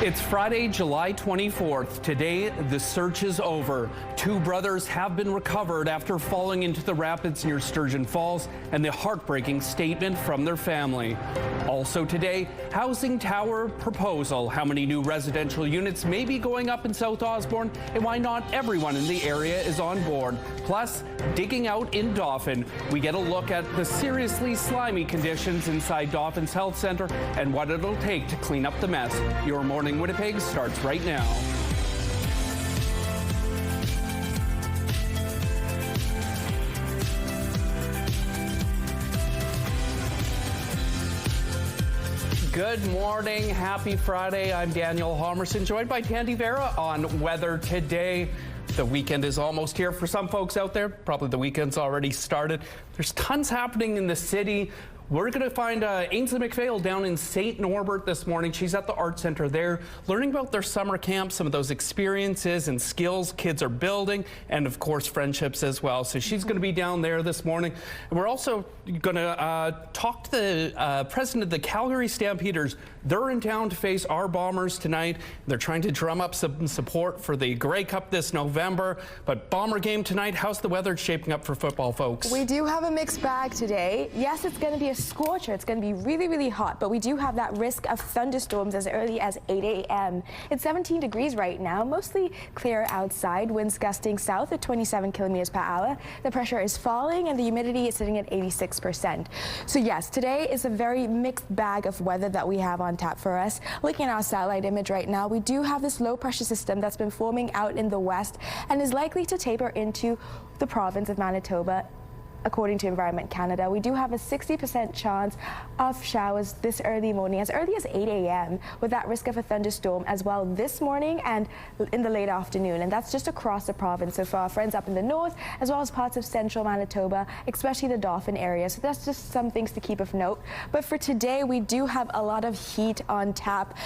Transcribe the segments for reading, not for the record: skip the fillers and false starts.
It's Friday, July 24th. Today, the search is over. Two brothers have been recovered after falling into the rapids near Sturgeon Falls, and the heartbreaking statement from their family. Also today, housing tower proposal. How many new residential units may be going up in South Osborne, and why not everyone in the area is on board. Plus, digging out in Dauphin. We get a look at the seriously slimy conditions inside Dauphin's Health Centre and what it'll take to clean up the mess. Your Morning Winnipeg starts right now. Good morning, happy Friday. I'm Daniel Homerson, joined by Tandy Vera on weather today. The weekend is almost here for some folks out there. Probably the weekend's already started. There's tons happening in the city. We're going to find Ainsley McPhail down in St. Norbert this morning. She's at the Art Center there, learning about their summer camp, some of those experiences and skills kids are building, and of course friendships as well. So she's going to be down there this morning. And we're also going to talk to the president of the Calgary Stampeders. They're in town to face our Bombers tonight. They're trying to drum up some support for the Grey Cup this November. But Bomber game tonight, how's the weather shaping up for football, folks? We do have a mixed bag today. Yes, it's going to be a scorcher. It's going to be really, really hot, but we do have that risk of thunderstorms as early as 8 a.m. It's 17 degrees right now, mostly clear outside, winds gusting south at 27 kilometers per hour. The pressure is falling and the humidity is sitting at 86%. So yes, today is a very mixed bag of weather that we have on tap for us. Looking at our satellite image right now, we do have this low pressure system that's been forming out in the west and is likely to taper into the province of Manitoba. According to Environment Canada, we do have a 60% chance of showers this early morning, as early as 8 a.m., with that risk of a thunderstorm as well this morning and in the late afternoon. And that's just across the province. So for our friends up in the north, as well as parts of central Manitoba, especially the Dauphin area. So that's just some things to keep of note. But for today, we do have a lot of heat on tap.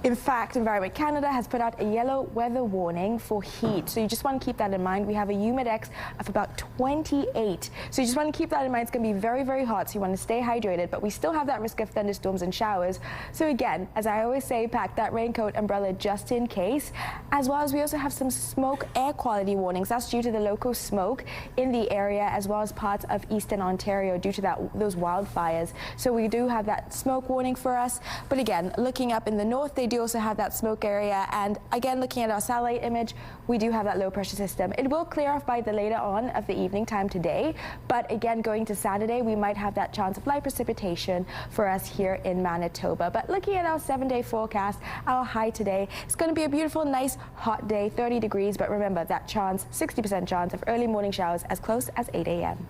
In fact, Environment Canada has put out a yellow weather warning for heat. So you just want to keep that in mind. We have a humidex of about 28. So you just want to keep that in mind. It's going to be very, very hot, so you want to stay hydrated, but we still have that risk of thunderstorms and showers. So again, as I always say, pack that raincoat, umbrella just in case, as well as we also have some smoke air quality warnings. That's due to the local smoke in the area, as well as parts of eastern Ontario due to those wildfires. So we do have that smoke warning for us. But again, looking up in the north, they do also have that smoke area. And again, looking at our satellite image, we do have that low pressure system. It will clear off by the later on of the evening time today. But again, going to Saturday, we might have that chance of light precipitation for us here in Manitoba. But looking at our 7-day forecast, our high today, it's going to be a beautiful, nice, hot day, 30 degrees. But remember that chance, 60% chance of early morning showers as close as 8 a.m.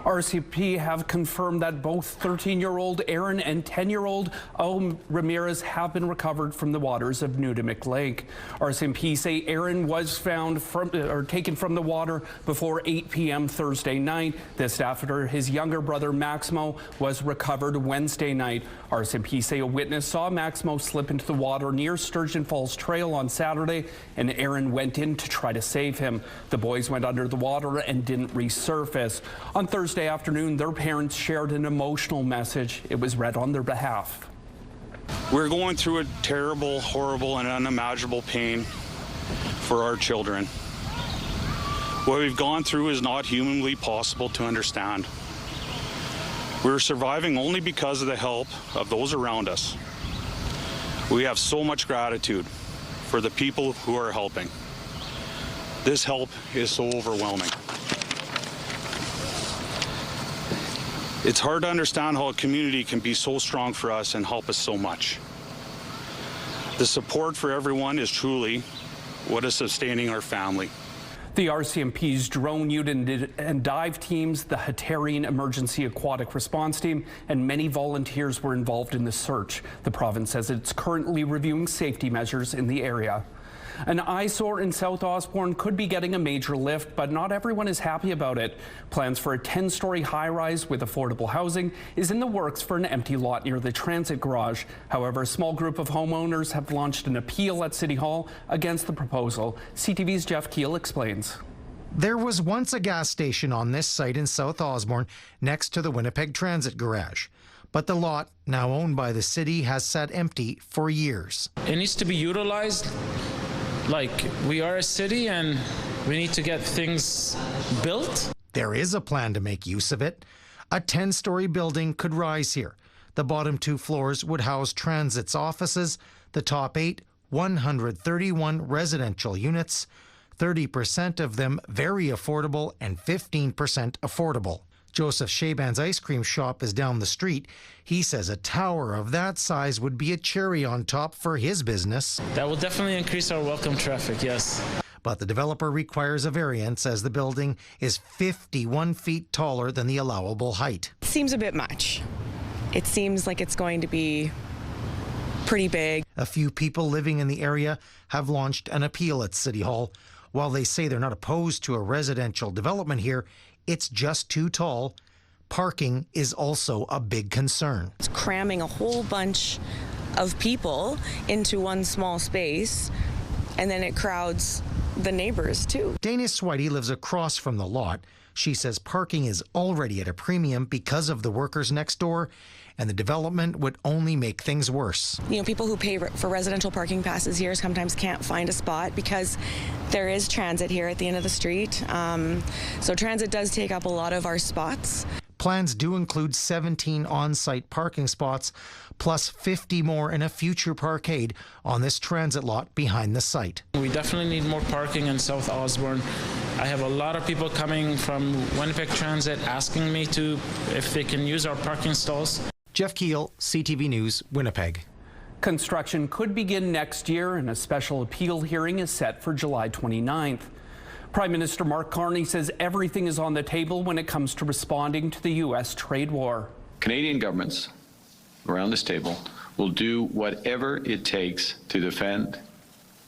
RCMP have confirmed that both 13-year-old Aaron and 10-year-old Ramirez have been recovered from the waters of Nutimik Lake. RCMP say Aaron was found taken from the water before 8 p.m. Thursday night. This after his younger brother Maximo was recovered Wednesday night. RCMP say a witness saw Maximo slip into the water near Sturgeon Falls Trail on Saturday, and Aaron went in to try to save him. The boys went under the water and didn't resurface. On Thursday afternoon, their parents shared an emotional message. It was read on their behalf. We're going through a terrible, horrible, and unimaginable pain for our children. What we've gone through is not humanly possible to understand. We're surviving only because of the help of those around us. We have so much gratitude for the people who are helping. This help is so overwhelming. It's hard to understand how a community can be so strong for us and help us so much. The support for everyone is truly what is sustaining our family. The RCMP's drone unit and dive teams, the Hatarian Emergency Aquatic Response Team, and many volunteers were involved in the search. The province says it's currently reviewing safety measures in the area. An eyesore in South Osborne could be getting a major lift, but not everyone is happy about it. Plans for a 10-story high-rise with affordable housing is in the works for an empty lot near the transit garage. However, a small group of homeowners have launched an appeal at City Hall against the proposal. CTV's Jeff Keel explains. There was once a gas station on this site in South Osborne next to the Winnipeg Transit Garage. But the lot, now owned by the city, has sat empty for years. It needs to be utilized. Like, we are a city and we need to get things built. There is a plan to make use of it. A 10-story building could rise here. The bottom 2 floors would house Transit's offices, the top 8, 131 residential units, 30% of them very affordable and 15% affordable. Joseph Shaban's ice cream shop is down the street. He says a tower of that size would be a cherry on top for his business. That will definitely increase our welcome traffic, yes. But the developer requires a variance as the building is 51 feet taller than the allowable height. It seems a bit much. It seems like it's going to be pretty big. A few people living in the area have launched an appeal at City Hall. While they say they're not opposed to a residential development here, it's just too tall. Parking is also a big concern. It's cramming a whole bunch of people into one small space, and then it crowds the neighbors too. Dana Switey lives across from the lot. She says parking is already at a premium because of the workers next door, and the development would only make things worse. You know, people who pay for residential parking passes here sometimes can't find a spot because there is transit here at the end of the street. So transit does take up a lot of our spots. Plans do include 17 on-site parking spots, plus 50 more in a future parkade on this transit lot behind the site. We definitely need more parking in South Osborne. I have a lot of people coming from Winnipeg Transit asking me if they can use our parking stalls. Jeff Keel, CTV News, Winnipeg. Construction could begin next year, and a special appeal hearing is set for July 29th. Prime Minister Mark Carney says everything is on the table when it comes to responding to the U.S. trade war. Canadian governments around this table will do whatever it takes to defend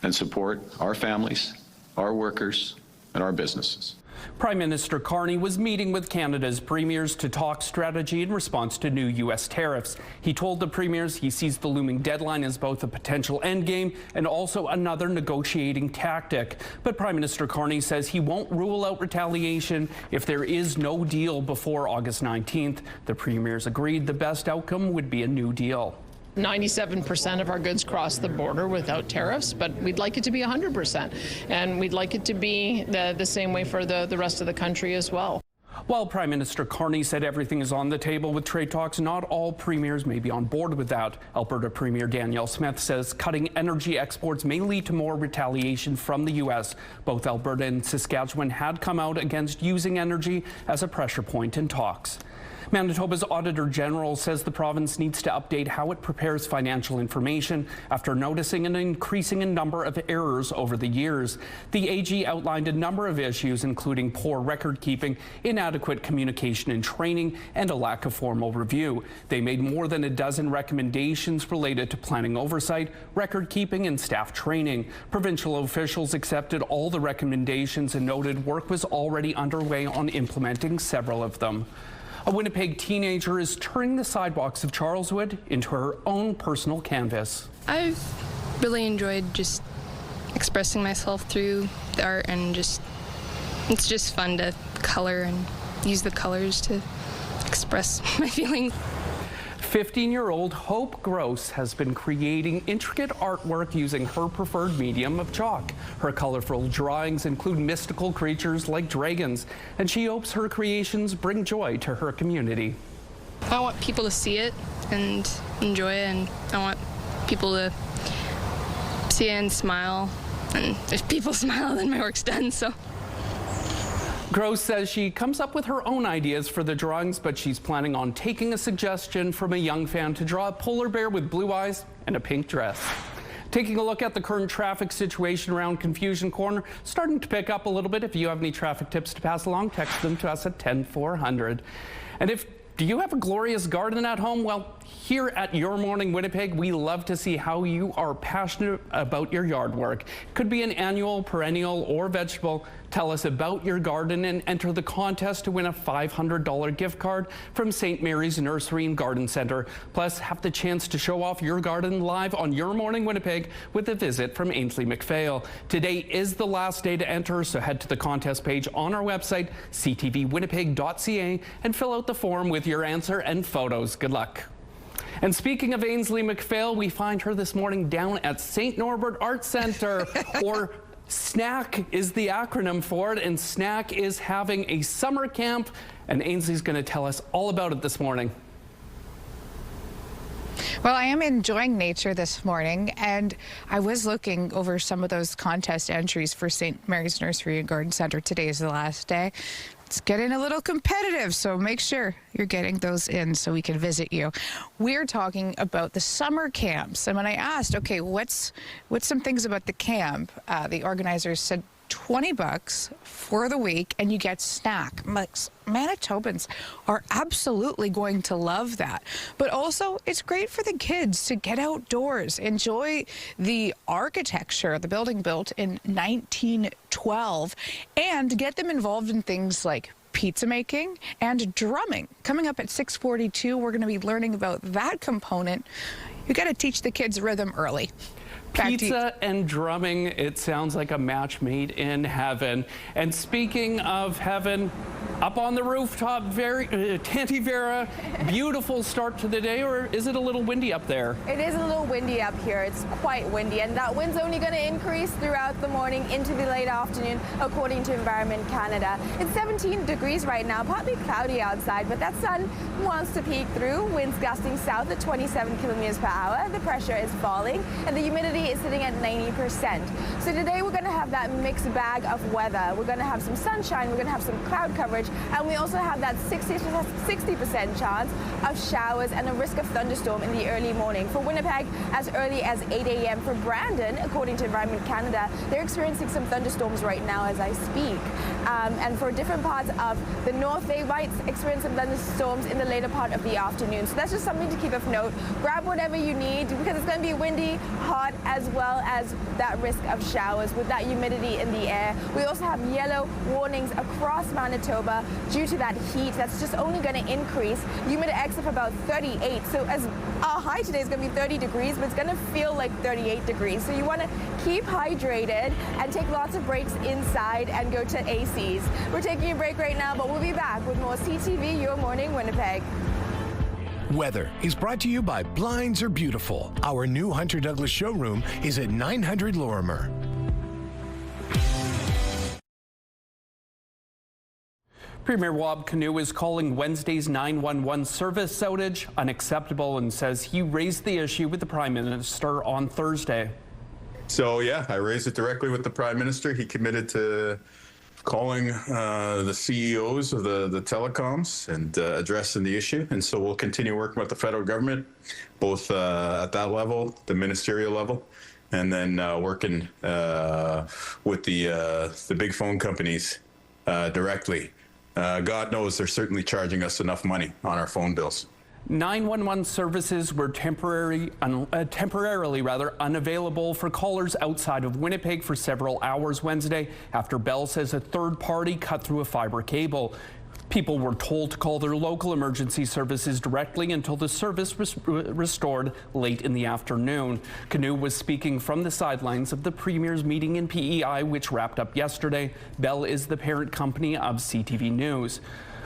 and support our families, our workers, and our businesses. Prime Minister Carney was meeting with Canada's premiers to talk strategy in response to new U.S. tariffs. He told the premiers he sees the looming deadline as both a potential endgame and also another negotiating tactic. But Prime Minister Carney says he won't rule out retaliation if there is no deal before August 19th. The premiers agreed the best outcome would be a new deal. 97% of our goods cross the border without tariffs, but we'd like it to be 100%. And we'd like it to be the same way for the rest of the country as well. While Prime Minister Carney said everything is on the table with trade talks, not all premiers may be on board with that. Alberta Premier Danielle Smith says cutting energy exports may lead to more retaliation from the U.S. Both Alberta and Saskatchewan had come out against using energy as a pressure point in talks. Manitoba's Auditor General says the province needs to update how it prepares financial information after noticing an increasing number of errors over the years. The AG outlined a number of issues, including poor record keeping, inadequate communication and training, and a lack of formal review. They made more than a dozen recommendations related to planning oversight, record keeping, and staff training. Provincial officials accepted all the recommendations and noted work was already underway on implementing several of them. A Winnipeg teenager is turning the sidewalks of Charleswood into her own personal canvas. I've really enjoyed just expressing myself through the art, and it's just fun to color and use the colors to express my feelings. 15-year-old Hope Gross has been creating intricate artwork using her preferred medium of chalk. Her colorful drawings include mystical creatures like dragons, and she hopes her creations bring joy to her community. I want people to see it and enjoy it, and I want people to see it and smile. And if people smile, then my work's done, so. Gross says she comes up with her own ideas for the drawings, but she's planning on taking a suggestion from a young fan to draw a polar bear with blue eyes and a pink dress. Taking a look at the current traffic situation around Confusion Corner, starting to pick up a little bit. If you have any traffic tips to pass along, text them to us at 10400. And do you have a glorious garden at home? Well, here at Your Moring Winnipeg, we love to see how you are passionate about your yard work. It could be an annual, perennial, or vegetable. Tell us about your garden and enter the contest to win a $500 gift card from St. Mary's Nursery and Garden Center. Plus, have the chance to show off your garden live on Your Moring Winnipeg with a visit from Ainsley McPhail. Today is the last day to enter, so head to the contest page on our website, ctvwinnipeg.ca, and fill out the form with your answer and photos. Good luck. And speaking of Ainsley McPhail, we find her this morning down at St. Norbert Arts Center, or SNAC is the acronym for it, and SNAC is having a summer camp, and Ainsley's going to tell us all about it this morning. Well, I am enjoying nature this morning, and I was looking over some of those contest entries for St. Mary's Nursery and Garden Center. Today is the last day. It's getting a little competitive, so make sure you're getting those in so we can visit you. We're talking about the summer camps, and when I asked, okay, what's some things about the camp, the organizers said $20 for the week, and you get snack. Manitobans are absolutely going to love that. But also, it's great for the kids to get outdoors, enjoy the architecture, the building built in 1912, and get them involved in things like pizza making and drumming. Coming up at 6:42, we're going to be learning about that component. You got to teach the kids rhythm early. Pizza and drumming, it sounds like a match made in heaven. And speaking of heaven, up on the rooftop, Tanti Vera, beautiful start to the day, or is it a little windy up there? It is a little windy up here. It's quite windy, and that wind's only going to increase throughout the morning into the late afternoon, according to Environment Canada. It's 17 degrees right now, partly cloudy outside, but that sun wants to peek through. Winds gusting south at 27 kilometers per hour. The pressure is falling, and the humidity is sitting at 90%. So today we're going to have that mixed bag of weather. We're going to have some sunshine, we're going to have some cloud coverage, and we also have that 60% chance of showers and a risk of thunderstorm in the early morning. For Winnipeg, as early as 8 a.m. For Brandon, according to Environment Canada, they're experiencing some thunderstorms right now as I speak. And for different parts of the north, they might experience some thunderstorms in the later part of the afternoon. So that's just something to keep of note. Grab whatever you need, because it's going to be windy, hot, as well as that risk of showers with that humidity in the air. We also have yellow warnings across Manitoba due to that heat. That's just only going to increase. Humidex of about 38. So as our high today is going to be 30 degrees, but it's going to feel like 38 degrees. So you want to keep hydrated and take lots of breaks inside and go to ACs. We're taking a break right now, but we'll be back with more CTV Your Moring Winnipeg. Weather is brought to you by Blinds Are Beautiful. Our new Hunter Douglas showroom is at 900 Lorimer. Premier Wab Kinew is calling Wednesday's 911 service outage unacceptable and says he raised the issue with the Prime Minister on Thursday. So yeah, I raised it directly with the Prime Minister. He committed to calling the CEOs of the telecoms and addressing the issue. And so we'll continue working with the federal government, both at that level, the ministerial level, and then working with the big phone companies directly. God knows they're certainly charging us enough money on our phone bills. 911 services were temporarily unavailable for callers outside of Winnipeg for several hours Wednesday after Bell says a third party cut through a fiber cable. People were told to call their local emergency services directly until the service was restored late in the afternoon. Kinew was speaking from the sidelines of the Premier's meeting in PEI, which wrapped up yesterday. Bell is the parent company of CTV News.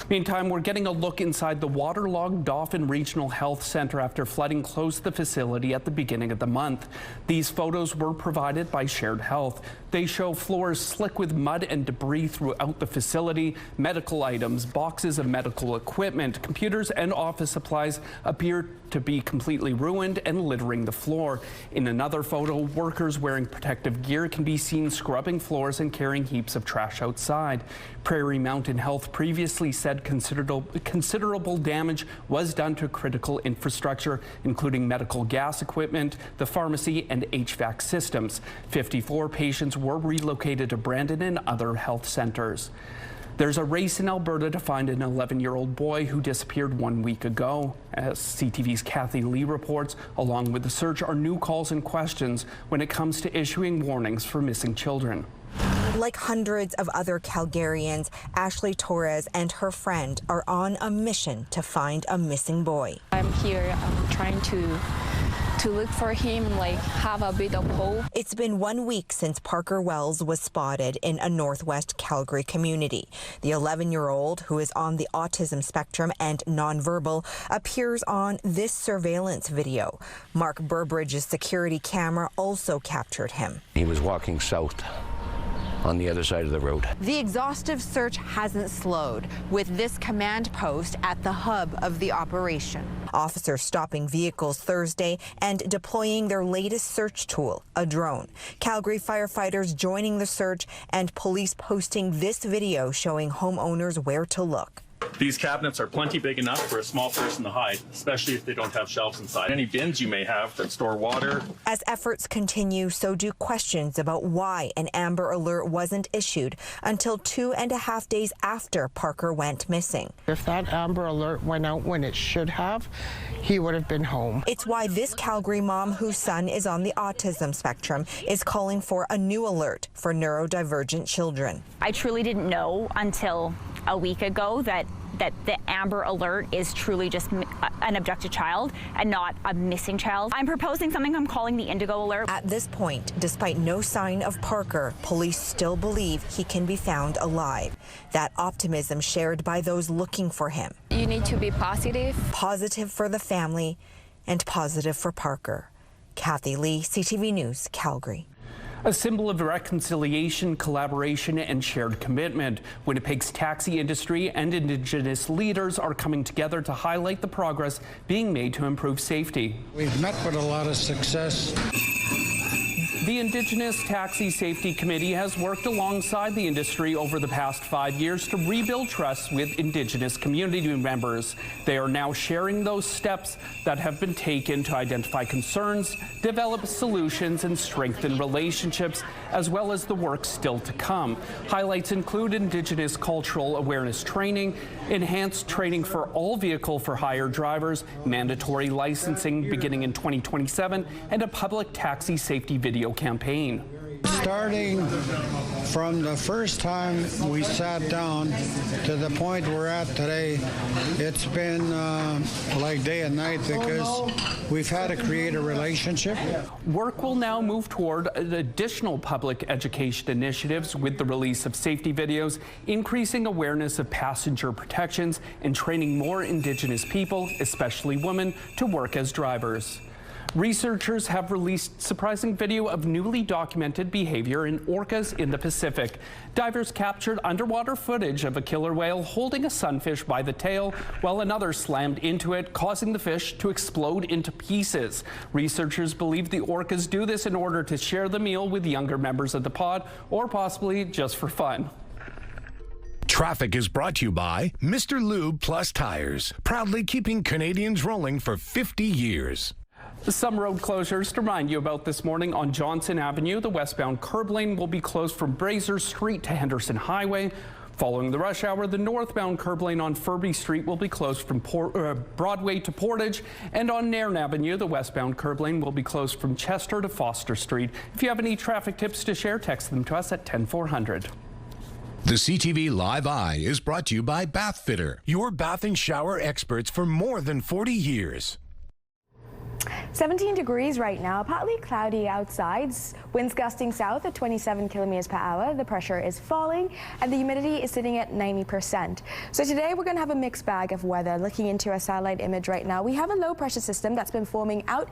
Meantime, we're getting a look inside the waterlogged Dauphin Regional Health Centre after flooding closed the facility at the beginning of the month. These photos were provided by Shared Health. They show floors slick with mud and debris throughout the facility. Medical items, boxes of medical equipment, computers and office supplies appear to be completely ruined and littering the floor. In another photo, workers wearing protective gear can be seen scrubbing floors and carrying heaps of trash outside. Prairie Mountain Health previously said considerable damage was done to critical infrastructure, including medical gas equipment, the pharmacy, and HVAC systems. 54 patients were relocated to Brandon and other health centers. There's a race in Alberta to find an 11-year-old boy who disappeared 1 week ago. As CTV's Kathy Lee reports, along with the search are new calls and questions when it comes to issuing warnings for missing children. Like hundreds of other Calgarians, Ashley Torres and her friend are on a mission to find a missing boy. I'm here trying to to look for him, like have a bit of hope. It's been 1 week since Parker Wells was spotted in a northwest Calgary community. The 11-year-old, who is on the autism spectrum and nonverbal, appears on this surveillance video. Mark Burbridge's security camera also captured him. He was walking south on the other side of the road. The exhaustive search hasn't slowed, with this command post at the hub of the operation. Officers stopping vehicles Thursday and deploying their latest search tool, a drone. Calgary firefighters joining the search and police posting this video showing homeowners where to look. These cabinets are plenty big enough for a small person to hide, especially if they don't have shelves inside. Any bins you may have that store water. As efforts continue, so do questions about why an Amber Alert wasn't issued until 2.5 days after Parker went missing. If that Amber Alert went out when it should have, he would have been home. It's why this Calgary mom, whose son is on the autism spectrum, is calling for a new alert for neurodivergent children. I truly didn't know until a week ago that the Amber Alert is truly just an abducted child and not a missing child. I'm proposing something I'm calling the Indigo Alert. At this point, despite no sign of Parker, police still believe he can be found alive. That optimism shared by those looking for him. You need to be positive. Positive for the family and positive for Parker. Kathy Lee, CTV News, Calgary. A symbol of reconciliation, collaboration, and shared commitment. Winnipeg's taxi industry and Indigenous leaders are coming together to highlight the progress being made to improve safety. We've met with a lot of success. The Indigenous Taxi Safety Committee has worked alongside the industry over the past 5 years to rebuild trust with Indigenous community members. They are now sharing those steps that have been taken to identify concerns, develop solutions, and strengthen relationships, as well as the work still to come. Highlights include Indigenous cultural awareness training, enhanced training for all vehicle for hire drivers, mandatory licensing beginning in 2027, and a public taxi safety video campaign. Starting from the first time we sat down to the point we're at today, it's been like day and night because we've had to create a relationship. Work will now move toward additional public education initiatives with the release of safety videos, increasing awareness of passenger protections, and training more Indigenous people, especially women, to work as drivers. Researchers have released surprising video of newly documented behavior in orcas in the Pacific. Divers captured underwater footage of a killer whale holding a sunfish by the tail while another slammed into it, causing the fish to explode into pieces. Researchers believe the orcas do this in order to share the meal with younger members of the pod, or possibly just for fun. Traffic is brought to you by Mr. Lube Plus Tires, proudly keeping Canadians rolling for 50 years. Some road closures to remind you about this morning. On Johnson Avenue, the westbound curb lane will be closed from Brazier Street to Henderson Highway. Following the rush hour, the northbound curb lane on Furby Street will be closed from Broadway to Portage. And on Nairn Avenue, the westbound curb lane will be closed from Chester to Foster Street. If you have any traffic tips to share, text them to us at 10400. The CTV Live Eye is brought to you by Bath Fitter, your bath and shower experts for more than 40 years. 17 degrees right now, partly cloudy outside. Winds gusting south at 27 kilometers per hour. The pressure is falling and the humidity is sitting at 90%. So today we're going to have a mixed bag of weather. Looking into a satellite image right now, we have a low pressure system that's been forming out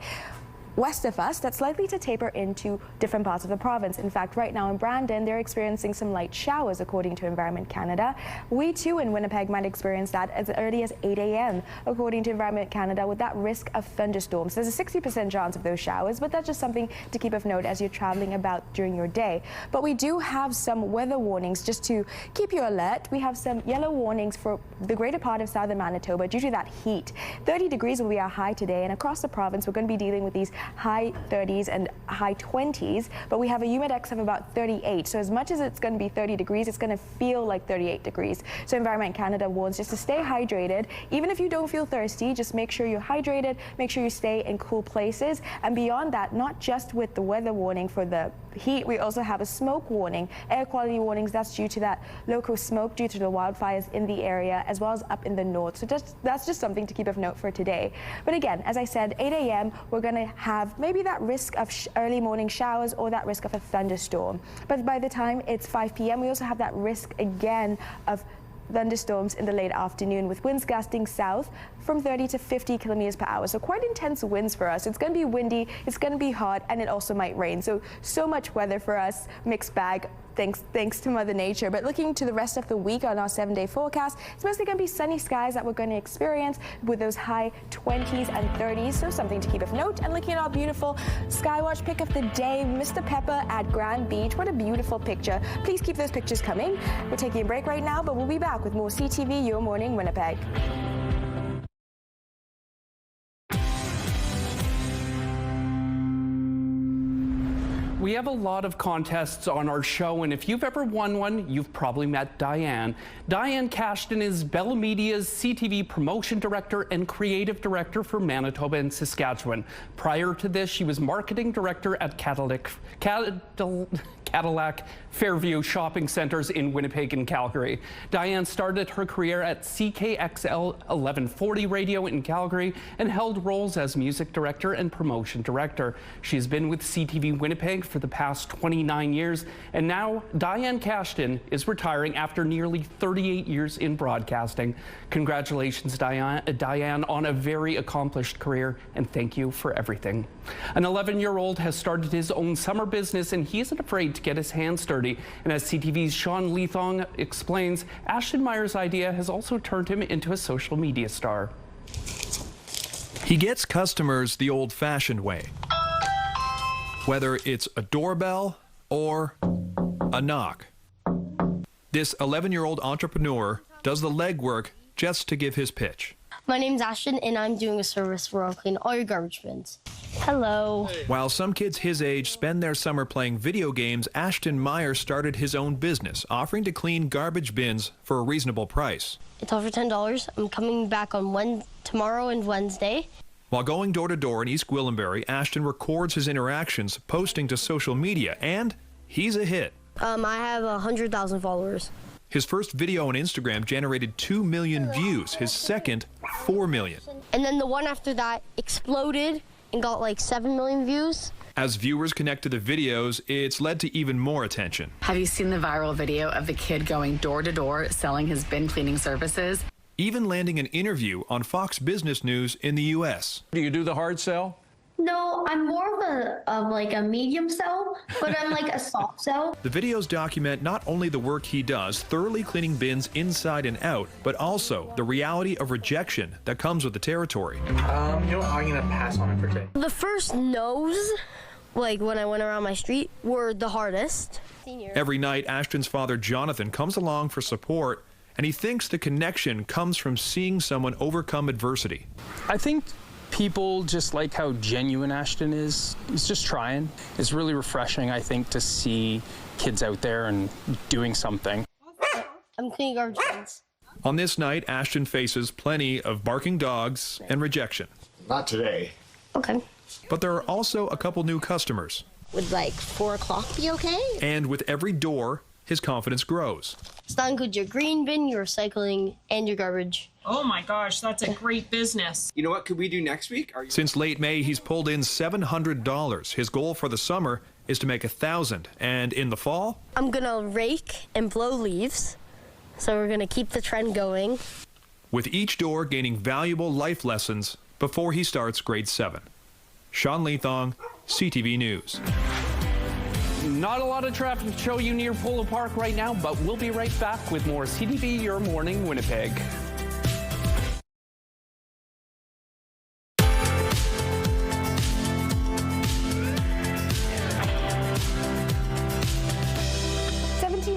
west of us that's likely to taper into different parts of the province. In fact, right now in Brandon, they're experiencing some light showers, according to Environment Canada. We too in Winnipeg might experience that as early as 8 a.m., according to Environment Canada, with that risk of thunderstorms. There's a 60% chance of those showers, but that's just something to keep of note as you're traveling about during your day. But we do have some weather warnings just to keep you alert. We have some yellow warnings for the greater part of southern Manitoba due to that heat. 30 degrees will be our high today, and across the province we're going to be dealing with these high 30s and high 20s, but we have a humidex of about 38. So as much as it's going to be 30 degrees, it's going to feel like 38 degrees. So Environment Canada warns just to stay hydrated. Even if you don't feel thirsty, just make sure you're hydrated, make sure you stay in cool places. And beyond that, not just with the weather warning for the heat, we also have a smoke warning, air quality warnings. That's due to that local smoke due to the wildfires in the area, as well as up in the north. So that's just something to keep of note for today. But again, as I said, 8 a.m., we're going to have maybe that risk of early morning showers or that risk of a thunderstorm. But by the time it's 5 p.m., we also have that risk again of thunderstorms in the late afternoon with winds gusting south from 30 to 50 kilometers per hour. So quite intense winds for us. It's going to be windy, it's going to be hot, and it also might rain. So much weather for us, mixed bag. Thanks to Mother Nature. But looking to the rest of the week on our 7-day forecast, it's mostly going to be sunny skies that we're going to experience with those high 20s and 30s. So something to keep of note. And looking at our beautiful Skywatch pick of the day, Mr. Pepper at Grand Beach. What a beautiful picture. Please keep those pictures coming. We're taking a break right now, but we'll be back with more CTV Your Moring Winnipeg. We have a lot of contests on our show, and if you've ever won one, you've probably met Diane. Diane Cashton is Bell Media's CTV promotion director and creative director for Manitoba and Saskatchewan. Prior to this, she was marketing director at Cadillac Fairview Shopping Centres in Winnipeg and Calgary. Diane started her career at CKXL 1140 Radio in Calgary and held roles as music director and promotion director. She's been with CTV Winnipeg for the past 29 years, and now Diane Cashton is retiring after nearly 38 years in broadcasting. Congratulations, Diane, on a very accomplished career, and thank you for everything. An 11-year-old has started his own summer business, and he isn't afraid to get his hands dirty. And as CTV's Sean Leathong explains, Ashton Meyer's idea has also turned him into a social media star. He gets customers the old-fashioned way, whether it's a doorbell or a knock. This 11-year-old entrepreneur does the legwork just to give his pitch. My name's Ashton, and I'm doing a service where I'll clean all your garbage bins. Hello. While some kids his age spend their summer playing video games, Ashton Meyer started his own business, offering to clean garbage bins for a reasonable price. It's all for $10. I'm coming back on tomorrow and Wednesday. While going door to door in East Gwillimbury, Ashton records his interactions, posting to social media, and he's a hit. I have 100,000 followers. His first video on Instagram generated 2 million views, his second 4 million. And then the one after that exploded and got like 7 million views. As viewers connect to the videos, it's led to even more attention. Have you seen the viral video of the kid going door to door selling his bin cleaning services? Even landing an interview on Fox Business News in the U.S. Do you do the hard sell? No, I'm more of a medium sell, but I'm like a soft sell. The videos document not only the work he does, thoroughly cleaning bins inside and out, but also the reality of rejection that comes with the territory. You know what, I'm gonna pass on it for today. The first no's, like when I went around my street, were the hardest. Every night, Ashton's father, Jonathan, comes along for support, and he thinks the connection comes from seeing someone overcome adversity. I think people just like how genuine Ashton is. He's just trying. It's really refreshing, I think, to see kids out there and doing something. I'm cleaning garbage bins. On this night, Ashton faces plenty of barking dogs and rejection. Not today. Okay. But there are also a couple new customers. Would like 4 o'clock be okay? And with every door, his confidence grows. So that includes your green bin, your recycling, and your garbage. Oh my gosh, that's a great business. You know what could we do next week? Since late May, he's pulled in $700. His goal for the summer is to make $1,000. And in the fall, I'm gonna rake and blow leaves. So we're gonna keep the trend going. With each door gaining valuable life lessons before he starts grade 7. Sean Leathong, CTV News. Not a lot of traffic to show you near Polo Park right now, but we'll be right back with more CTV Your Moring Winnipeg.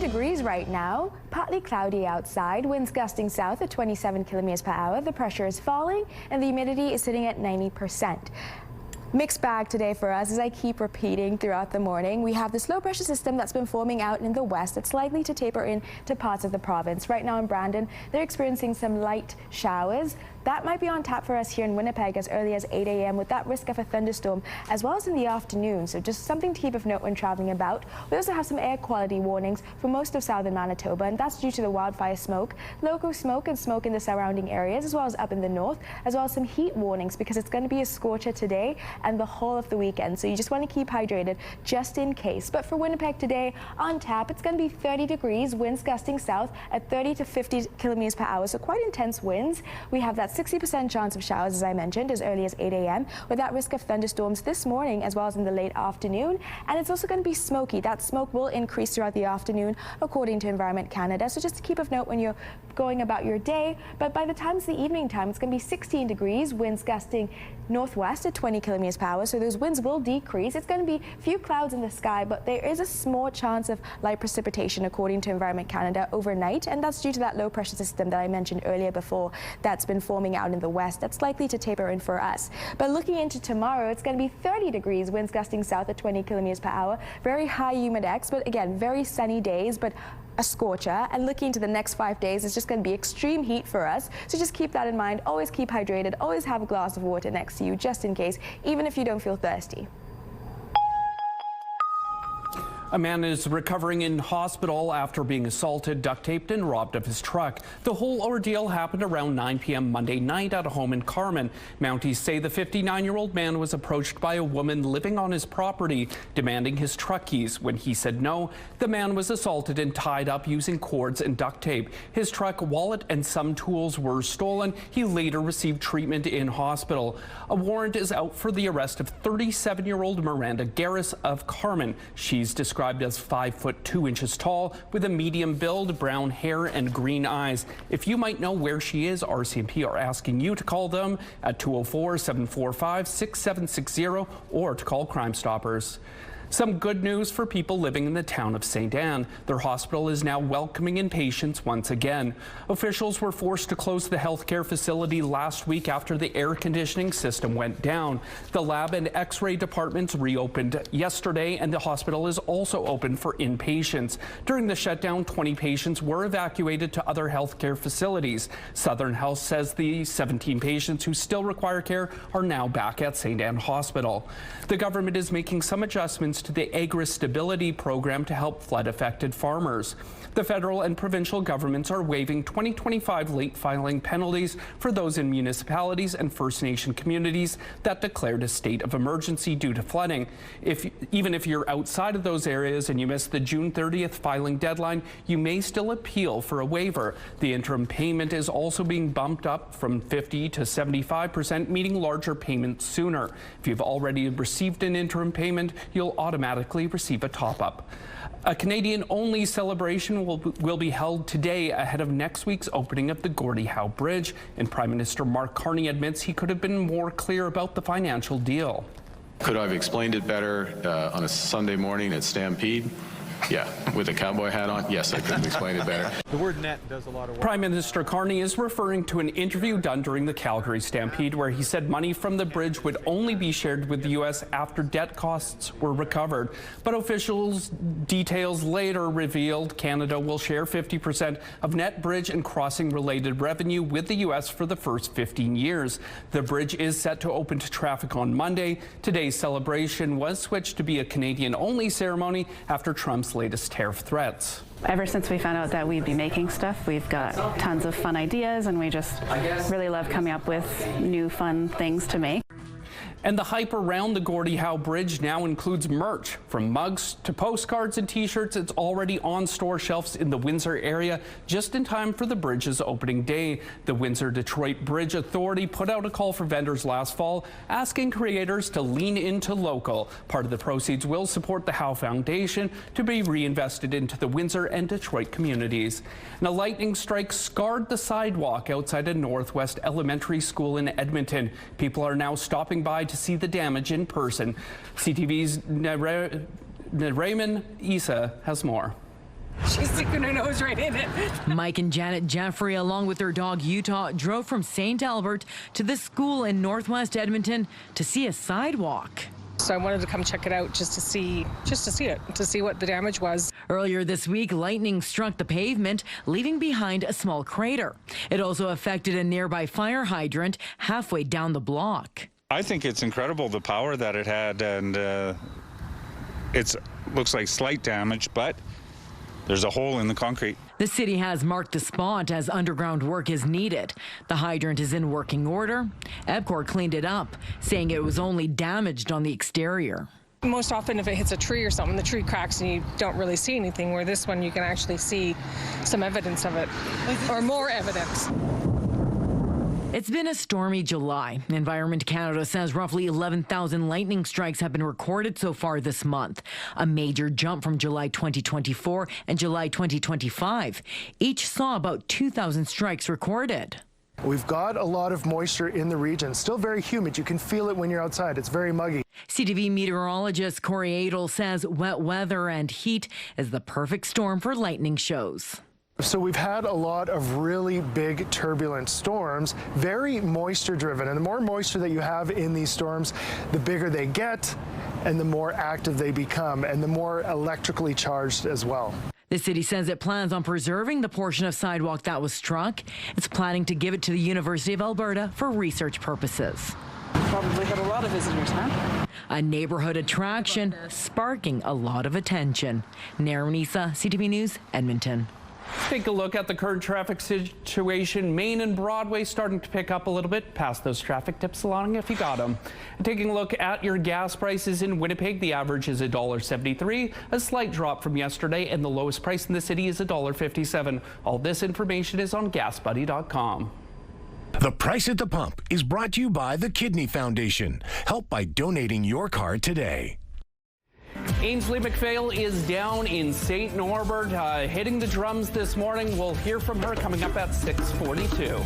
Degrees right now, partly cloudy outside, winds gusting south at 27 kilometers per hour. The pressure is falling and the humidity is sitting at 90%. Mixed bag today for us, as I keep repeating throughout the morning. We have this low pressure system that's been forming out in the west. It's likely to taper into parts of the province. Right now in Brandon, they're experiencing some light showers. that might be on tap for us here in Winnipeg as early as 8 a.m. with that risk of a thunderstorm as well as in the afternoon. So just something to keep of note when traveling about. We also have some air quality warnings for most of southern Manitoba, and that's due to the wildfire smoke, local smoke and smoke in the surrounding areas as well as up in the north, as well as some heat warnings because it's going to be a scorcher today and the whole of the weekend. So you just want to keep hydrated just in case. But for Winnipeg today, on tap, it's going to be 30 degrees, winds gusting south at 30 to 50 kilometers per hour, so quite intense winds. We have that 60% chance of showers, as I mentioned, as early as 8 a.m. with that risk of thunderstorms this morning as well as in the late afternoon. And it's also going to be smoky. That smoke will increase throughout the afternoon, according to Environment Canada. So just to keep of note when you're going about your day. But by the time it's the evening time, it's going to be 16 degrees, winds gusting northwest at 20 kilometers per hour. So those winds will decrease. It's going to be a few clouds in the sky, but there is a small chance of light precipitation, according to Environment Canada, overnight. And that's due to that low pressure system that I mentioned earlier before that's been forming out in the west. That's likely to taper in for us. But looking into tomorrow, it's going to be 30 degrees, winds gusting south at 20 kilometers per hour. Very high humidex, but again, very sunny days, but a scorcher. And looking into the next 5 days, it's just going to be extreme heat for us. So just keep that in mind. Always keep hydrated. Always have a glass of water next to you, just in case, even if you don't feel thirsty. A man is recovering in hospital after being assaulted, duct taped, and robbed of his truck. The whole ordeal happened around 9 p.m. Monday night at a home in Carman. Mounties say the 59-year-old man was approached by a woman living on his property, demanding his truck keys. When he said no, the man was assaulted and tied up using cords and duct tape. His truck, wallet, and some tools were stolen. He later received treatment in hospital. A warrant is out for the arrest of 37-year-old Miranda Garris of Carman. She's described as 5 foot 2 inches tall with a medium build, brown hair, and green eyes. If you might know where she is, RCMP are asking you to call them at 204-745-6760 or to call Crime Stoppers. Some good news for people living in the town of St. Anne. Their hospital is now welcoming in patients once again. Officials were forced to close the healthcare facility last week after the air conditioning system went down. The lab and x-ray departments reopened yesterday, and the hospital is also open for inpatients. During the shutdown, 20 patients were evacuated to other healthcare facilities. Southern Health says the 17 patients who still require care are now back at St. Anne Hospital. The government is making some adjustments to the agri-stability program to help flood-affected farmers. The federal and provincial governments are waiving 2025 late filing penalties for those in municipalities and First Nation communities that declared a state of emergency due to flooding. Even if you're outside of those areas and you missed the June 30th filing deadline, you may still appeal for a waiver. The interim payment is also being bumped up from 50 to 75%, meaning larger payments sooner. If you've already received an interim payment, you'll automatically receive a top-up. A Canadian-only celebration will be held today ahead of next week's opening of the Gordie Howe Bridge, and Prime Minister Mark Carney admits he could have been more clear about the financial deal. Could I have explained it better on a Sunday morning at Stampede? Yeah, with a cowboy hat on? Yes, I could have explained it better. The word net does a lot of work. Prime Minister Carney is referring to an interview done during the Calgary Stampede where he said money from the bridge would only be shared with the U.S. after debt costs were recovered. But officials' details later revealed Canada will share 50% of net bridge and crossing-related revenue with the U.S. for the first 15 years. The bridge is set to open to traffic on Monday. Today's celebration was switched to be a Canadian-only ceremony after Trump's latest tariff threats. Ever since we found out that we'd be making stuff, we've got tons of fun ideas, and we just really love coming up with new fun things to make. And the hype around the Gordie Howe Bridge now includes merch. From mugs to postcards and t-shirts, it's already on store shelves in the Windsor area, just in time for the bridge's opening day. The Windsor-Detroit Bridge Authority put out a call for vendors last fall, asking creators to lean into local. Part of the proceeds will support the Howe Foundation to be reinvested into the Windsor and Detroit communities. And a lightning strike scarred the sidewalk outside a Northwest Elementary School in Edmonton. People are now stopping by to see the damage in person. CTV's Raymond Issa has more. She's sticking her nose right in it. Mike and Janet Jeffrey, along with their dog Utah, drove from St. Albert to the school in Northwest Edmonton to see a sidewalk. So I wanted to come check it out just to see what the damage was. Earlier this week, lightning struck the pavement, leaving behind a small crater. It also affected a nearby fire hydrant halfway down the block. I think it's incredible the power that it had, and it looks like slight damage, but there's a hole in the concrete. The city has marked the spot as underground work is needed. The hydrant is in working order. EPCOR cleaned it up, saying it was only damaged on the exterior. Most often if it hits a tree or something, the tree cracks and you don't really see anything, where this one you can actually see some evidence of it, or more evidence. It's been a stormy July. Environment Canada says roughly 11,000 lightning strikes have been recorded so far this month, a major jump from July 2024 and July 2025. Each saw about 2,000 strikes recorded. We've got a lot of moisture in the region. Still very humid. You can feel it when you're outside. It's very muggy. CTV meteorologist Corey Adel says wet weather and heat is the perfect storm for lightning shows. So we've had a lot of really big turbulent storms, very moisture driven. And the more moisture that you have in these storms, the bigger they get and the more active they become and the more electrically charged as well. The city says it plans on preserving the portion of sidewalk that was struck. It's planning to give it to the University of Alberta for research purposes. Probably had a lot of visitors, huh? A neighborhood attraction sparking a lot of attention. Naranisa, CTV News, Edmonton. Take a look at the current traffic situation. Main and Broadway starting to pick up a little bit. Pass those traffic tips along if you got them. And taking a look at your gas prices in Winnipeg, the average is $1.73, a slight drop from yesterday, and the lowest price in the city is $1.57. All this information is on GasBuddy.com. The Price at the Pump is brought to you by the Kidney Foundation. Help by donating your card today. Ainsley McPhail is down in St. Norbert, hitting the drums this morning. We'll hear from her coming up at 6:42.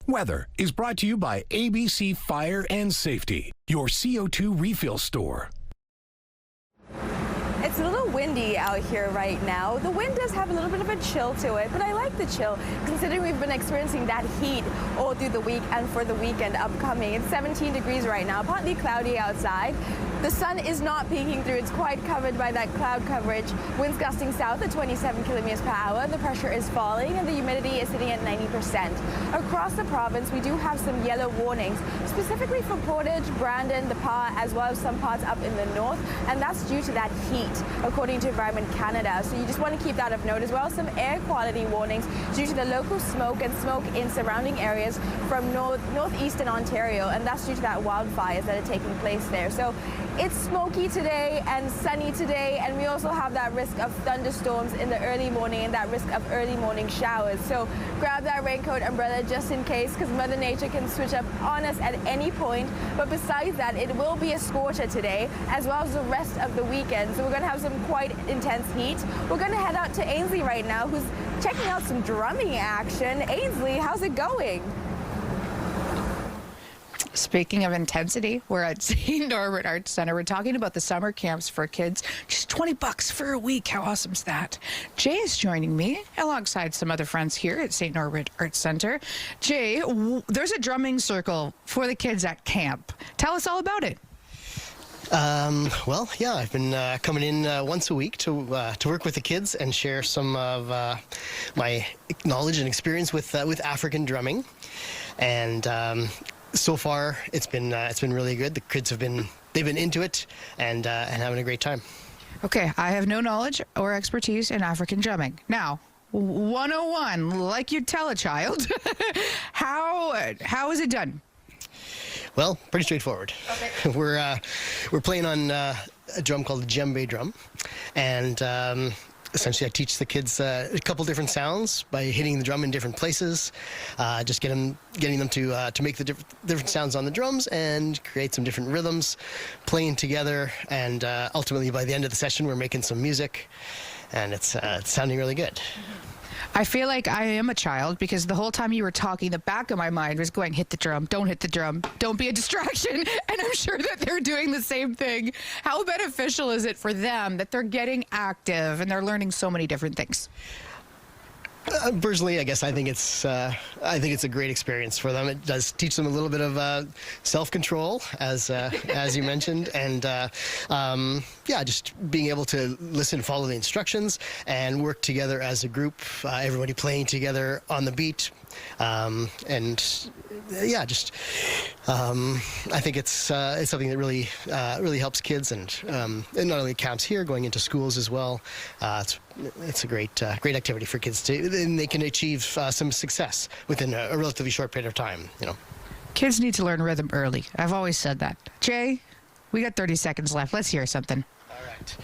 Weather is brought to you by ABC Fire and Safety, your CO2 refill store. It's a little windy out here right now. The wind does have a little bit of a chill to it, but I like the chill considering we've been experiencing that heat all through the week and for the weekend upcoming. It's 17 degrees right now, partly cloudy outside. The sun is not peeking through. It's quite covered by that cloud coverage. Winds gusting south at 27 kilometers per hour. The pressure is falling and the humidity is sitting at 90%. Across the province, we do have some yellow warnings, specifically for Portage, Brandon, the Pas, as well as some parts up in the north, and that's due to that heat, according to Environment Canada. So you just want to keep that of note as well. Some air quality warnings due to the local smoke and smoke in surrounding areas from northeastern Ontario, and that's due to that wildfires that are taking place there. So it's smoky today and sunny today, and we also have that risk of thunderstorms in the early morning and that risk of early morning showers. So grab that raincoat, umbrella just in case, because Mother Nature can switch up on us at any point. But besides that, it will be a scorcher today as well as the rest of the weekend. So we're going to have some quite intense heat. We're going to head out to Ainsley right now, who's checking out some drumming action. Ainsley, how's it going? Speaking of intensity, we're at St. Norbert Arts Center. We're talking about the summer camps for kids. Just $20 for a week. How awesome is that? Jay is joining me alongside some other friends here at St. Norbert Arts Center. Jay, there's a drumming circle for the kids at camp. Tell us all about it. Well, yeah, I've been coming in once a week to work with the kids and share some of my knowledge and experience with African drumming. And so far, it's been really good. The kids they've been into it and having a great time. Okay, I have no knowledge or expertise in African drumming. Now, 101, like you'd tell a child, how is it done? Well, pretty straightforward. Okay. We're playing on a drum called the djembe drum, and essentially I teach the kids a couple different sounds by hitting the drum in different places, just getting them to make the different sounds on the drums and create some different rhythms, playing together, and ultimately by the end of the session we're making some music, and it's sounding really good. I feel like I am a child because the whole time you were talking, the back of my mind was going, hit the drum, don't hit the drum, don't be a distraction. And I'm sure that they're doing the same thing. How beneficial is it for them that they're getting active and they're learning so many different things? Personally, I guess I think it's a great experience for them. It does teach them a little bit of self-control, as you mentioned, and just being able to listen, follow the instructions, and work together as a group. Everybody playing together on the beat, I think it's something that really helps kids, and not only camps here, going into schools as well. It's a great activity for kids and they can achieve some success within a relatively short period of time. Kids need to learn rhythm early. I've always said that. Jay, we got 30 seconds left. Let's hear something. All right.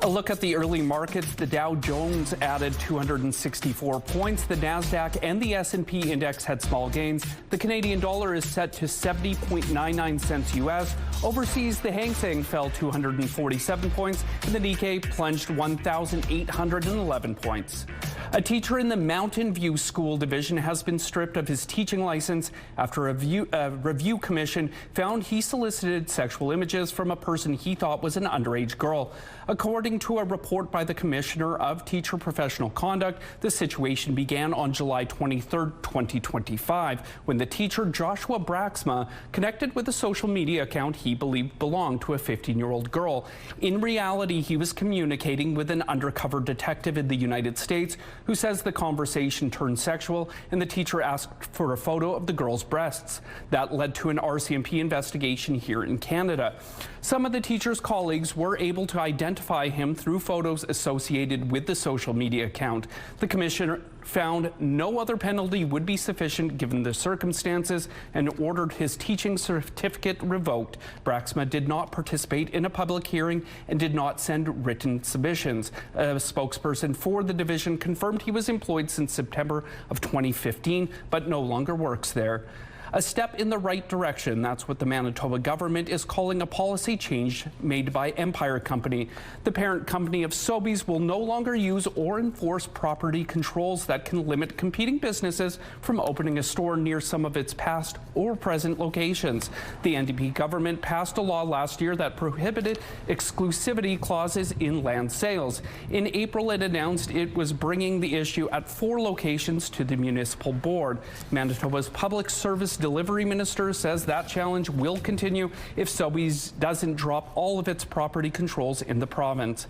A look at the early markets. The Dow Jones added 264 points. The Nasdaq and the S&P index had small gains. The Canadian dollar is set to 70.99 cents US. Overseas, the Hang Seng fell 247 points, and the Nikkei plunged 1,811 points. A teacher in the Mountain View School Division has been stripped of his teaching license after a review commission found he solicited sexual images from a person he thought was an underage girl. According to a report by the Commissioner of Teacher Professional Conduct, the situation began on July 23, 2025, when the teacher Joshua Braxma connected with a social media account he believed belonged to a 15-year-old girl. In reality, he was communicating with an undercover detective in the United States who says the conversation turned sexual, and the teacher asked for a photo of the girl's breasts. That led to an RCMP investigation here in Canada. Some of the teacher's colleagues were able to identify him through photos associated with the social media account. The commissioner found no other penalty would be sufficient given the circumstances and ordered his teaching certificate revoked. Braxma did not participate in a public hearing and did not send written submissions. A spokesperson for the division confirmed he was employed since September of 2015, but no longer works there. A step in the right direction. That's what the Manitoba government is calling a policy change made by Empire Company. The parent company of Sobeys will no longer use or enforce property controls that can limit competing businesses from opening a store near some of its past or present locations. The NDP government passed a law last year that prohibited exclusivity clauses in land sales. In April, it announced it was bringing the issue at 4 locations to the municipal board. Manitoba's public service delivery minister says that challenge will continue if Sobeys doesn't drop all of its property controls in the province.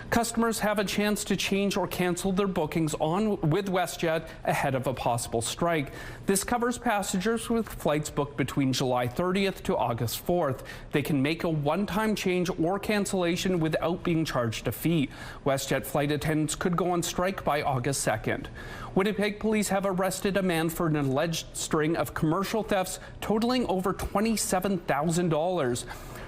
Customers have a chance to change or cancel their bookings with WestJet ahead of a possible strike. This covers passengers with flights booked between July 30th to August 4th. They can make a one-time change or cancellation without being charged a fee. WestJet flight attendants could go on strike by August 2nd. Winnipeg police have arrested a man for an alleged string of commercial thefts totaling over $27,000.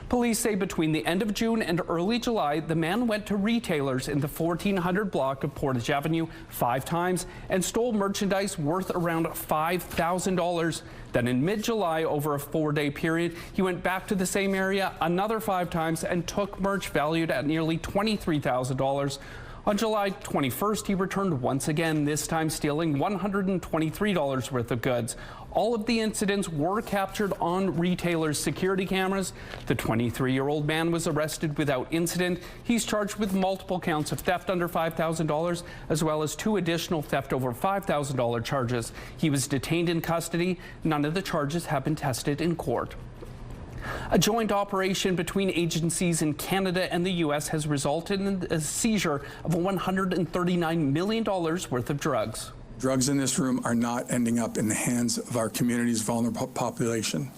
Police say between the end of June and early July, the man went to retailers in the 1400 block of Portage Avenue 5 times and stole merchandise worth around $5,000. Then in mid-July, over a 4-day period, he went back to the same area another 5 times and took merch valued at nearly $23,000. On July 21st, he returned once again, this time stealing $123 worth of goods. All of the incidents were captured on retailers' security cameras. The 23-year-old man was arrested without incident. He's charged with multiple counts of theft under $5,000, as well as 2 additional theft over $5,000 charges. He was detained in custody. None of the charges have been tested in court. A joint operation between agencies in Canada and the U.S. has resulted in a seizure of $139 million worth of drugs. Drugs in this room are not ending up in the hands of our community's vulnerable population.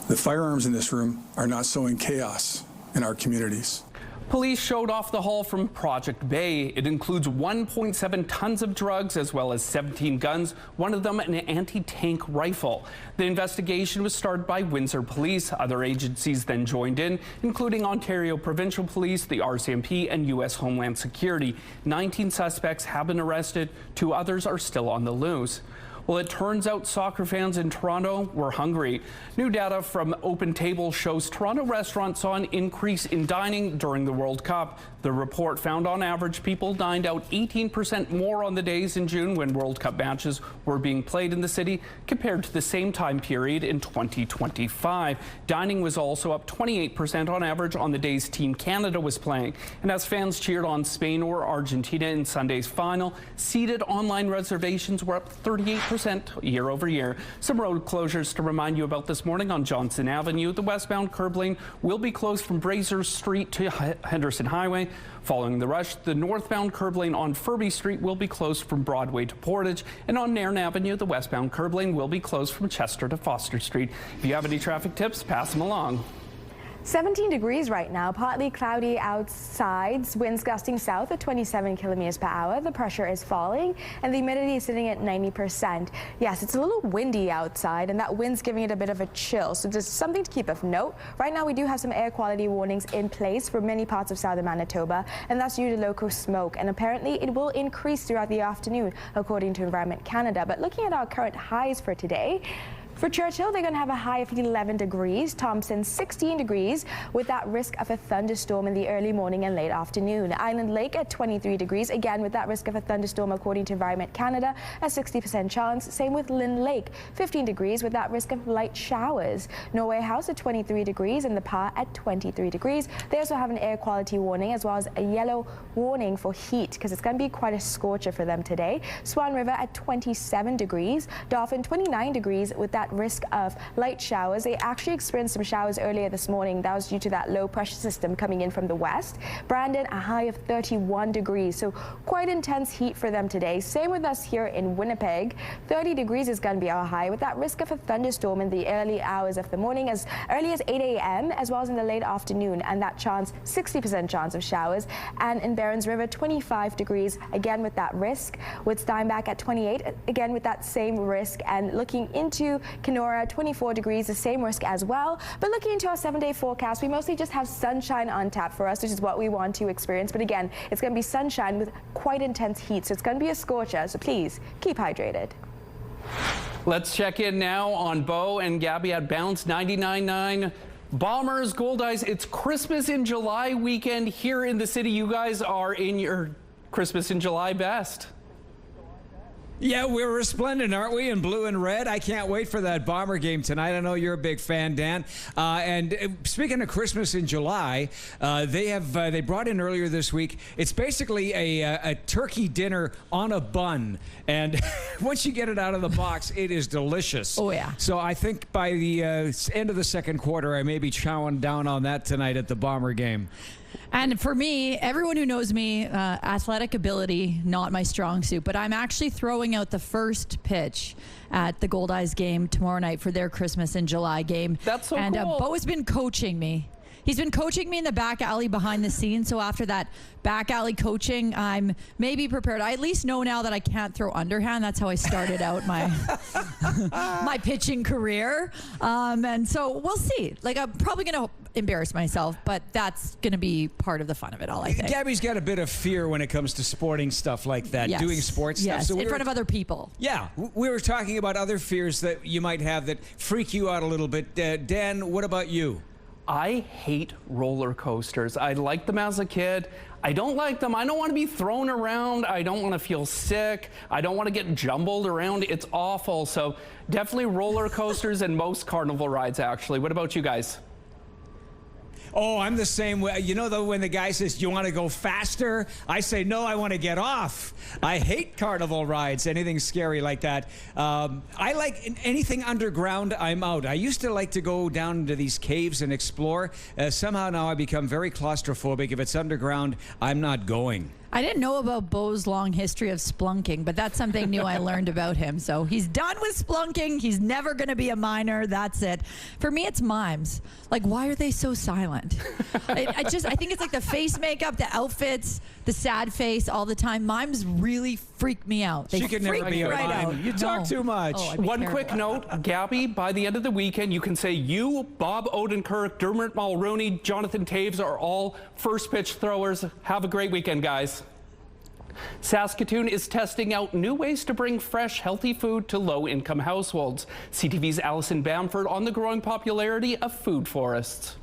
The firearms in this room are not sowing chaos in our communities. Police showed off the haul from Project Bay. It includes 1.7 tons of drugs as well as 17 guns, one of them an anti-tank rifle. The investigation was started by Windsor Police. Other agencies then joined in, including Ontario Provincial Police, the RCMP, and U.S. Homeland Security. 19 suspects have been arrested. 2 others are still on the loose. Well, it turns out soccer fans in Toronto were hungry. New data from Open Table shows Toronto restaurants saw an increase in dining during the World Cup. The report found on average people dined out 18% more on the days in June when World Cup matches were being played in the city compared to the same time period in 2025. Dining was also up 28% on average on the days Team Canada was playing. And as fans cheered on Spain or Argentina in Sunday's final, seated online reservations were up 38% year over year. Some road closures to remind you about this morning on Johnson Avenue. The westbound curb lane will be closed from Brazier Street to Henderson Highway. Following the rush, the northbound curb lane on Furby Street will be closed from Broadway to Portage, and on Nairn Avenue, the westbound curb lane will be closed from Chester to Foster Street. If you have any traffic tips, pass them along. 17 degrees right now, partly cloudy outside, winds gusting south at 27 kilometers per hour. The pressure is falling and the humidity is sitting at 90%. Yes, it's a little windy outside and that wind's giving it a bit of a chill. So just something to keep of note. Right now we do have some air quality warnings in place for many parts of southern Manitoba, and that's due to local smoke. And apparently it will increase throughout the afternoon, according to Environment Canada. But looking at our current highs for today, for Churchill, they're going to have a high of 11 degrees. Thompson, 16 degrees, with that risk of a thunderstorm in the early morning and late afternoon. Island Lake at 23 degrees, again with that risk of a thunderstorm according to Environment Canada, a 60% chance. Same with Lynn Lake, 15 degrees with that risk of light showers. Norway House at 23 degrees and the Pa at 23 degrees. They also have an air quality warning as well as a yellow warning for heat because it's going to be quite a scorcher for them today. Swan River at 27 degrees. Dauphin, 29 degrees with that risk of light showers. They actually experienced some showers earlier this morning. That was due to that low pressure system coming in from the west. Brandon, a high of 31 degrees. So quite intense heat for them today. Same with us here in Winnipeg. 30 degrees is going to be our high with that risk of a thunderstorm in the early hours of the morning, as early as 8 a.m. as well as in the late afternoon, and that chance, 60% chance of showers. And in Barons River, 25 degrees, again with that risk. With Steinbach at 28, again with that same risk. And looking into Kenora, 24 degrees, the same risk as well. But looking into our 7-day forecast, we mostly just have sunshine on tap for us, which is what we want to experience. But again, it's going to be sunshine with quite intense heat, so it's going to be a scorcher. So please keep hydrated. Let's check in now on Bo and Gabby at Bounce 99.9. Bombers, Gold-Eyes, it's Christmas in July weekend here in the city. You guys are in your Christmas in July best. Yeah, we're resplendent, aren't we, in blue and red? I can't wait for that Bomber game tonight. I know you're a big fan, Dan. And speaking of Christmas in July, they brought in earlier this week, it's basically a turkey dinner on a bun. And once you get it out of the box, it is delicious. Oh, yeah. So I think by the end of the second quarter, I may be chowing down on that tonight at the Bomber game. And for me, everyone who knows me, athletic ability, not my strong suit, but I'm actually throwing out the first pitch at the Gold-Eyes game tomorrow night for their Christmas in July game. That's so and, cool. Bo has been coaching me. He's been coaching me in the back alley behind the scenes. So after that back alley coaching, I'm maybe prepared. I at least know now that I can't throw underhand. That's how I started out my my pitching career. And so we'll see. Like, I'm probably going to embarrass myself, but that's going to be part of the fun of it all, I think. Gabby's got a bit of fear when it comes to sporting stuff like that, Yes. doing sports Yes, stuff. So in front of other people. Yeah, we were talking about other fears that you might have that freak you out a little bit. Dan, what about you? I hate roller coasters. I liked them as a kid. I don't like them. I don't want to be thrown around. I don't want to feel sick. I don't want to get jumbled around. It's awful. So definitely roller coasters and most carnival rides, actually. What about you guys? Oh, I'm the same way. You know, though, when the guy says, do you want to go faster? I say, no, I want to get off. I hate carnival rides, anything scary like that. I like anything underground, I'm out. I used to like to go down into these caves and explore. Somehow now I become very claustrophobic. If it's underground, I'm not going. I didn't know about Bo's long history of splunking, but that's something new I learned about him. So he's done with splunking. He's never going to be a miner. That's it. For me, it's mimes. Like, why are they so silent? I think it's like the face makeup, the outfits, the sad face all the time. Mimes really freak me out. They she could never be a mime. You talk too much. Oh, One quick note, Gabby, by the end of the weekend, you can say you, Bob Odenkirk, Dermot Mulroney, Jonathan Taves are all first pitch throwers. Have a great weekend, guys. Saskatoon is testing out new ways to bring fresh, healthy food to low-income households. CTV's Allison Bamford on the growing popularity of food forests.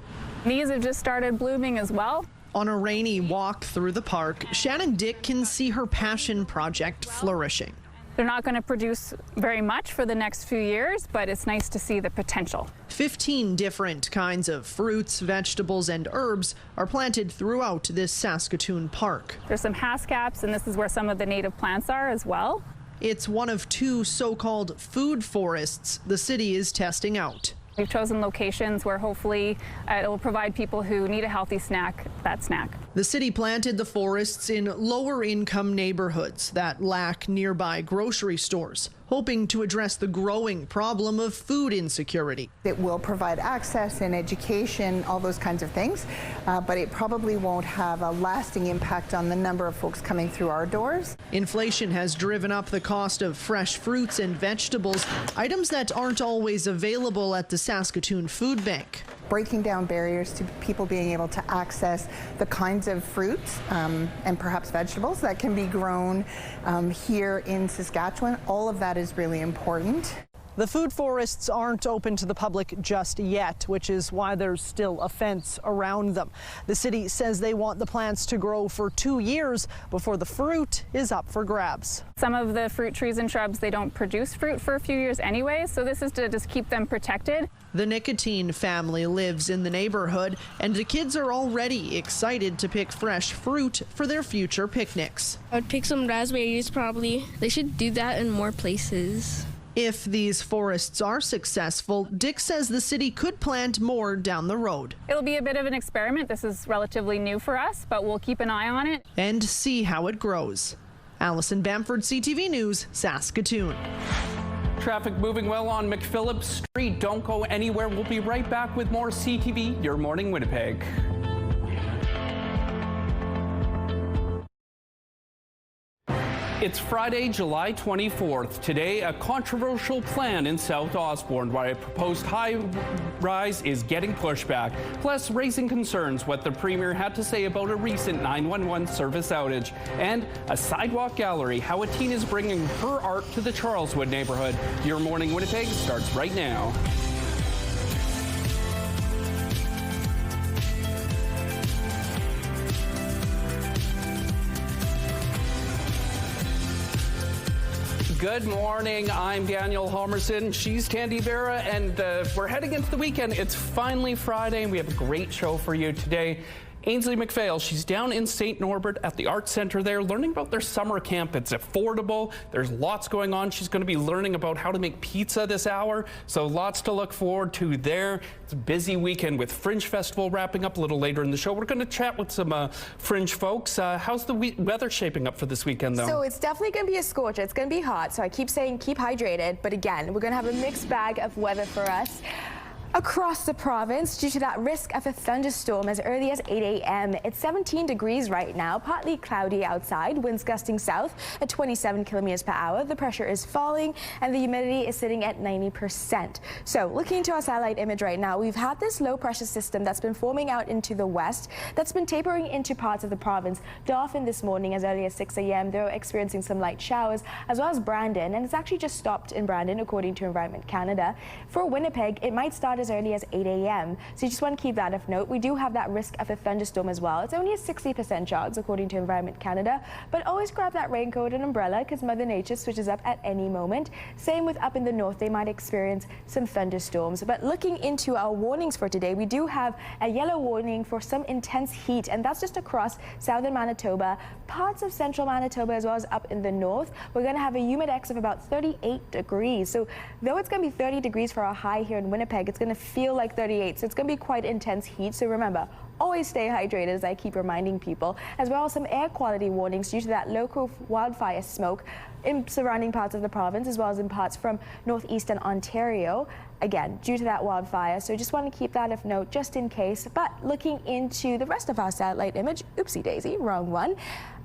These have just started blooming as well. On a rainy walk through the park, Shannon Dick can see her passion project flourishing. They're not going to produce very much for the next few years, but it's nice to see the potential. 15 different kinds of fruits, vegetables, and herbs are planted throughout this Saskatoon park. There's some haskaps, and this is where some of the native plants are as well. It's one of two so-called food forests the city is testing out. We've chosen locations where hopefully it will provide people who need a healthy snack that snack. The city planted the forests in lower income neighborhoods that lack nearby grocery stores, hoping to address the growing problem of food insecurity. It will provide access and education, all those kinds of things, but it probably won't have a lasting impact on the number of folks coming through our doors. Inflation has driven up the cost of fresh fruits and vegetables, items that aren't always available at the Saskatoon Food Bank. Breaking down barriers to people being able to access the kinds of fruits and perhaps vegetables that can be grown here in Saskatchewan, all of that is really important. The food forests aren't open to the public just yet, which is why there's still a fence around them. The city says they want the plants to grow for 2 years before the fruit is up for grabs. Some of the fruit trees and shrubs, they don't produce fruit for a few years anyway, so this is to just keep them protected. The Nicotine family lives in the neighborhood, and the kids are already excited to pick fresh fruit for their future picnics. I'd pick some raspberries probably. They should do that in more places. If these forests are successful, Dick says the city could plant more down the road. It'll be a bit of an experiment. This is relatively new for us, but we'll keep an eye on it. And see how it grows. Allison Bamford, CTV News, Saskatoon. Traffic moving well on McPhillips Street. Don't go anywhere. We'll be right back with more CTV Your Moring Winnipeg. It's Friday, July 24th. Today, a controversial plan in South Osborne where a proposed high-rise is getting pushback, plus raising concerns what the Premier had to say about a recent 911 service outage, and a sidewalk gallery, how a teen is bringing her art to the Charleswood neighborhood. Your Moring Winnipeg starts right now. Good morning, I'm Daniel Halmerson, she's Tandy Vera, and we're heading into the weekend. It's finally Friday, and we have a great show for you today. Ainsley McPhail, she's down in St. Norbert at the Arts Center there, learning about their summer camp. It's affordable, there's lots going on. She's going to be learning about how to make pizza this hour, so lots to look forward to there. It's a busy weekend with Fringe Festival wrapping up a little later in the show. We're going to chat with some Fringe folks. How's the weather shaping up for this weekend, though? So it's definitely going to be a scorcher. It's going to be hot, so I keep saying keep hydrated, but again, we're going to have a mixed bag of weather for us across the province due to that risk of a thunderstorm as early as 8 a.m. It's 17 degrees right now, partly cloudy outside, winds gusting south at 27 kilometers per hour. The pressure is falling and the humidity is sitting at 90%. So looking into our satellite image right now, we've had this low pressure system that's been forming out into the west that's been tapering into parts of the province. Dauphin this morning as early as 6 a.m. They're experiencing some light showers, as well as Brandon, and it's actually just stopped in Brandon according to Environment Canada. For Winnipeg, it might start as early as 8 a.m. So you just want to keep that of note. We do have that risk of a thunderstorm as well. It's only a 60% chance according to Environment Canada, but always grab that raincoat and umbrella because Mother Nature switches up at any moment. Same with up in the north, they might experience some thunderstorms. But looking into our warnings for today, we do have a yellow warning for some intense heat, and that's just across southern Manitoba, parts of central Manitoba, as well as up in the north. We're going to have a humidex of about 38 degrees. So though it's going to be 30 degrees for our high here in Winnipeg, it's going to feel like 38. So it's going to be quite intense heat. So remember, always stay hydrated, as I keep reminding people, as well as some air quality warnings due to that local wildfire smoke in surrounding parts of the province, as well as in parts from northeastern Ontario, again, due to that wildfire. So just want to keep that of note just in case. But looking into the rest of our satellite image, oopsie daisy, wrong one.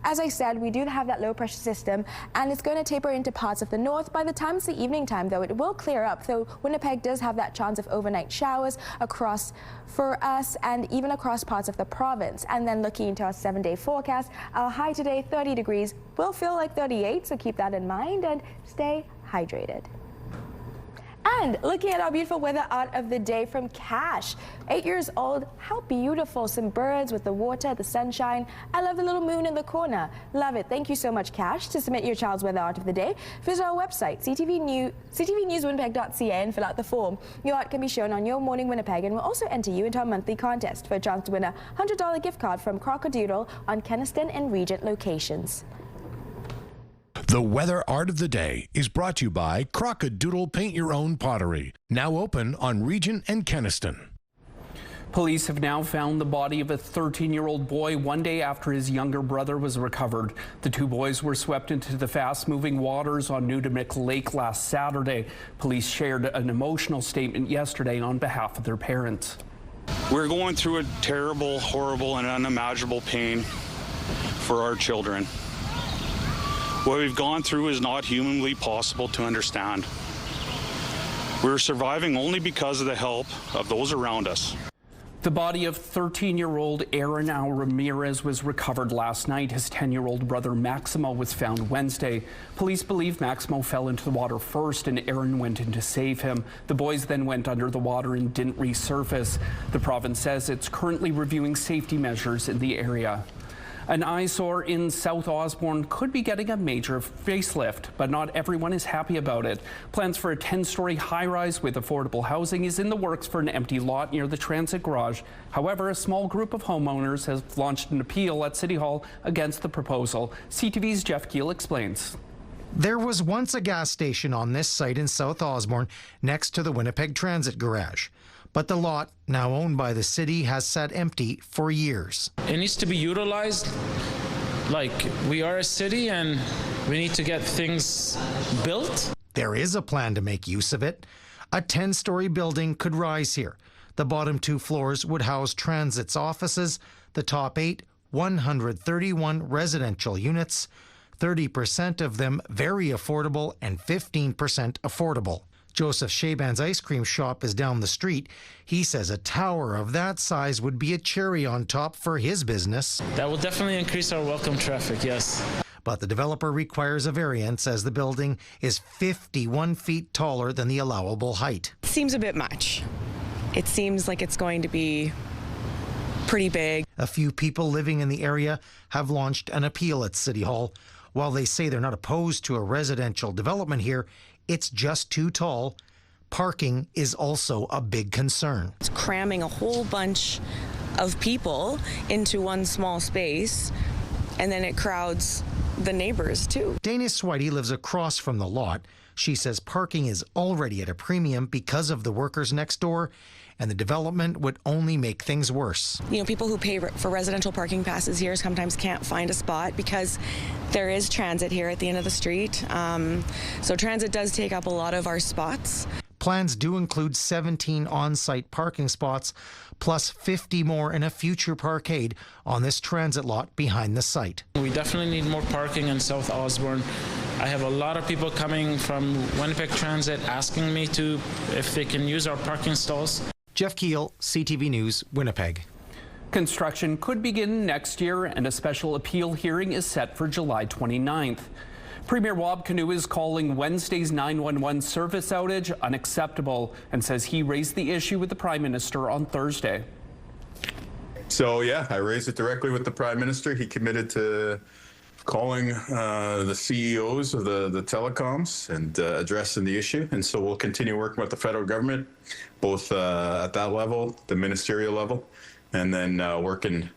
As I said, we do have that low pressure system, and it's going to taper into parts of the north. By the time it's the evening time, though, it will clear up. So Winnipeg does have that chance of overnight showers across for us and even across parts of the province. And then looking into our 7-day forecast, our high today, 30 degrees, will feel like 38, so keep that in mind and stay hydrated. And looking at our beautiful weather art of the day from Cash. 8 years old, how beautiful. Some birds with the water, the sunshine. I love the little moon in the corner. Love it. Thank you so much, Cash. To submit your child's weather art of the day, visit our website, ctvnewswinnipeg.ca, and fill out the form. Your art can be shown on Your Moring Winnipeg, and we'll also enter you into our monthly contest for a chance to win a $100 gift card from Crockadoodle on Kenaston and Regent locations. The weather art of the day is brought to you by Crockadoodle Paint Your Own Pottery, now open on Regent and Kenaston. Police have now found the body of a 13-year-old boy 1 day after his younger brother was recovered. The two boys were swept into the fast-moving waters on Nutimik Lake last Saturday. Police shared an emotional statement yesterday on behalf of their parents. We're going through a terrible, horrible, and unimaginable pain for our children. What we've gone through is not humanly possible to understand. We're surviving only because of the help of those around us. The body of 13-year-old Aaron Ramirez was recovered last night. His 10-year-old brother Maximo was found Wednesday. Police believe Maximo fell into the water first and Aaron went in to save him. The boys then went under the water and didn't resurface. The province says it's currently reviewing safety measures in the area. An eyesore in South Osborne could be getting a major facelift, but not everyone is happy about it. Plans for a 10-story high-rise with affordable housing is in the works for an empty lot near the transit garage. However, a small group of homeowners has launched an appeal at City Hall against the proposal. CTV's Jeff Keel explains. There was once a gas station on this site in South Osborne next to the Winnipeg Transit Garage. But the lot, now owned by the city, has sat empty for years. It needs to be utilized. Like, we are a city and we need to get things built. There is a plan to make use of it. A 10-story building could rise here. The bottom 2 floors would house Transit's offices. The top 8, 131 residential units, 30% of them very affordable and 15% affordable. Joseph Shaban's ice cream shop is down the street. He says a tower of that size would be a cherry on top for his business. That will definitely increase our welcome traffic, yes. But the developer requires a variance as the building is 51 feet taller than the allowable height. It seems a bit much. It seems like it's going to be pretty big. A few people living in the area have launched an appeal at City Hall. While they say they're not opposed to a residential development here, it's just too tall. Parking is also a big concern. It's cramming a whole bunch of people into one small space, and then it crowds the neighbors too. Dana Switey lives across from the lot. She says parking is already at a premium because of the workers next door, and the development would only make things worse. You know, people who pay for residential parking passes here sometimes can't find a spot because there is transit here at the end of the street. So transit does take up a lot of our spots. Plans do include 17 on-site parking spots, plus 50 more in a future parkade on this transit lot behind the site. We definitely need more parking in South Osborne. I have a lot of people coming from Winnipeg Transit asking me if they can use our parking stalls. Jeff Keel, CTV News, Winnipeg. Construction could begin next year, and a special appeal hearing is set for July 29th. Premier Wab Kinew is calling Wednesday's 911 service outage unacceptable and says he raised the issue with the Prime Minister on Thursday. So yeah, I raised it directly with the Prime Minister. He committed to calling the CEOs of the telecoms and addressing the issue. And so we'll continue working with the federal government, both at that level, the ministerial level, and then working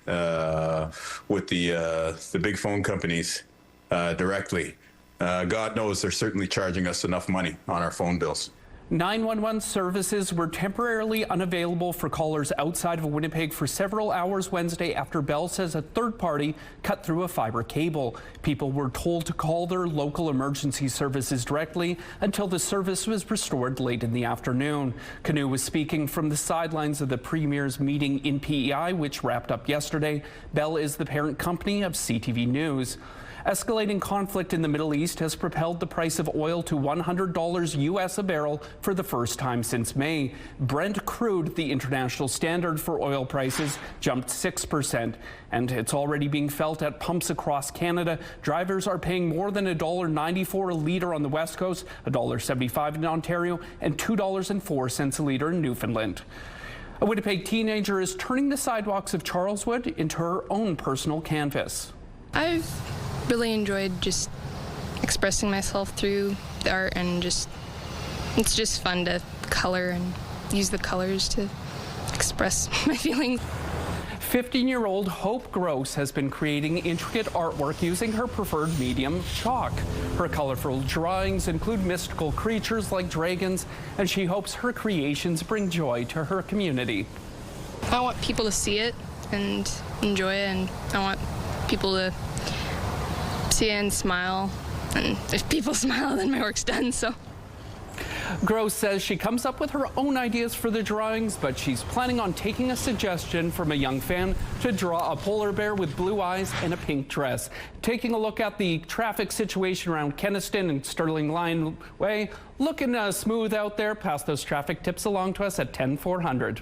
with the big phone companies directly. God knows they're certainly charging us enough money on our phone bills. 911 services were temporarily unavailable for callers outside of Winnipeg for several hours Wednesday after Bell says a third party cut through a fiber cable. People were told to call their local emergency services directly until the service was restored late in the afternoon. Canoe was speaking from the sidelines of the Premier's meeting in PEI, which wrapped up yesterday. Bell is the parent company of CTV News. Escalating conflict in the Middle East has propelled the price of oil to $100 US a barrel for the first time since May. Brent crude, the international standard for oil prices, jumped 6%, and it's already being felt at pumps across Canada. Drivers are paying more than $1.94 a litre on the West Coast, $1.75 in Ontario, and $2.04 a litre in Newfoundland. A Winnipeg teenager is turning the sidewalks of Charleswood into her own personal canvas. I've really enjoyed just expressing myself through the art, and it's just fun to color and use the colors to express my feelings. 15-year-old Hope Gross has been creating intricate artwork using her preferred medium, chalk. Her colorful drawings include mystical creatures like dragons, and she hopes her creations bring joy to her community. I want people to see it and enjoy it, and I want people to see it and smile, and if people smile, then my work's done. So Gross says she comes up with her own ideas for the drawings, but she's planning on taking a suggestion from a young fan to draw a polar bear with blue eyes and a pink dress. Taking a look at the traffic situation around Kenniston and Sterling Line Way, looking smooth out there. Pass those traffic tips along to us at 10-400.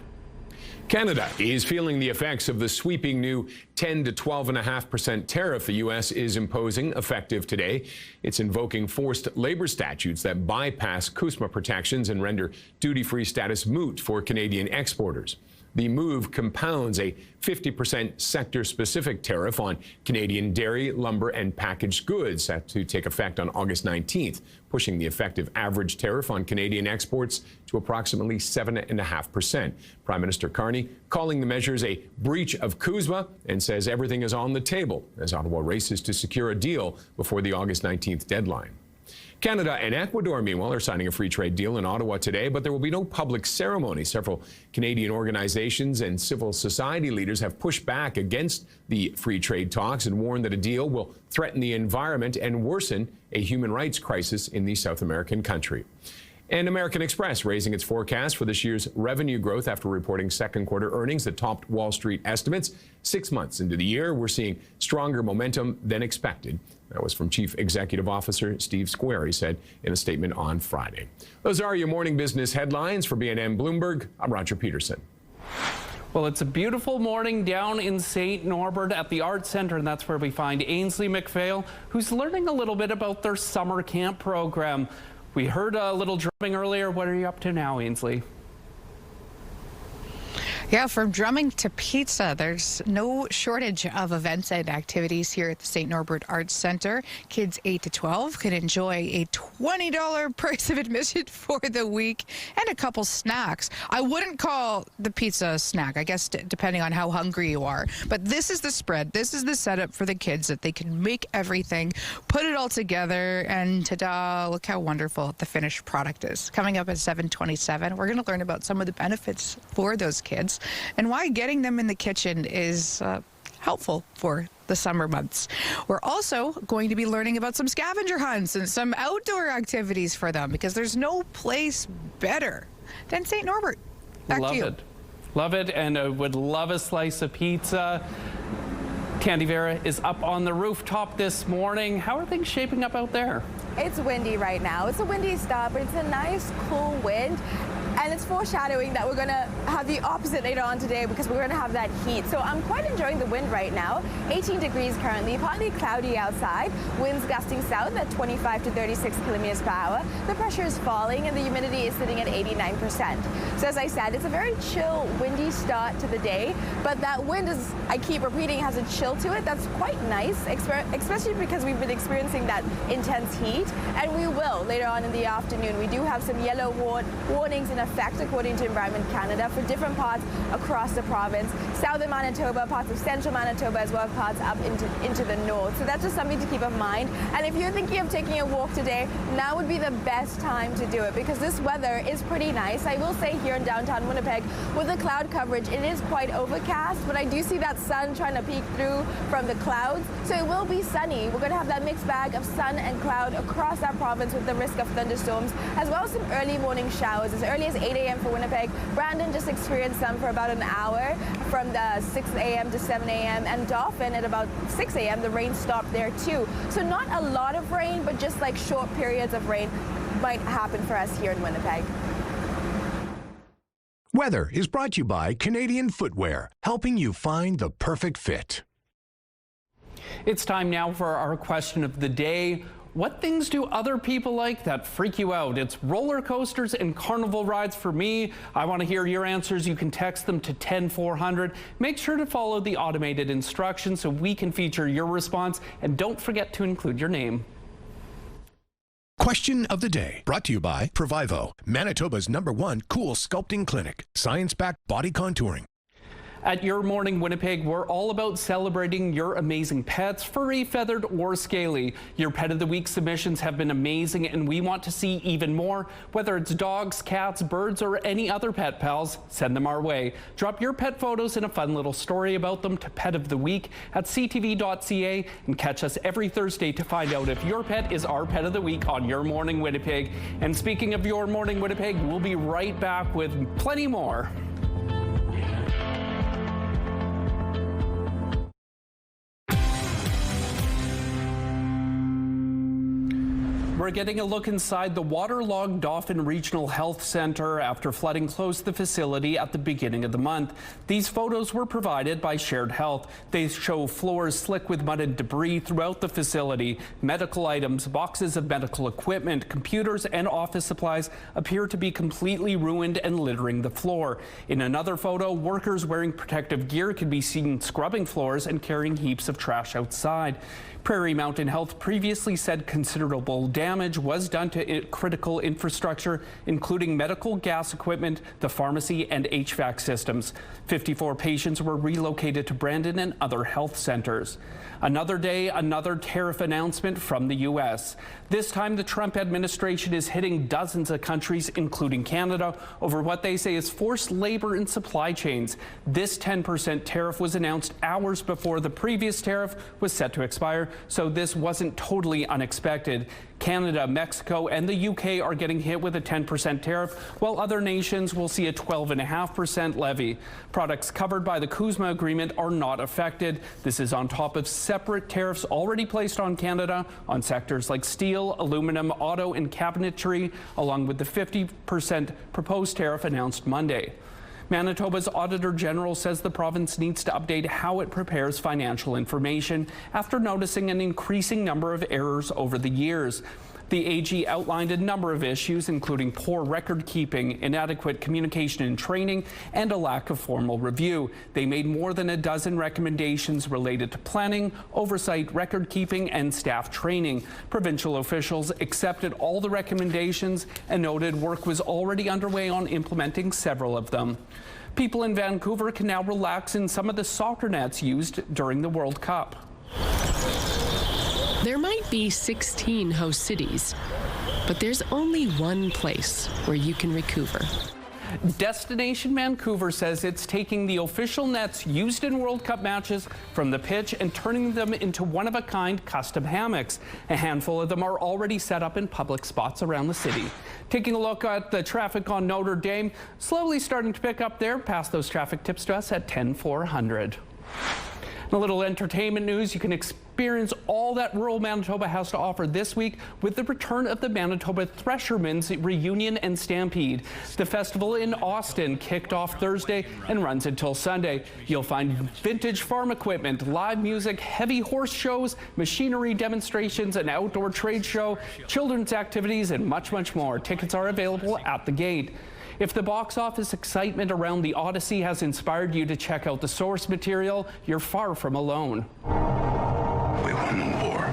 Canada is feeling the effects of the sweeping new 10 to 12.5% tariff the U.S. is imposing effective today. It's invoking forced labor statutes that bypass CUSMA protections and render duty-free status moot for Canadian exporters. The move compounds a 50% sector-specific tariff on Canadian dairy, lumber, and packaged goods set to take effect on August 19th, pushing the effective average tariff on Canadian exports to approximately 7.5%. Prime Minister Carney calling the measures a breach of CUSMA and says everything is on the table as Ottawa races to secure a deal before the August 19th deadline. Canada and Ecuador, meanwhile, are signing a free trade deal in Ottawa today, but there will be no public ceremony. Several Canadian organizations and civil society leaders have pushed back against the free trade talks and warned that a deal will threaten the environment and worsen a human rights crisis in the South American country. And American Express raising its forecast for this year's revenue growth after reporting second quarter earnings that topped Wall Street estimates. 6 months into the year, we're seeing stronger momentum than expected. That was from Chief Executive Officer Steve Square, he said in a statement on Friday. Those are your morning business headlines. For BNN Bloomberg, I'm Roger Peterson. Well, it's a beautiful morning down in St. Norbert at the Arts Centre, and that's where we find Ainsley McPhail, who's learning a little bit about their summer camp program. We heard a little drumming earlier. What are you up to now, Ainsley? Yeah, from drumming to pizza, there's no shortage of events and activities here at the St. Norbert Arts Centre. Kids 8 to 12 can enjoy a $20 price of admission for the week and a couple snacks. I wouldn't call the pizza a snack, I guess, depending on how hungry you are. But this is the spread. This is the setup for the kids, that they can make everything, put it all together, and ta-da, look how wonderful the finished product is. Coming up at 7:27, we're going to learn about some of the benefits for those kids and why getting them in the kitchen is helpful for the summer months. We're also going to be learning about some scavenger hunts and some outdoor activities for them, because there's no place better than St. Norbert. Back to you. Love it. Love it, and I would love a slice of pizza. Candy Vera is up on the rooftop this morning. How are things shaping up out there? It's windy right now. It's a windy start, but it's a nice cool wind. And it's foreshadowing that we're going to have the opposite later on today, because we're going to have that heat. So I'm quite enjoying the wind right now. 18 degrees currently, partly cloudy outside. Winds gusting south at 25 to 36 kilometers per hour. The pressure is falling and the humidity is sitting at 89%. So as I said, it's a very chill, windy start to the day. But that wind, is, I keep repeating, has a chill to it. That's quite nice, especially because we've been experiencing that intense heat. And we will later on in the afternoon. We do have some yellow warnings in effect expect, according to Environment Canada, for different parts across the province. Southern Manitoba, parts of central Manitoba, as well as parts up into the north. So that's just something to keep in mind. And if you're thinking of taking a walk today, now would be the best time to do it because this weather is pretty nice. I will say here in downtown Winnipeg, with the cloud coverage, it is quite overcast, but I do see that sun trying to peek through from the clouds. So it will be sunny. We're going to have that mixed bag of sun and cloud across our province with the risk of thunderstorms, as well as some early morning showers as early as 8 a.m. for Winnipeg. Brandon just experienced some for about an hour from the 6 a.m. to 7 a.m. and Dauphin at about 6 a.m. the rain stopped there too. So not a lot of rain, but just like short periods of rain might happen for us here in Winnipeg. Weather is brought to you by Canadian Footwear, helping you find the perfect fit. It's time now for our question of the day. What things do other people like that freak you out? It's roller coasters and carnival rides for me. I want to hear your answers. You can text them to 10400. Make sure to follow the automated instructions so we can feature your response. And don't forget to include your name. Question of the day, brought to you by Provivo, Manitoba's #1 cool sculpting clinic, science-backed body contouring. At Your Moring Winnipeg, we're all about celebrating your amazing pets, furry, feathered, or scaly. Your Pet of the Week submissions have been amazing, and we want to see even more. Whether it's dogs, cats, birds, or any other pet pals, send them our way. Drop your pet photos and a fun little story about them to Pet of the Week at ctv.ca and catch us every Thursday to find out if your pet is our Pet of the Week on Your Moring Winnipeg. And speaking of Your Moring Winnipeg, we'll be right back with plenty more. We're getting a look inside the waterlogged Dauphin Regional Health Centre after flooding closed the facility at the beginning of the month. These photos were provided by Shared Health. They show floors slick with mud and debris throughout the facility. Medical items, boxes of medical equipment, computers, and office supplies appear to be completely ruined and littering the floor. In another photo, workers wearing protective gear can be seen scrubbing floors and carrying heaps of trash outside. Prairie Mountain Health previously said considerable damage was done to critical infrastructure, including medical gas equipment, the pharmacy, and HVAC systems. 54 patients were relocated to Brandon and other health centers. Another day, another tariff announcement from the U.S. This time, the Trump administration is hitting dozens of countries, including Canada, over what they say is forced labor in supply chains. This 10% tariff was announced hours before the previous tariff was set to expire, so this wasn't totally unexpected. Canada, Mexico, and the UK are getting hit with a 10% tariff, while other nations will see a 12.5% levy. Products covered by the CUSMA agreement are not affected. This is on top of separate tariffs already placed on Canada on sectors like steel, aluminum, auto, and cabinetry, along with the 50% proposed tariff announced Monday. Manitoba's Auditor General says the province needs to update how it prepares financial information after noticing an increasing number of errors over the years. The AG outlined a number of issues, including poor record keeping, inadequate communication and training, and a lack of formal review. They made more than a dozen recommendations related to planning, oversight, record keeping, and staff training. Provincial officials accepted all the recommendations and noted work was already underway on implementing several of them. People in Vancouver can now relax in some of the soccer nets used during the World Cup. There might be 16 host cities, but there's only one place where you can recover. Destination Vancouver says it's taking the official nets used in World Cup matches from the pitch and turning them into one-of-a-kind custom hammocks. A handful of them are already set up in public spots around the city. Taking a look at the traffic on Notre Dame, slowly starting to pick up there. Pass those traffic tips to us at 10400. A little entertainment news. You can experience all that rural Manitoba has to offer this week with the return of the Manitoba Threshermen's Reunion and Stampede. The festival in Austin kicked off Thursday and runs until Sunday. You'll find vintage farm equipment, live music, heavy horse shows, machinery demonstrations, an outdoor trade show, children's activities, and much, much more. Tickets are available at the gate. If the box office excitement around the Odyssey has inspired you to check out the source material, you're far from alone. We won the war.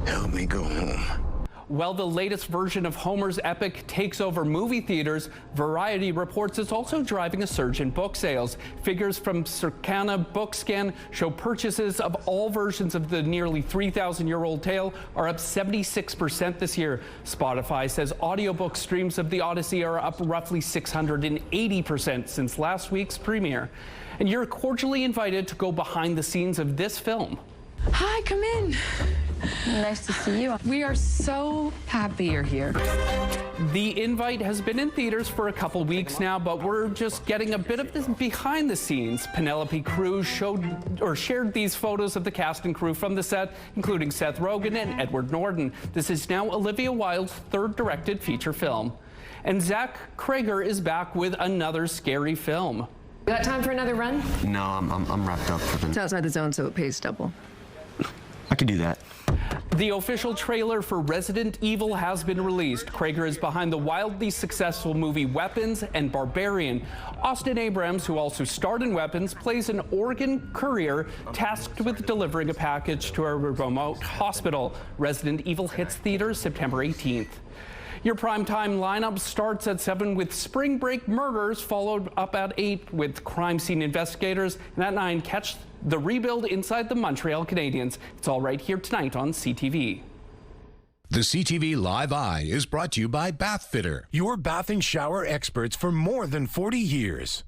Help me go home. While the latest version of Homer's epic takes over movie theaters, Variety reports it's also driving a surge in book sales. Figures from Circana Bookscan show purchases of all versions of the nearly 3,000-year-old tale are up 76% this year. Spotify says audiobook streams of The Odyssey are up roughly 680% since last week's premiere. And you're cordially invited to go behind the scenes of this film. Hi, come in. Nice to see you. We are so happy you're here. The invite has been in theaters for a couple weeks now, but we're just getting a bit of this behind the scenes. Penelope Cruz shared these photos of the cast and crew from the set, including Seth Rogen and Edward Norton. This is now Olivia Wilde's third directed feature film. And Zach Krager is back with another scary film. Got time for another run? No, I'm wrapped up for the... It's outside the zone, so it pays double. I can do that. The official trailer for Resident Evil has been released. Krager is behind the wildly successful movie Weapons and Barbarian. Austin Abrams, who also starred in Weapons, plays an Oregon courier tasked with delivering a package to a remote hospital. Resident Evil hits theaters September 18th. Your primetime lineup starts at 7 with Spring Break Murders, followed up at 8 with Crime Scene Investigators, and at 9, catch the rebuild inside the Montreal Canadiens. It's all right here tonight on CTV. The CTV Live Eye is brought to you by Bath Fitter, your bath and shower experts for more than 40 years.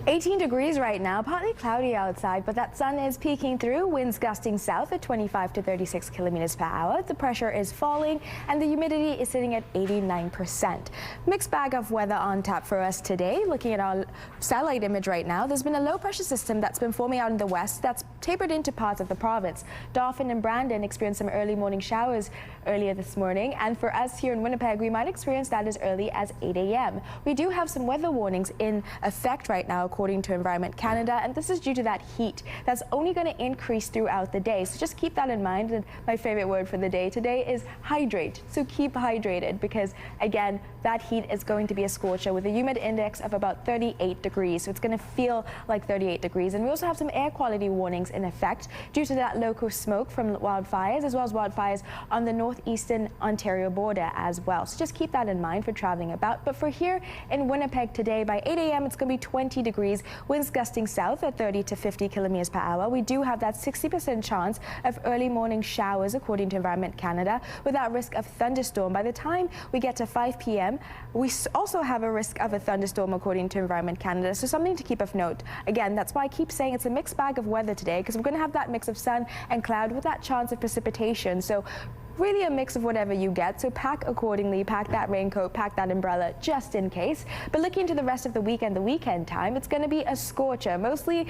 18 degrees right now, partly cloudy outside, but that sun is peeking through. Winds gusting south at 25 to 36 kilometers per hour. The pressure is falling and the humidity is sitting at 89%. Mixed bag of weather on tap for us today. Looking at our satellite image right now, there's been a low pressure system that's been forming out in the west that's tapered into parts of the province. Dauphin and Brandon experienced some early morning showers earlier this morning, and for us here in Winnipeg, we might experience that as early as 8 a.m. We do have some weather warnings in effect right now, according to Environment Canada, and this is due to that heat that's only going to increase throughout the day. So just keep that in mind. And my favorite word for the day today is hydrate. So keep hydrated, because again, that heat is going to be a scorcher with a humid index of about 38 degrees. So it's going to feel like 38 degrees. And we also have some air quality warnings in effect due to that local smoke from wildfires, as well as wildfires on the northeastern Ontario border as well. So just keep that in mind for traveling about. But for here in Winnipeg today, by 8 a.m. it's going to be 20 degrees. Winds gusting south at 30 to 50 kilometers per hour. We do have that 60% chance of early morning showers, according to Environment Canada, with that risk of thunderstorm. By the time we get to 5 p.m., we also have a risk of a thunderstorm, according to Environment Canada. So something to keep of note. Again, that's why I keep saying it's a mixed bag of weather today, because we're going to have that mix of sun and cloud with that chance of precipitation. So really a mix of whatever you get, so pack accordingly, pack that raincoat, pack that umbrella just in case. But looking to the rest of the weekend time, it's going to be a scorcher, mostly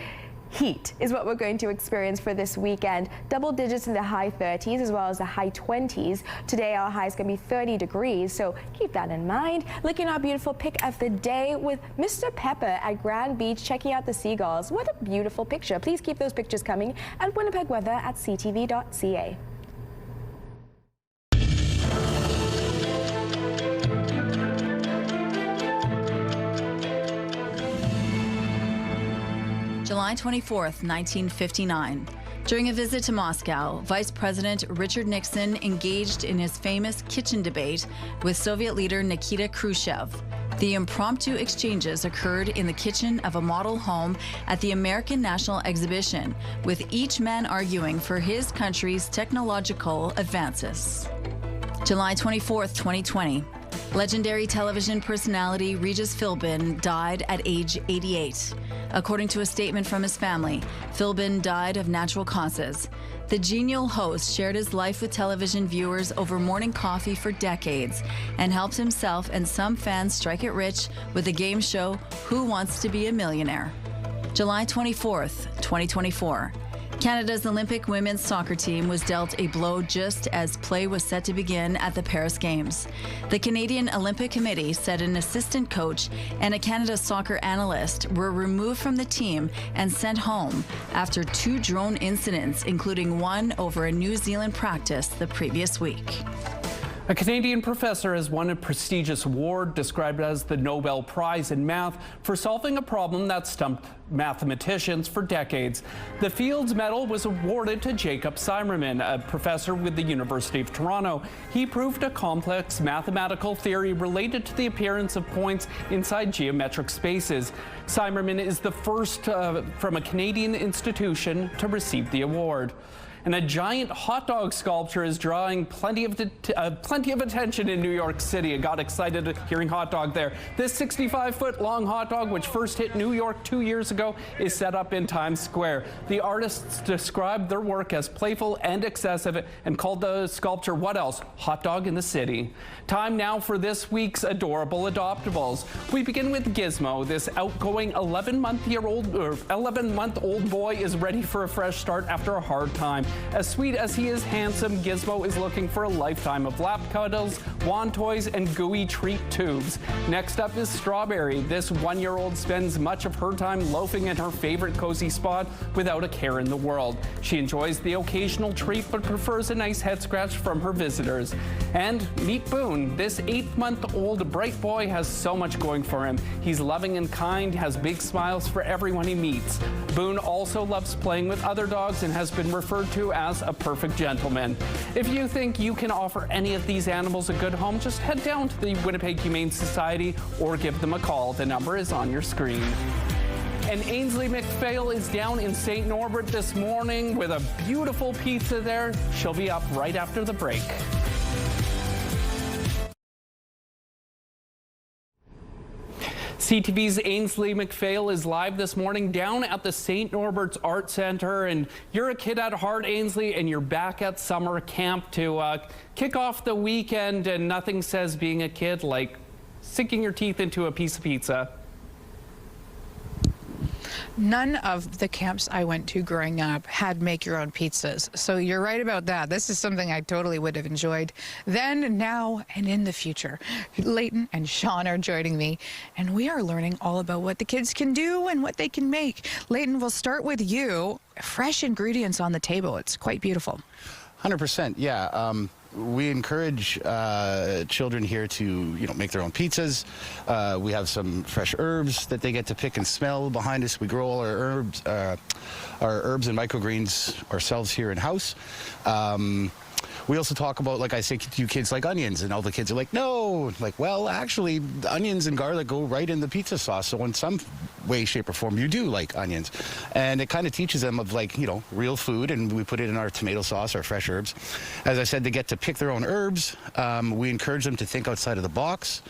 heat is what we're going to experience for this weekend. Double digits in the high 30s as well as the high 20s. Today our high is going to be 30 degrees, so keep that in mind. Looking at our beautiful pick of the day with Mr. Pepper at Grand Beach checking out the seagulls. What a beautiful picture. Please keep those pictures coming at Winnipeg Weather at ctv.ca. July 24th, 1959. During a visit to Moscow, Vice President Richard Nixon engaged in his famous kitchen debate with Soviet leader Nikita Khrushchev. The impromptu exchanges occurred in the kitchen of a model home at the American National Exhibition, with each man arguing for his country's technological advances. July 24th, 2020. Legendary television personality Regis Philbin died at age 88. According to a statement from his family, Philbin died of natural causes. The genial host shared his life with television viewers over morning coffee for decades and helped himself and some fans strike it rich with the game show Who Wants to Be a Millionaire? July 24th, 2024. Canada's Olympic women's soccer team was dealt a blow just as play was set to begin at the Paris Games. The Canadian Olympic Committee said an assistant coach and a Canada soccer analyst were removed from the team and sent home after 2 drone incidents, including one over a New Zealand practice the previous week. A Canadian professor has won a prestigious award described as the Nobel Prize in Math for solving a problem that stumped mathematicians for decades. The Fields Medal was awarded to Jacob Simerman, a professor with the University of Toronto. He proved a complex mathematical theory related to the appearance of points inside geometric spaces. Simerman is the first from a Canadian institution to receive the award. And a giant hot dog sculpture is drawing plenty of attention in New York City. I got excited hearing hot dog there. This 65-foot long hot dog, which first hit New York 2 years ago, is set up in Times Square. The artists described their work as playful and excessive and called the sculpture, what else? Hot dog in the city. Time now for this week's Adorable Adoptables. We begin with Gizmo. This outgoing 11-month-old boy is ready for a fresh start after a hard time. As sweet as he is handsome, Gizmo is looking for a lifetime of lap cuddles, wand toys, and gooey treat tubes. Next up is Strawberry. This 1-year-old spends much of her time loafing in her favorite cozy spot without a care in the world. She enjoys the occasional treat but prefers a nice head scratch from her visitors. And meet Boone. This 8-month-old bright boy has so much going for him. He's loving and kind, has big smiles for everyone he meets. Boone also loves playing with other dogs and has been referred to as a perfect gentleman. If you think you can offer any of these animals a good home, just head down to the Winnipeg Humane Society or give them a call. The number is on your screen. And Ainsley McPhail is down in St. Norbert this morning with a beautiful pizza there. She'll be up right after the break. CTV's Ainsley McPhail is live this morning down at the St. Norbert's Art Center. And you're a kid at heart, Ainsley, and you're back at summer camp to kick off the weekend. And nothing says being a kid like sinking your teeth into a piece of pizza. None of the camps I went to growing up had make-your-own pizzas. So you're right about that. This is something I totally would have enjoyed then, now, and in the future. Leighton and Sean are joining me, and we are learning all about what the kids can do and what they can make. Leighton, we'll start with you. Fresh ingredients on the table. It's quite beautiful. 100%, yeah. We encourage children here to, make their own pizzas. We have some fresh herbs that they get to pick and smell behind us. We grow all our herbs and microgreens ourselves here in house. We also talk about, like I say to you kids, like onions, and all the kids are like, no. Like, well, actually, the onions and garlic go right in the pizza sauce. So in some way, shape, or form, you do like onions. And it kind of teaches them of, like, real food, and we put it in our tomato sauce, our fresh herbs. As I said, they get to pick their own herbs. We encourage them to think outside of the box.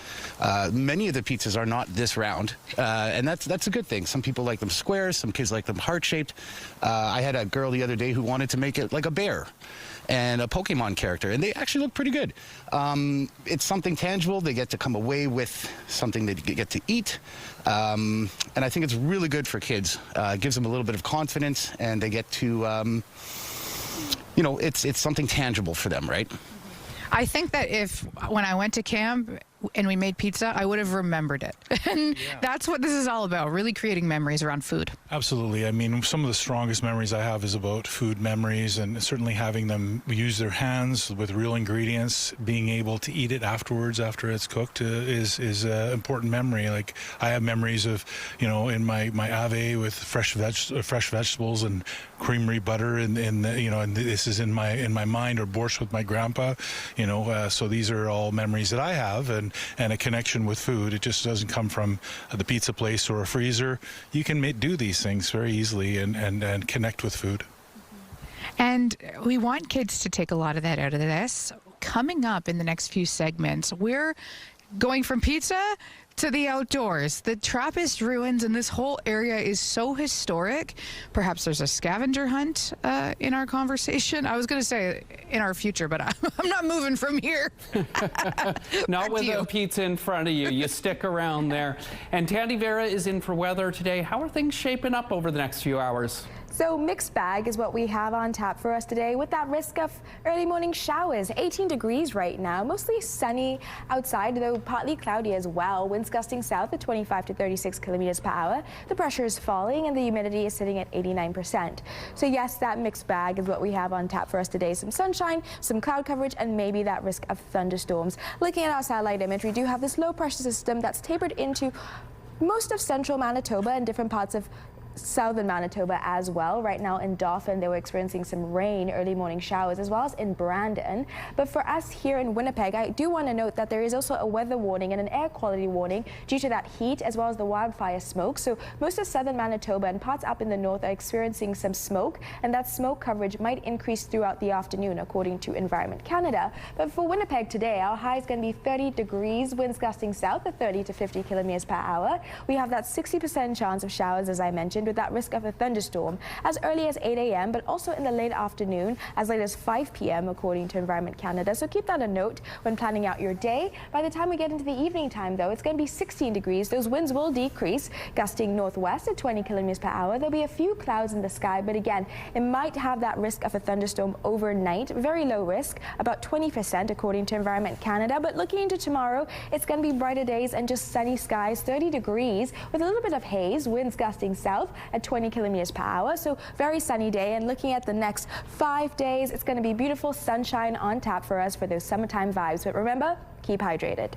Many of the pizzas are not this round, and that's a good thing. Some people like them square, some kids like them heart-shaped. I had a girl the other day who wanted to make it like a bear and a Pokemon character, and they actually look pretty good. It's something tangible. They get to come away with something they get to eat, and I think it's really good for kids. It gives them a little bit of confidence, and they get to, it's something tangible for them, right? I think that when I went to camp and we made pizza, I would have remembered it. And that's what this is all about, really creating memories around food. Absolutely. I mean, some of the strongest memories I have is about food memories, and certainly having them use their hands with real ingredients, being able to eat it afterwards after it's cooked is an important memory. Like, I have memories of, in my Ave with fresh vegetables and creamery butter, and this is in my mind, or borscht with my grandpa, so these are all memories that I have, and a connection with food. It just doesn't come from the pizza place or a freezer. You can do these things very easily and connect with food. And we want kids to take a lot of that out of this. Coming up in the next few segments, we're going from pizza to the outdoors. The Trappist ruins in this whole area is so historic. Perhaps there's a scavenger hunt in our conversation. I was going to say in our future, but I'm not moving from here. Not with a pizza in front of you. You stick around there. And Tandy Vera is in for weather today. How are things shaping up over the next few hours? So mixed bag is what we have on tap for us today, with that risk of early morning showers. 18 degrees right now, mostly sunny outside, though partly cloudy as well. Winds gusting south at 25 to 36 kilometers per hour. The pressure is falling and the humidity is sitting at 89%. So yes, that mixed bag is what we have on tap for us today. Some sunshine, some cloud coverage, and maybe that risk of thunderstorms. Looking at our satellite image, we do have this low pressure system that's tapered into most of central Manitoba and different parts of southern Manitoba as well. Right now in Dauphin, they were experiencing some rain, early morning showers, as well as in Brandon. But for us here in Winnipeg, I do want to note that there is also a weather warning and an air quality warning due to that heat as well as the wildfire smoke. So most of southern Manitoba and parts up in the north are experiencing some smoke, and that smoke coverage might increase throughout the afternoon, according to Environment Canada. But for Winnipeg today, our high is going to be 30 degrees, winds gusting south at 30 to 50 kilometers per hour. We have that 60% chance of showers, as I mentioned, with that risk of a thunderstorm as early as 8 a.m., but also in the late afternoon as late as 5 p.m., according to Environment Canada. So keep that a note when planning out your day. By the time we get into the evening time, though, it's going to be 16 degrees. Those winds will decrease, gusting northwest at 20 kilometers per hour. There'll be a few clouds in the sky, but again, it might have that risk of a thunderstorm overnight. Very low risk, about 20%, according to Environment Canada. But looking into tomorrow, it's going to be brighter days and just sunny skies, 30 degrees with a little bit of haze, winds gusting south at 20 kilometers per hour. So very sunny day. And looking at the next 5 days, it's going to be beautiful sunshine on tap for us for those summertime vibes. But remember, keep hydrated.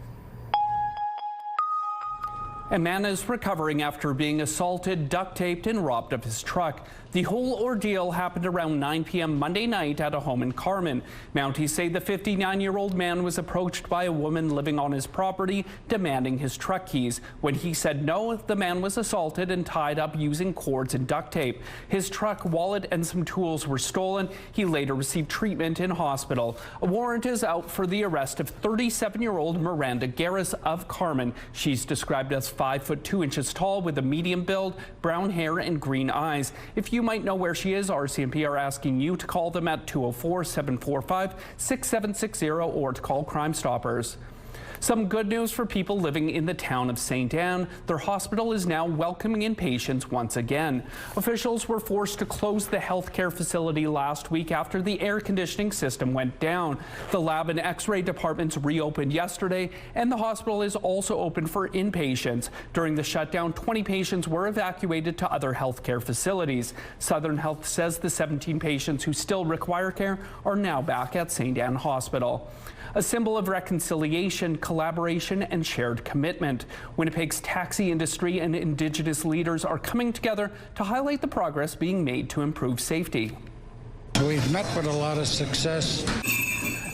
A man is recovering after being assaulted, duct taped, and robbed of his truck. The whole ordeal happened around 9 p.m. Monday night at a home in Carman. Mounties say the 59-year-old man was approached by a woman living on his property, demanding his truck keys. When he said no, the man was assaulted and tied up using cords and duct tape. His truck, wallet, and some tools were stolen. He later received treatment in hospital. A warrant is out for the arrest of 37-year-old Miranda Garris of Carman. She's described as 5 foot 2 inches tall with a medium build, brown hair, and green eyes. If you might know where she is, RCMP are asking you to call them at 204-745-6760 or to call Crime Stoppers. Some good news for people living in the town of St. Anne. Their hospital is now welcoming in patients once again. Officials were forced to close the healthcare facility last week after the air conditioning system went down. The lab and x-ray departments reopened yesterday, and the hospital is also open for inpatients. During the shutdown, 20 patients were evacuated to other healthcare facilities. Southern Health says the 17 patients who still require care are now back at St. Anne Hospital. A symbol of reconciliation, collaboration, and shared commitment. Winnipeg's taxi industry and Indigenous leaders are coming together to highlight the progress being made to improve safety. We've met with a lot of success.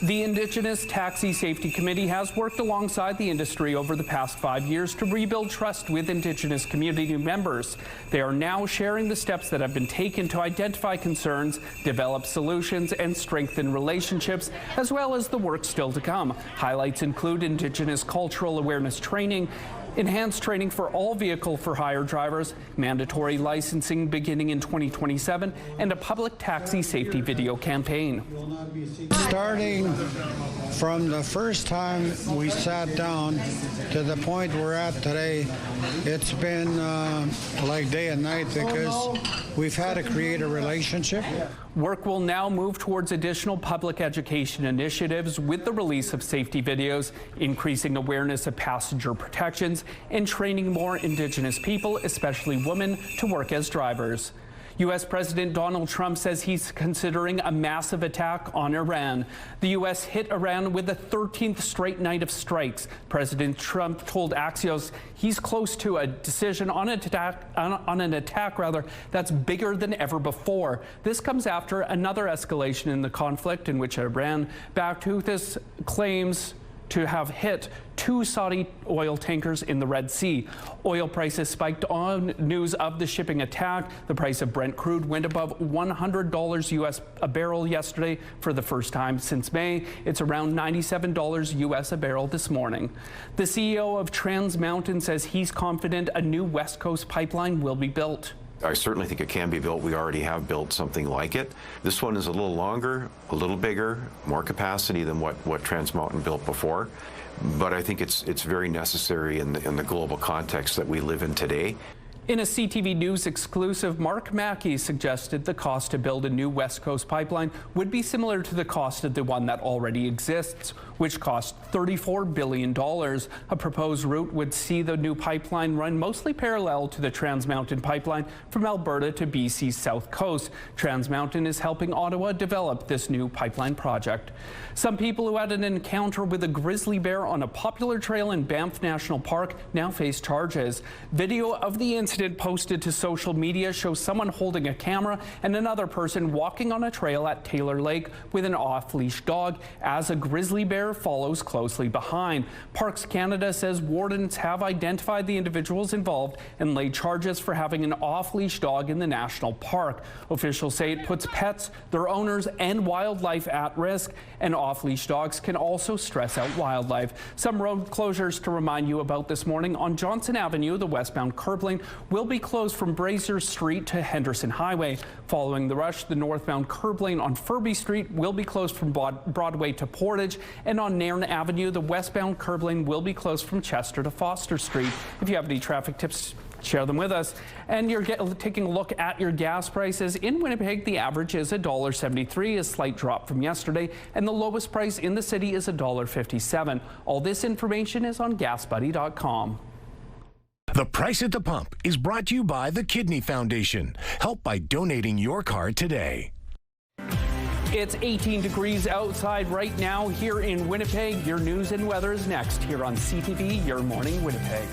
The Indigenous Taxi Safety Committee has worked alongside the industry over the past 5 years to rebuild trust with Indigenous community members. They are now sharing the steps that have been taken to identify concerns, develop solutions, and strengthen relationships, as well as the work still to come. Highlights include Indigenous cultural awareness training, enhanced training for all vehicle for hire drivers, mandatory licensing beginning in 2027, and a public taxi safety video campaign. Starting from the first time we sat down to the point we're at today, it's been like day and night because we've had to create a relationship. Work will now move towards additional public education initiatives with the release of safety videos, increasing awareness of passenger protections, and training more Indigenous people, especially women, to work as drivers. U.S. President Donald Trump says he's considering a massive attack on Iran. The U.S. hit Iran with the 13th straight night of strikes. President Trump told Axios he's close to a decision on an attack that's bigger than ever before. This comes after another escalation in the conflict in which Iran-backed Houthis claims to have hit 2 Saudi oil tankers in the Red Sea. Oil prices spiked on news of the shipping attack. The price of Brent crude went above $100 US a barrel yesterday for the first time since May. It's around $97 US a barrel this morning. The CEO of Trans Mountain says he's confident a new West Coast pipeline will be built. I certainly think it can be built. We already have built something like it. This one is a little longer, a little bigger, more capacity than what Trans Mountain built before. But I think it's very necessary in the global context that we live in today. In a CTV News exclusive, Mark Mackey suggested the cost to build a new West Coast pipeline would be similar to the cost of the one that already exists, which cost $34 billion. A proposed route would see the new pipeline run mostly parallel to the Trans Mountain pipeline from Alberta to BC's south coast. Trans Mountain is helping Ottawa develop this new pipeline project. Some people who had an encounter with a grizzly bear on a popular trail in Banff National Park now face charges. Video of the incident posted to social media shows someone holding a camera and another person walking on a trail at Taylor Lake with an off-leash dog as a grizzly bear follows closely behind. Parks Canada says wardens have identified the individuals involved and laid charges for having an off-leash dog in the national park. Officials say it puts pets, their owners, and wildlife at risk, and off-leash dogs can also stress out wildlife. Some road closures to remind you about this morning. On Johnson Avenue, the westbound curb lane will be closed from Brazier Street to Henderson Highway. Following the rush, the northbound curb lane on Furby Street will be closed from Broadway to Portage, and on Nairn Avenue, the westbound curb lane will be closed from Chester to Foster Street. If you have any traffic tips, share them with us. And you're taking a look at your gas prices. In Winnipeg, the average is $1.73, a slight drop from yesterday, and the lowest price in the city is $1.57. All this information is on GasBuddy.com. The Price at the Pump is brought to you by the Kidney Foundation. Help by donating your card today. It's 18 degrees outside right now here in Winnipeg. Your news and weather is next here on CTV Your Moring Winnipeg.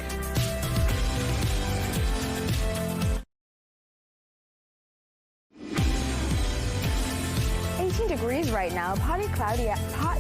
18 degrees right now, partly cloudy outside,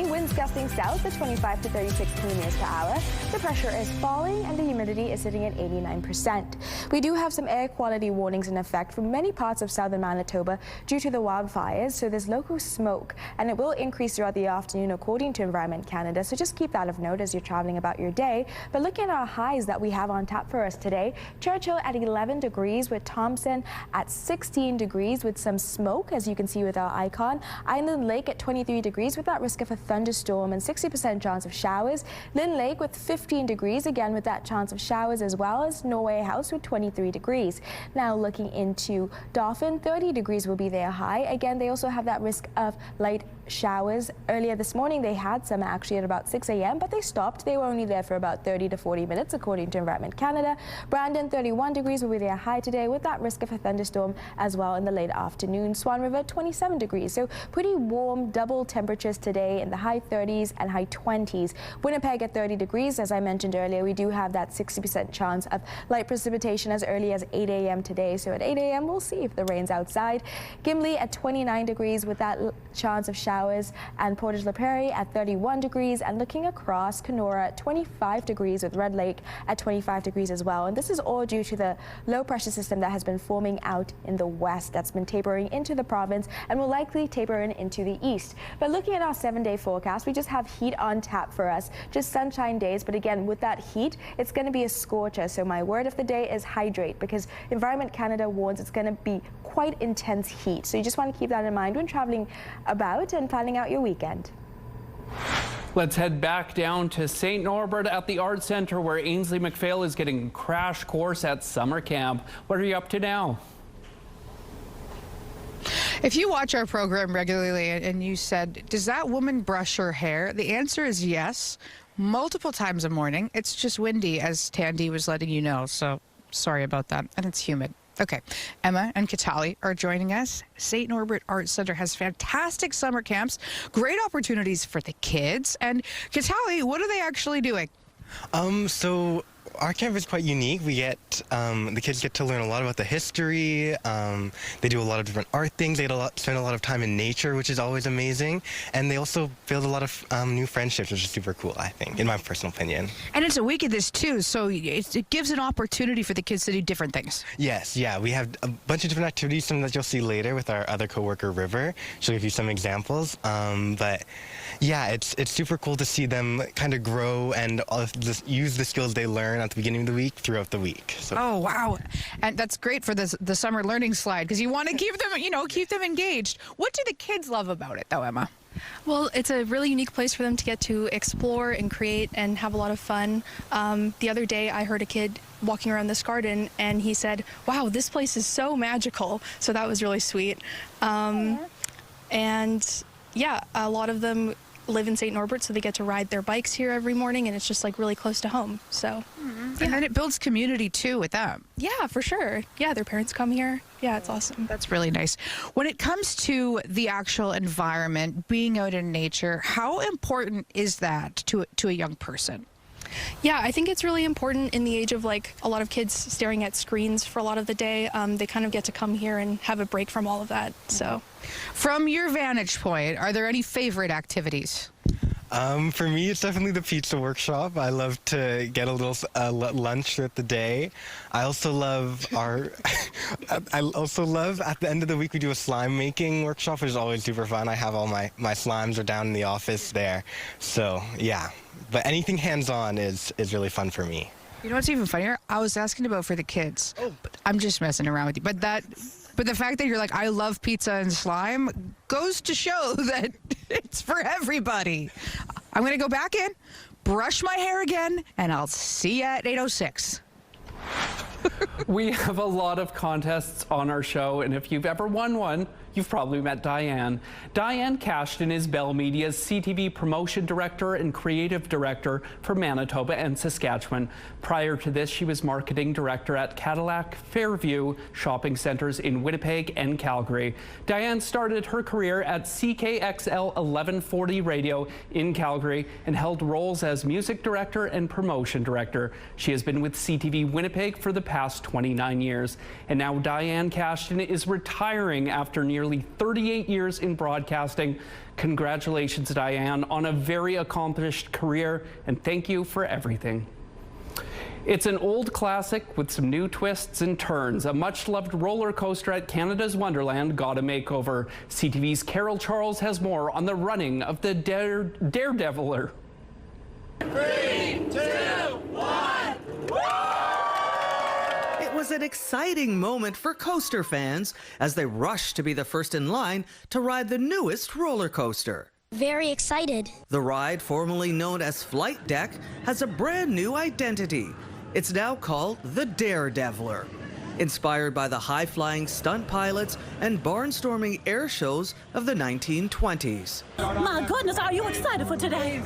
Winds gusting south at 25 to 36 kilometers per hour. The pressure is falling and the humidity is sitting at 89%. We do have some air quality warnings in effect for many parts of southern Manitoba due to the wildfires, so there's local smoke, and it will increase throughout the afternoon according to Environment Canada, so just keep that of note as you're traveling about your day. But look at our highs that we have on tap for us today. Churchill at 11 degrees with Thompson at 16 degrees with some smoke, as you can see with our icon. Island Lake at 23 degrees with that risk of a thunderstorm and 60% chance of showers. Lynn Lake with 15 degrees, again with that chance of showers, as well as Norway House with 23 degrees. Now looking into Dauphin, 30 degrees will be their high. Again, they also have that risk of light showers. Earlier this morning, they had some actually at about 6 a.m., but they stopped. They were only there for about 30 to 40 minutes, according to Environment Canada. Brandon, 31 degrees will be their high today with that risk of a thunderstorm as well in the late afternoon. Swan River, 27 degrees. So pretty warm, double temperatures today in the high 30s and high 20s. Winnipeg at 30 degrees. As I mentioned earlier, we do have that 60% chance of light precipitation as early as 8 a.m. today. So at 8 a.m., we'll see if the rain's outside. Gimli at 29 degrees with that chance of showers, and Portage La Prairie at 31 degrees, and looking across Kenora at 25 degrees with Red Lake at 25 degrees as well. And this is all due to the low pressure system that has been forming out in the west that's been tapering into the province and will likely taper into the east. But looking at our 7-day forecast, we just have heat on tap for us, just sunshine days, but again with that heat it's going to be a scorcher. So my word of the day is hydrate, because Environment Canada warns it's going to be quite intense heat. So you just want to keep that in mind when traveling about and planning out your weekend. Let's head back down to St. Norbert at the Art Centre, where Ainsley McPhail is getting a crash course at summer camp. What are you up to now? If you watch our program regularly and you said, does that woman brush her hair? The answer is yes, multiple times a morning. It's just windy, as Tandy was letting you know, so sorry about that. And it's humid. Okay, Emma and Katali are joining us. St. Norbert Art Centre has fantastic summer camps, great opportunities for the kids. And Katali, what are they actually doing? So our camp is quite unique. We get, the kids get to learn a lot about the history. They do a lot of different art things. They spend a lot of time in nature, which is always amazing. And they also build a lot of new friendships, which is super cool, I think, in my personal opinion. And it's a week of this too, so it gives an opportunity for the kids to do different things. Yes, yeah. We have a bunch of different activities, some that you'll see later with our other coworker, River. She'll give you some examples. But yeah, it's super cool to see them kind of grow and use the skills they learn at the beginning of the week throughout the week. So. Oh wow, and that's great for the summer learning slide, because you want to keep them, keep them engaged. What do the kids love about it, though, Emma? Well, it's a really unique place for them to get to explore and create and have a lot of fun. The other day I heard a kid walking around this garden and he said, wow, this place is so magical. So that was really sweet. And yeah, a lot of them live in St. Norbert, so they get to ride their bikes here every morning, and it's just like really close to home. So, And then it builds community too with them. Yeah, for sure. Yeah, their parents come here. Yeah, it's awesome. That's really nice. When it comes to the actual environment, being out in nature, how important is that to a young person? Yeah, I think it's really important in the age of like a lot of kids staring at screens for a lot of the day. They kind of get to come here and have a break from all of that. So, from your vantage point, are there any favorite activities? For me, it's definitely the pizza workshop. I love to get a little lunch throughout the day. I also love at the end of the week we do a slime making workshop, which is always super fun. I have all my slimes are down in the office there. So yeah, but anything hands-on is really fun for me. You know what's even funnier? I was asking about for the kids. Oh, but I'm just messing around with you. But the fact that you're like, I love pizza and slime goes to show that it's for everybody. I'm going to go back in, brush my hair again, and I'll see you at 8:06. We have a lot of contests on our show, and if you've ever won one, you've probably met Diane. Diane Cashton is Bell Media's CTV Promotion Director and Creative Director for Manitoba and Saskatchewan. Prior to this, she was Marketing Director at Cadillac Fairview Shopping Centres in Winnipeg and Calgary. Diane started her career at CKXL 1140 Radio in Calgary and held roles as Music Director and Promotion Director. She has been with CTV Winnipeg for the past 29 years. And now Diane Cashton is retiring after nearly 38 years in broadcasting. Congratulations, Diane, on a very accomplished career, and thank you for everything. It's an old classic with some new twists and turns. A much-loved roller coaster at Canada's Wonderland got a makeover. CTV's Carol Charles has more on the running of the Daredeviler. 3, 2, 1, woo! It was an exciting moment for coaster fans as they rushed to be the first in line to ride the newest roller coaster. Very excited. The ride, formerly known as Flight Deck, has a brand new identity. It's now called the Daredeviler. Inspired by the high-flying stunt pilots and barnstorming air shows of the 1920s. My goodness, are you excited for today?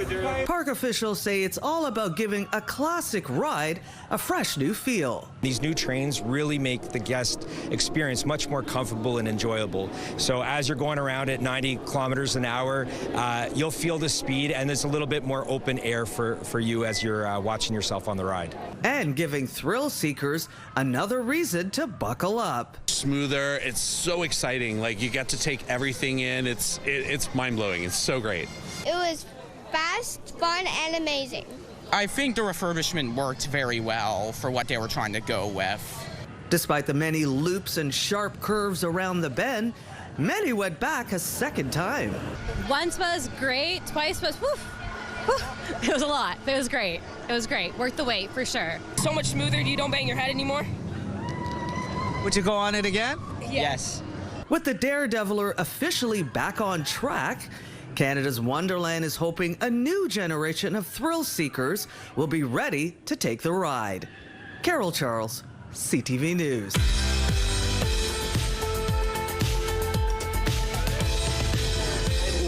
Park officials say it's all about giving a classic ride a fresh new feel. These new trains really make the guest experience much more comfortable and enjoyable. So as you're going around at 90 kilometers an hour, you'll feel the speed, and there's a little bit more open air for you as you're watching yourself on the ride. And giving thrill seekers another reason to buckle up. Smoother, it's so exciting. Like, you get to take everything in. It's mind-blowing. It's so great. It was fast, fun, and amazing. I think the refurbishment worked very well for what they were trying to go with. Despite the many loops and sharp curves around the bend, many went back a second time. Once was great, twice was whew. It was a lot. It was great. It was great. Worth the wait, for sure. So much smoother, you don't bang your head anymore? Would you go on it again? Yes. With the Daredeviler officially back on track, Canada's Wonderland is hoping a new generation of thrill seekers will be ready to take the ride. Carol Charles, CTV News.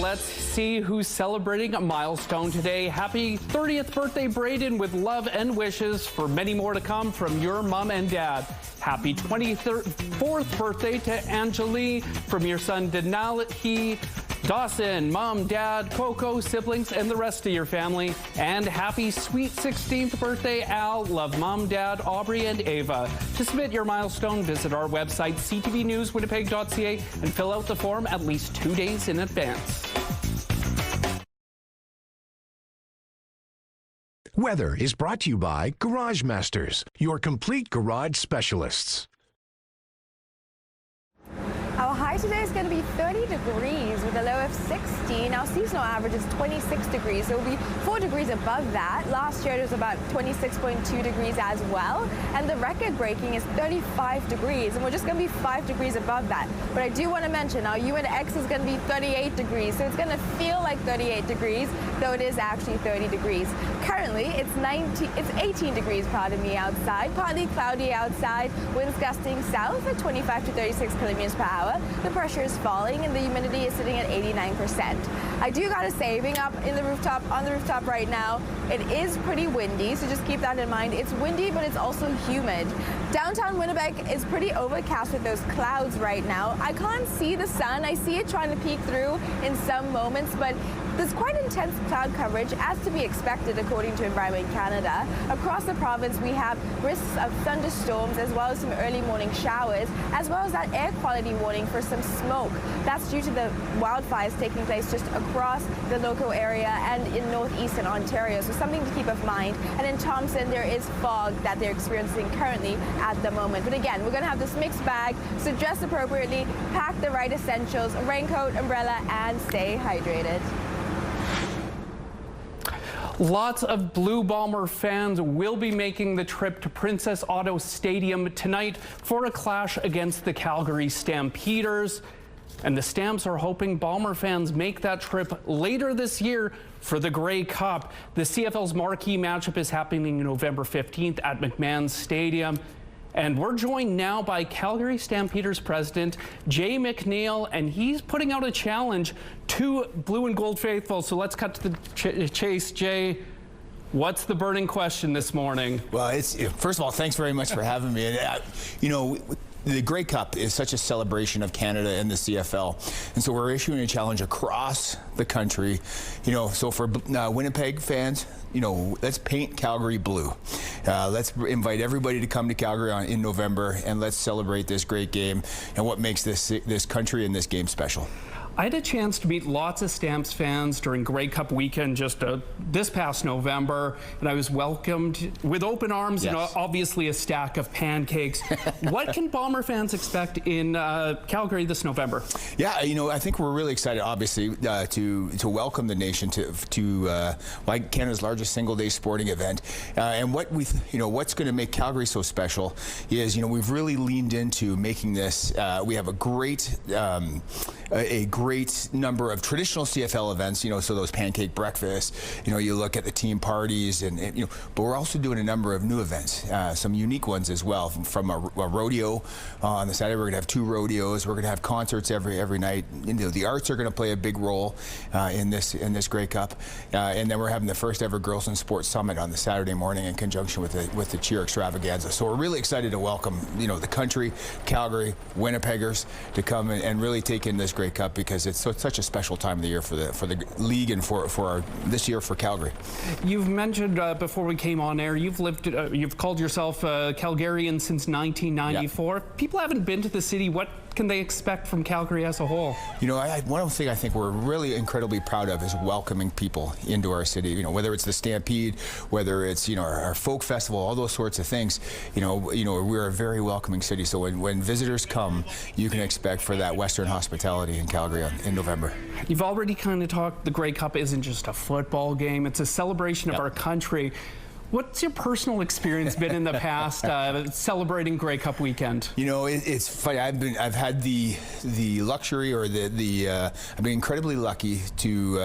Let's see who's celebrating a milestone today. Happy 30th birthday, Braden, with love and wishes for many more to come from your mom and dad. Happy 24th birthday to Anjali from your son Denali, Dawson, mom, dad, Coco, siblings, and the rest of your family. And happy sweet 16th birthday, Al. Love mom, dad, Aubrey, and Ava. To submit your milestone, visit our website, ctvnewswinnipeg.ca, and fill out the form at least 2 days in advance. Weather is brought to you by Garage Masters, your complete garage specialists. Our high today is going to be 30 degrees. with a low of 60. Now, seasonal average is 26 degrees, so it'll be 4 degrees above that. Last year, it was about 26.2 degrees as well, and the record breaking is 35 degrees, and we're just going to be 5 degrees above that. But I do want to mention, our UNX is going to be 38 degrees, so it's going to feel like 38 degrees, though it is actually 30 degrees. Currently, it's 18 degrees, pardon me, outside. Partly cloudy outside, winds gusting south at 25 to 36 kilometers per hour. The pressure is falling, and the humidity is sitting at 89%. I do got to say, being up on the rooftop right now, it is pretty windy, so just keep that in mind. It's windy, but it's also humid. Downtown Winnipeg is pretty overcast with those clouds right now. I can't see the sun. I see it trying to peek through in some moments, but there's quite intense cloud coverage, as to be expected according to Environment Canada. Across the province, we have risks of thunderstorms as well as some early morning showers, as well as that air quality warning for some smoke. That's due to the wildfires taking place just across the local area and in northeastern Ontario, so something to keep in mind. And in Thompson, there is fog that they're experiencing currently at the moment. But again, we're going to have this mixed bag, so dress appropriately, pack the right essentials, raincoat, umbrella, and stay hydrated. Lots of Blue Bomber fans will be making the trip to Princess Auto Stadium tonight for a clash against the Calgary Stampeders. And the Stamps are hoping Bomber fans make that trip later this year for the Grey Cup. The CFL's marquee matchup is happening November 15th at McMahon Stadium. And we're joined now by Calgary Stampeders president Jay McNeil, and he's putting out a challenge to Blue and Gold faithful. So let's cut to the chase. Jay, what's the burning question this morning? Well, first of all, thanks very much for having me. And, the Grey Cup is such a celebration of Canada and the CFL, and so we're issuing a challenge across the country. So for Winnipeg fans, let's paint Calgary blue. Let's invite everybody to come to Calgary in November, and let's celebrate this great game and what makes this country and this game special. I had a chance to meet lots of Stamps fans during Grey Cup weekend just this past November, and I was welcomed with open arms. Yes. And obviously a stack of pancakes. What can Bomber fans expect in Calgary this November? Yeah, I think we're really excited, obviously, to welcome the nation to Canada's largest single-day sporting event. And what's going to make Calgary so special is, we've really leaned into making this. We have a great number of traditional CFL events, so those pancake breakfasts, you look at the team parties, but we're also doing a number of new events, some unique ones as well, from a rodeo on the Saturday. We're going to have 2 rodeos. We're going to have concerts every night. The arts are going to play a big role in this Grey Cup, and then we're having the first ever Girls in Sports Summit on the Saturday morning in conjunction with the cheer extravaganza. So we're really excited to welcome the country, Calgary, Winnipeggers to come and really take in this Grey Cup, because it's such a special time of the year for the league and for this year for Calgary. You've mentioned before we came on air, you've called yourself a Calgarian since 1994. Yeah. People haven't been to the city. What can they expect from Calgary as a whole? One thing I think we're really incredibly proud of is welcoming people into our city. Whether it's the Stampede, whether it's our folk festival, all those sorts of things. We're a very welcoming city. So when visitors come, you can expect for that Western hospitality in Calgary in November. You've already kind of talked. The Grey Cup isn't just a football game; it's a celebration of our country. What's your personal experience been in the past celebrating Grey Cup weekend? It's funny. I've had the luxury, or I've been incredibly lucky to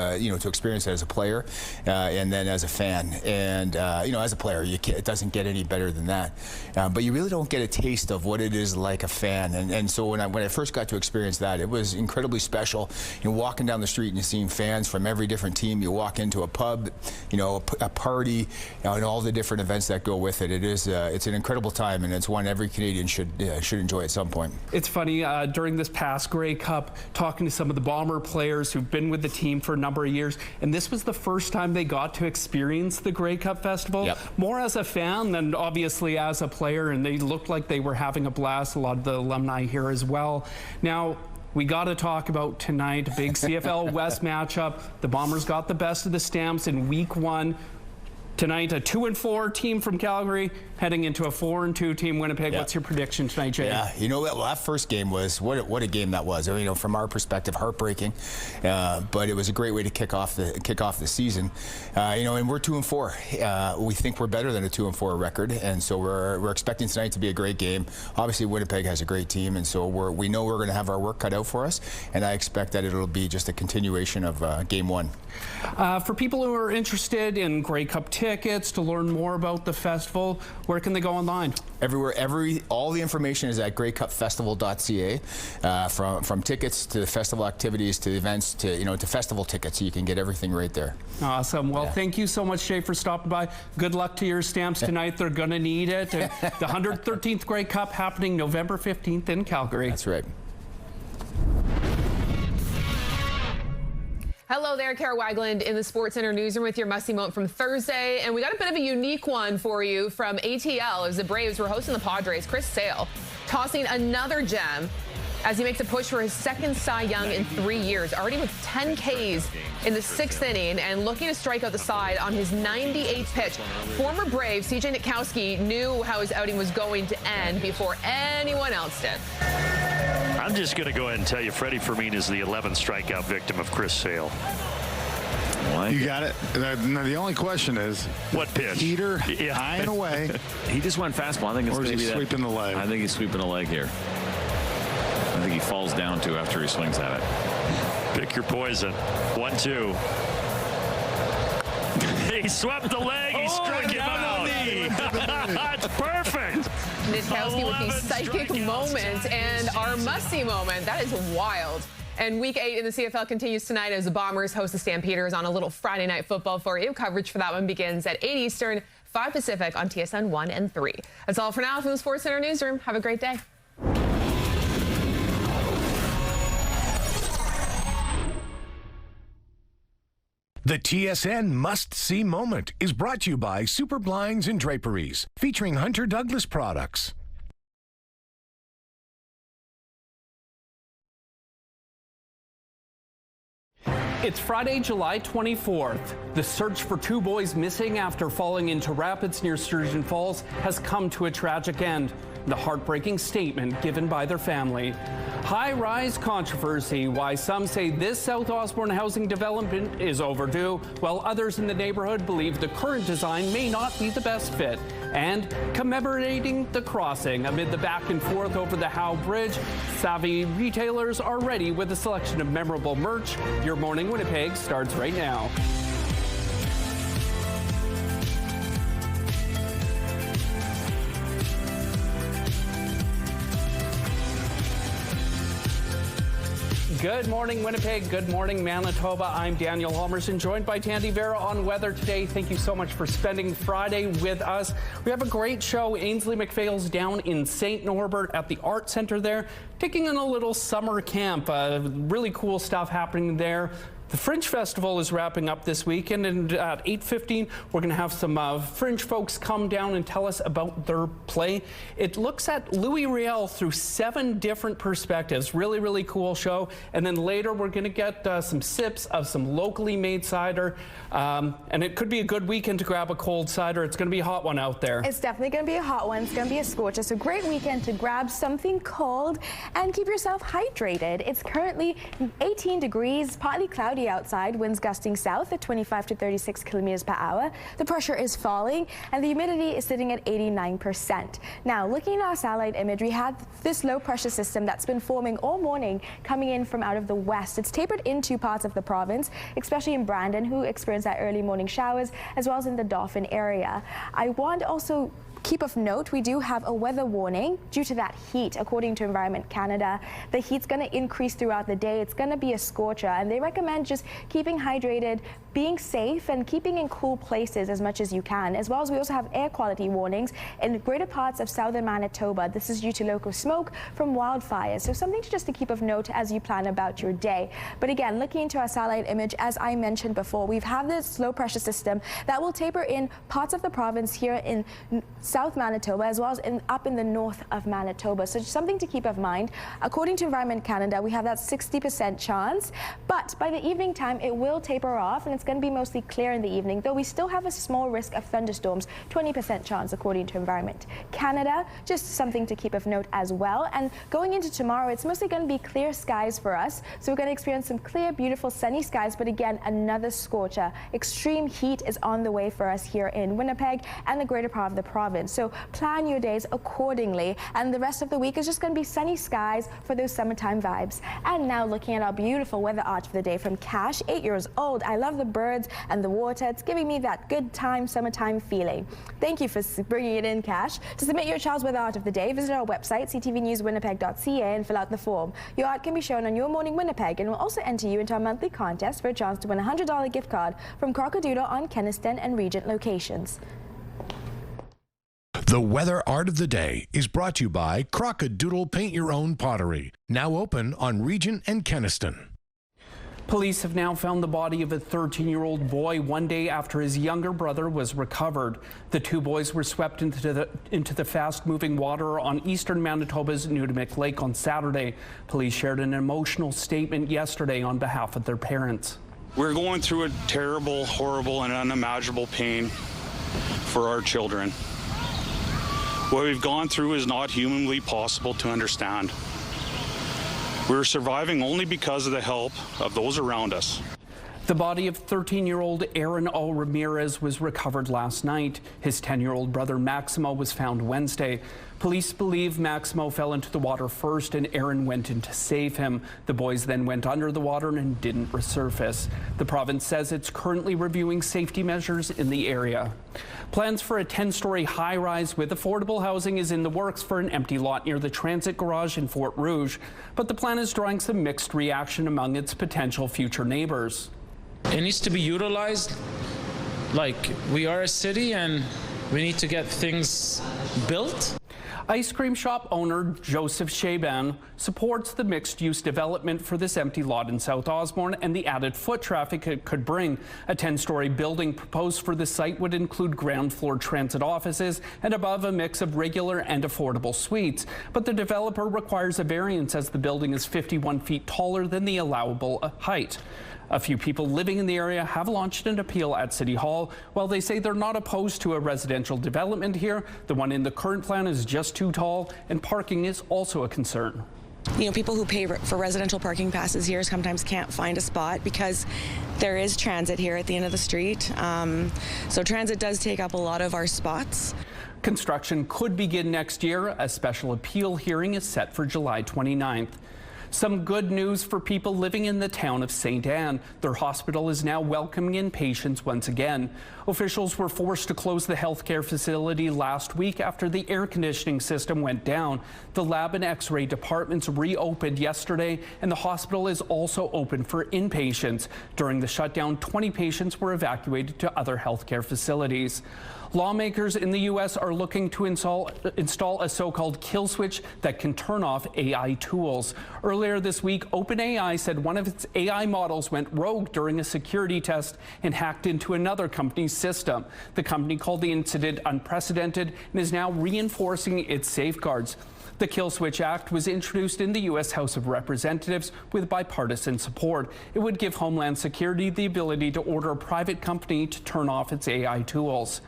experience it as a player, and then as a fan. And as a player, it doesn't get any better than that. But you really don't get a taste of what it is like a fan. And so when I first got to experience that, it was incredibly special. Walking down the street and seeing fans from every different team. You walk into a pub, a party, and all the different events that go with it. It's an incredible time, and it's one every Canadian should enjoy at some point. It's funny, during this past Grey Cup, talking to some of the Bomber players who've been with the team for a number of years, and this was the first time they got to experience the Grey Cup Festival. Yep. More as a fan than obviously as a player, and they looked like they were having a blast. A lot of the alumni here as well. Now, we got to talk about tonight, big CFL West matchup. The Bombers got the best of the Stamps in week 1. Tonight, a 2-4 team from Calgary heading into a 4-2 team Winnipeg. Yeah. What's your prediction tonight, Jay? Yeah, you know what? Well, that first game was what a game that was. You know, from our perspective, heartbreaking, but it was a great way to kick off the season. You know, and we're 2-4. We think we're better than a 2-4 record, and so we're expecting tonight to be a great game. Obviously, Winnipeg has a great team, and so we know we're going to have our work cut out for us, and I expect that it'll be just a continuation of Game 1. For people who are interested in Grey Cup tickets, to learn more about the festival, where can they go online? Everywhere, all the information is at greycupfestival.ca. From tickets to the festival activities to events to to festival tickets, so you can get everything right there. Awesome. Well, thank you so much, Jay, for stopping by. Good luck to your Stamps tonight. They're going to need it. The 113th Grey Cup happening November 15th in Calgary. That's right. Hello there, Kara Wagland in the Sports Center newsroom with your must-see moment from Thursday. And we got a bit of a unique one for you from ATL as the Braves were hosting the Padres. Chris Sale tossing another gem as he makes a push for his second Cy Young in 3 years, already with 10 Ks in the 6th inning and looking to strike out the side on his 98th pitch. Former Brave CJ Nitkowski knew how his outing was going to end before anyone else did. I'm just going to go ahead and tell you Freddie Fermin is the 11th strikeout victim of Chris Sale. You got it. Now, the only question is, what pitch? Heater, high and away. He just went fastball. I think it's or is going to he be sweeping the leg? I think he's sweeping the leg here. I think he falls down too after he swings at it. Pick your poison. 1-2. He swept the leg. He struck him out. That's perfect. Nitkowski with the psychic moment and our must-see moment. That is wild. And Week 8 in the CFL continues tonight as the Bombers host the Stampeders on a little Friday night football for you. Coverage for that one begins at 8 Eastern, 5 Pacific on TSN 1 and 3. That's all for now from the Sports Center newsroom. Have a great day. The TSN Must-See Moment is brought to you by Super Blinds and Draperies, featuring Hunter Douglas products. It's Friday, July 24th. The search for 2 boys missing after falling into rapids near Sturgeon Falls has come to a tragic end. The heartbreaking statement given by their family. High-rise controversy, why some say this South Osborne housing development is overdue, while others in the neighborhood believe the current design may not be the best fit. And commemorating the crossing amid the back and forth over the Howe Bridge, savvy retailers are ready with a selection of memorable merch. Your Morning Winnipeg starts right now. Good morning, Winnipeg. Good morning, Manitoba. I'm Daniel Halmerson, joined by Tandy Vera on weather today. Thank you so much for spending Friday with us. We have a great show. Ainsley McPhail's down in St. Norbert at the Art Center there, taking in a little summer camp. Really cool stuff happening there. The Fringe Festival is wrapping up this weekend, and at 8:15, we're going to have some Fringe folks come down and tell us about their play. It looks at Louis Riel through 7 different perspectives. Really, really cool show. And then later, we're going to get some sips of some locally made cider. And it could be a good weekend to grab a cold cider. It's going to be a hot one out there. It's definitely going to be a hot one. It's going to be a scorcher. So great weekend to grab something cold and keep yourself hydrated. It's currently 18 degrees, partly cloudy outside, winds gusting south at 25 to 36 kilometers per hour. The pressure is falling and the humidity is sitting at 89%. Now, looking at our satellite image, we had this low pressure system that's been forming all morning coming in from out of the west. It's tapered into parts of the province, especially in Brandon, who experienced that early morning showers, as well as in the Dauphin area. I want to also keep of note, we do have a weather warning due to that heat. According to Environment Canada, the heat's going to increase throughout the day. It's going to be a scorcher, and they recommend just keeping hydrated, being safe, and keeping in cool places as much as you can. As well as we also have air quality warnings in greater parts of southern Manitoba. This is due to local smoke from wildfires. So something just to keep of note as you plan about your day. But again, looking into our satellite image, as I mentioned before, we've had this low pressure system that will taper in parts of the province here in South Manitoba, as well as up in the north of Manitoba. So just something to keep of mind. According to Environment Canada, we have that 60% chance, but by the evening evening time, it will taper off, and it's going to be mostly clear in the evening, though we still have a small risk of thunderstorms, 20% chance according to Environment Canada. Just something to keep of note as well. And going into tomorrow, it's mostly going to be clear skies for us. So we're going to experience some clear, beautiful, sunny skies, but again, another scorcher. Extreme heat is on the way for us here in Winnipeg and the greater part of the province. So plan your days accordingly. And the rest of the week is just going to be sunny skies for those summertime vibes. And now looking at our beautiful weather art for the day from Cash, 8 years old. I love the birds and the water. It's giving me that good time, summertime feeling. Thank you for bringing it in, Cash. To submit your child's weather art of the day, visit our website, ctvnewswinnipeg.ca, and fill out the form. Your art can be shown on Your Moring Winnipeg, and we'll also enter you into our monthly contest for a chance to win a $100 gift card from Crocodile on Kenniston and Regent locations. The weather art of the day is brought to you by Crocodile Paint Your Own Pottery, now open on Regent and Kenniston. Police have now found the body of a 13-year-old boy one day after his younger brother was recovered. The two boys were swept into the fast-moving water on eastern Manitoba's Nutimik Lake on Saturday. Police shared an emotional statement yesterday on behalf of their parents. We're going through a terrible, horrible, and unimaginable pain for our children. What we've gone through is not humanly possible to understand. We're surviving only because of the help of those around us. The body of 13-year-old Aaron O. Ramirez was recovered last night. His 10-year-old brother Maximo was found Wednesday. Police believe Maximo fell into the water first and Aaron went in to save him. The boys then went under the water and didn't resurface. The province says it's currently reviewing safety measures in the area. Plans for a 10-story high-rise with affordable housing is in the works for an empty lot near the transit garage in Fort Rouge, but the plan is drawing some mixed reaction among its potential future neighbors. It needs to be utilized. Like, we are a city and we need to get things built. Ice cream shop owner Joseph Shaban supports the mixed-use development for this empty lot in South Osborne and the added foot traffic it could bring. A 10-story building proposed for the site would include ground-floor transit offices and above a mix of regular and affordable suites. But the developer requires a variance as the building is 51 feet taller than the allowable height. A few people living in the area have launched an appeal at City Hall. While they say they're not opposed to a residential development here, the one in the current plan is just too tall, and parking is also a concern. You know, people who pay for residential parking passes here sometimes can't find a spot because there is transit here at the end of the street. So transit does take up a lot of our spots. Construction could begin next year. A special appeal hearing is set for July 29th. Some good news for people living in the town of St. Anne. Their hospital is now welcoming in patients once again. Officials were forced to close the healthcare facility last week after the air conditioning system went down. The lab and x-ray departments reopened yesterday, and the hospital is also open for inpatients. During the shutdown, 20 patients were evacuated to other healthcare facilities. Lawmakers in the U.S. are looking to install a so-called kill switch that can turn off AI tools. Earlier this week, OpenAI said one of its AI models went rogue during a security test and hacked into another company's system. The company called the incident unprecedented and is now reinforcing its safeguards. The Kill Switch Act was introduced in the U.S. House of Representatives with bipartisan support. It would give Homeland Security the ability to order a private company to turn off its AI tools.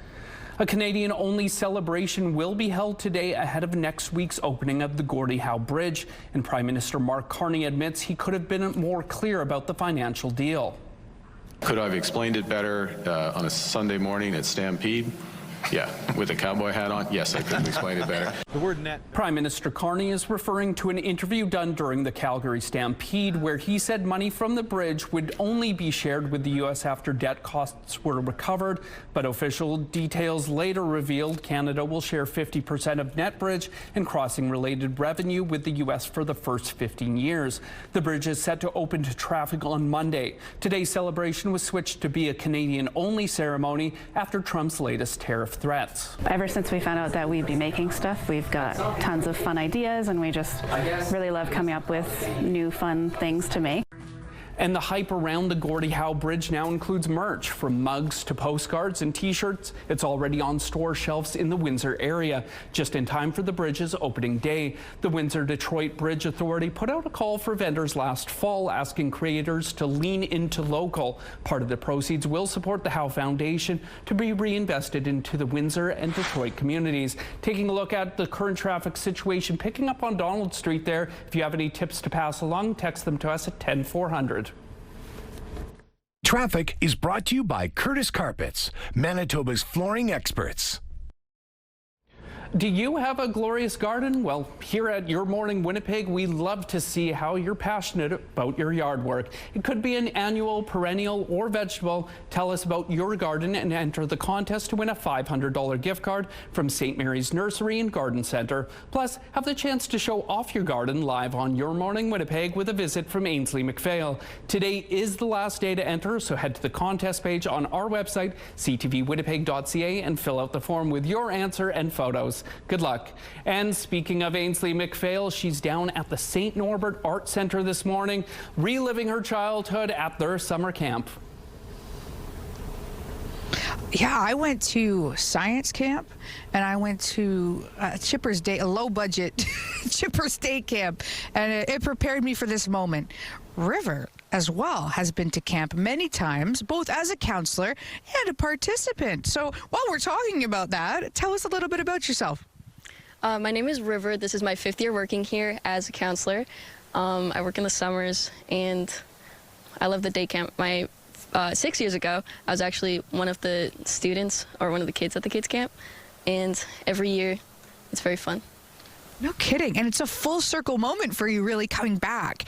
A Canadian-only celebration will be held today ahead of next week's opening of the Gordie Howe Bridge, and Prime Minister Mark Carney admits he could have been more clear about the financial deal. Could I have explained it better on a Sunday morning at Stampede? Yeah, with a cowboy hat on? Yes, I could have explained it better. The word net. Prime Minister Carney is referring to an interview done during the Calgary Stampede where he said money from the bridge would only be shared with the U.S. after debt costs were recovered, but official details later revealed Canada will share 50% of net bridge and crossing-related revenue with the U.S. for the first 15 years. The bridge is set to open to traffic on Monday. Today's celebration was switched to be a Canadian-only ceremony after Trump's latest tariff threats. Ever since we found out that we'd be making stuff, we've got tons of fun ideas, and we just really love coming up with new fun things to make. And the hype around the Gordie Howe Bridge now includes merch, from mugs to postcards and t-shirts. It's already on store shelves in the Windsor area, just in time for the bridge's opening day. The Windsor-Detroit Bridge Authority put out a call for vendors last fall, asking creators to lean into local. Part of the proceeds will support the Howe Foundation to be reinvested into the Windsor and Detroit communities. Taking a look at the current traffic situation, picking up on Donald Street there. If you have any tips to pass along, text them to us at 10400. Traffic is brought to you by Curtis Carpets, Manitoba's flooring experts. Do you have a glorious garden? Well, here at Your Moring Winnipeg, we love to see how you're passionate about your yard work. It could be an annual, perennial, or vegetable. Tell us about your garden and enter the contest to win a $500 gift card from St. Mary's Nursery and Garden Centre. Plus, have the chance to show off your garden live on Your Moring Winnipeg with a visit from Ainsley McPhail. Today is the last day to enter, so head to the contest page on our website, ctvwinnipeg.ca, and fill out the form with your answer and photos. Good luck. And speaking of Ainsley McPhail, she's down at the St. Norbert Art Centre this morning, reliving her childhood at their summer camp. Yeah, I went to science camp, and I went to Chipper's Day, a low-budget Chipper's Day camp, and it prepared me for this moment. River, as well, has been to camp many times, both as a counselor and a participant. So while we're talking about that, tell us a little bit about yourself. My name is River. This is my 5th year working here as a counselor. I work in the summers, and I love the day camp. 6 years ago, I was actually one of the students, or one of the kids at the kids camp, and every year it's very fun. No kidding. And it's a full circle moment for you, really coming back.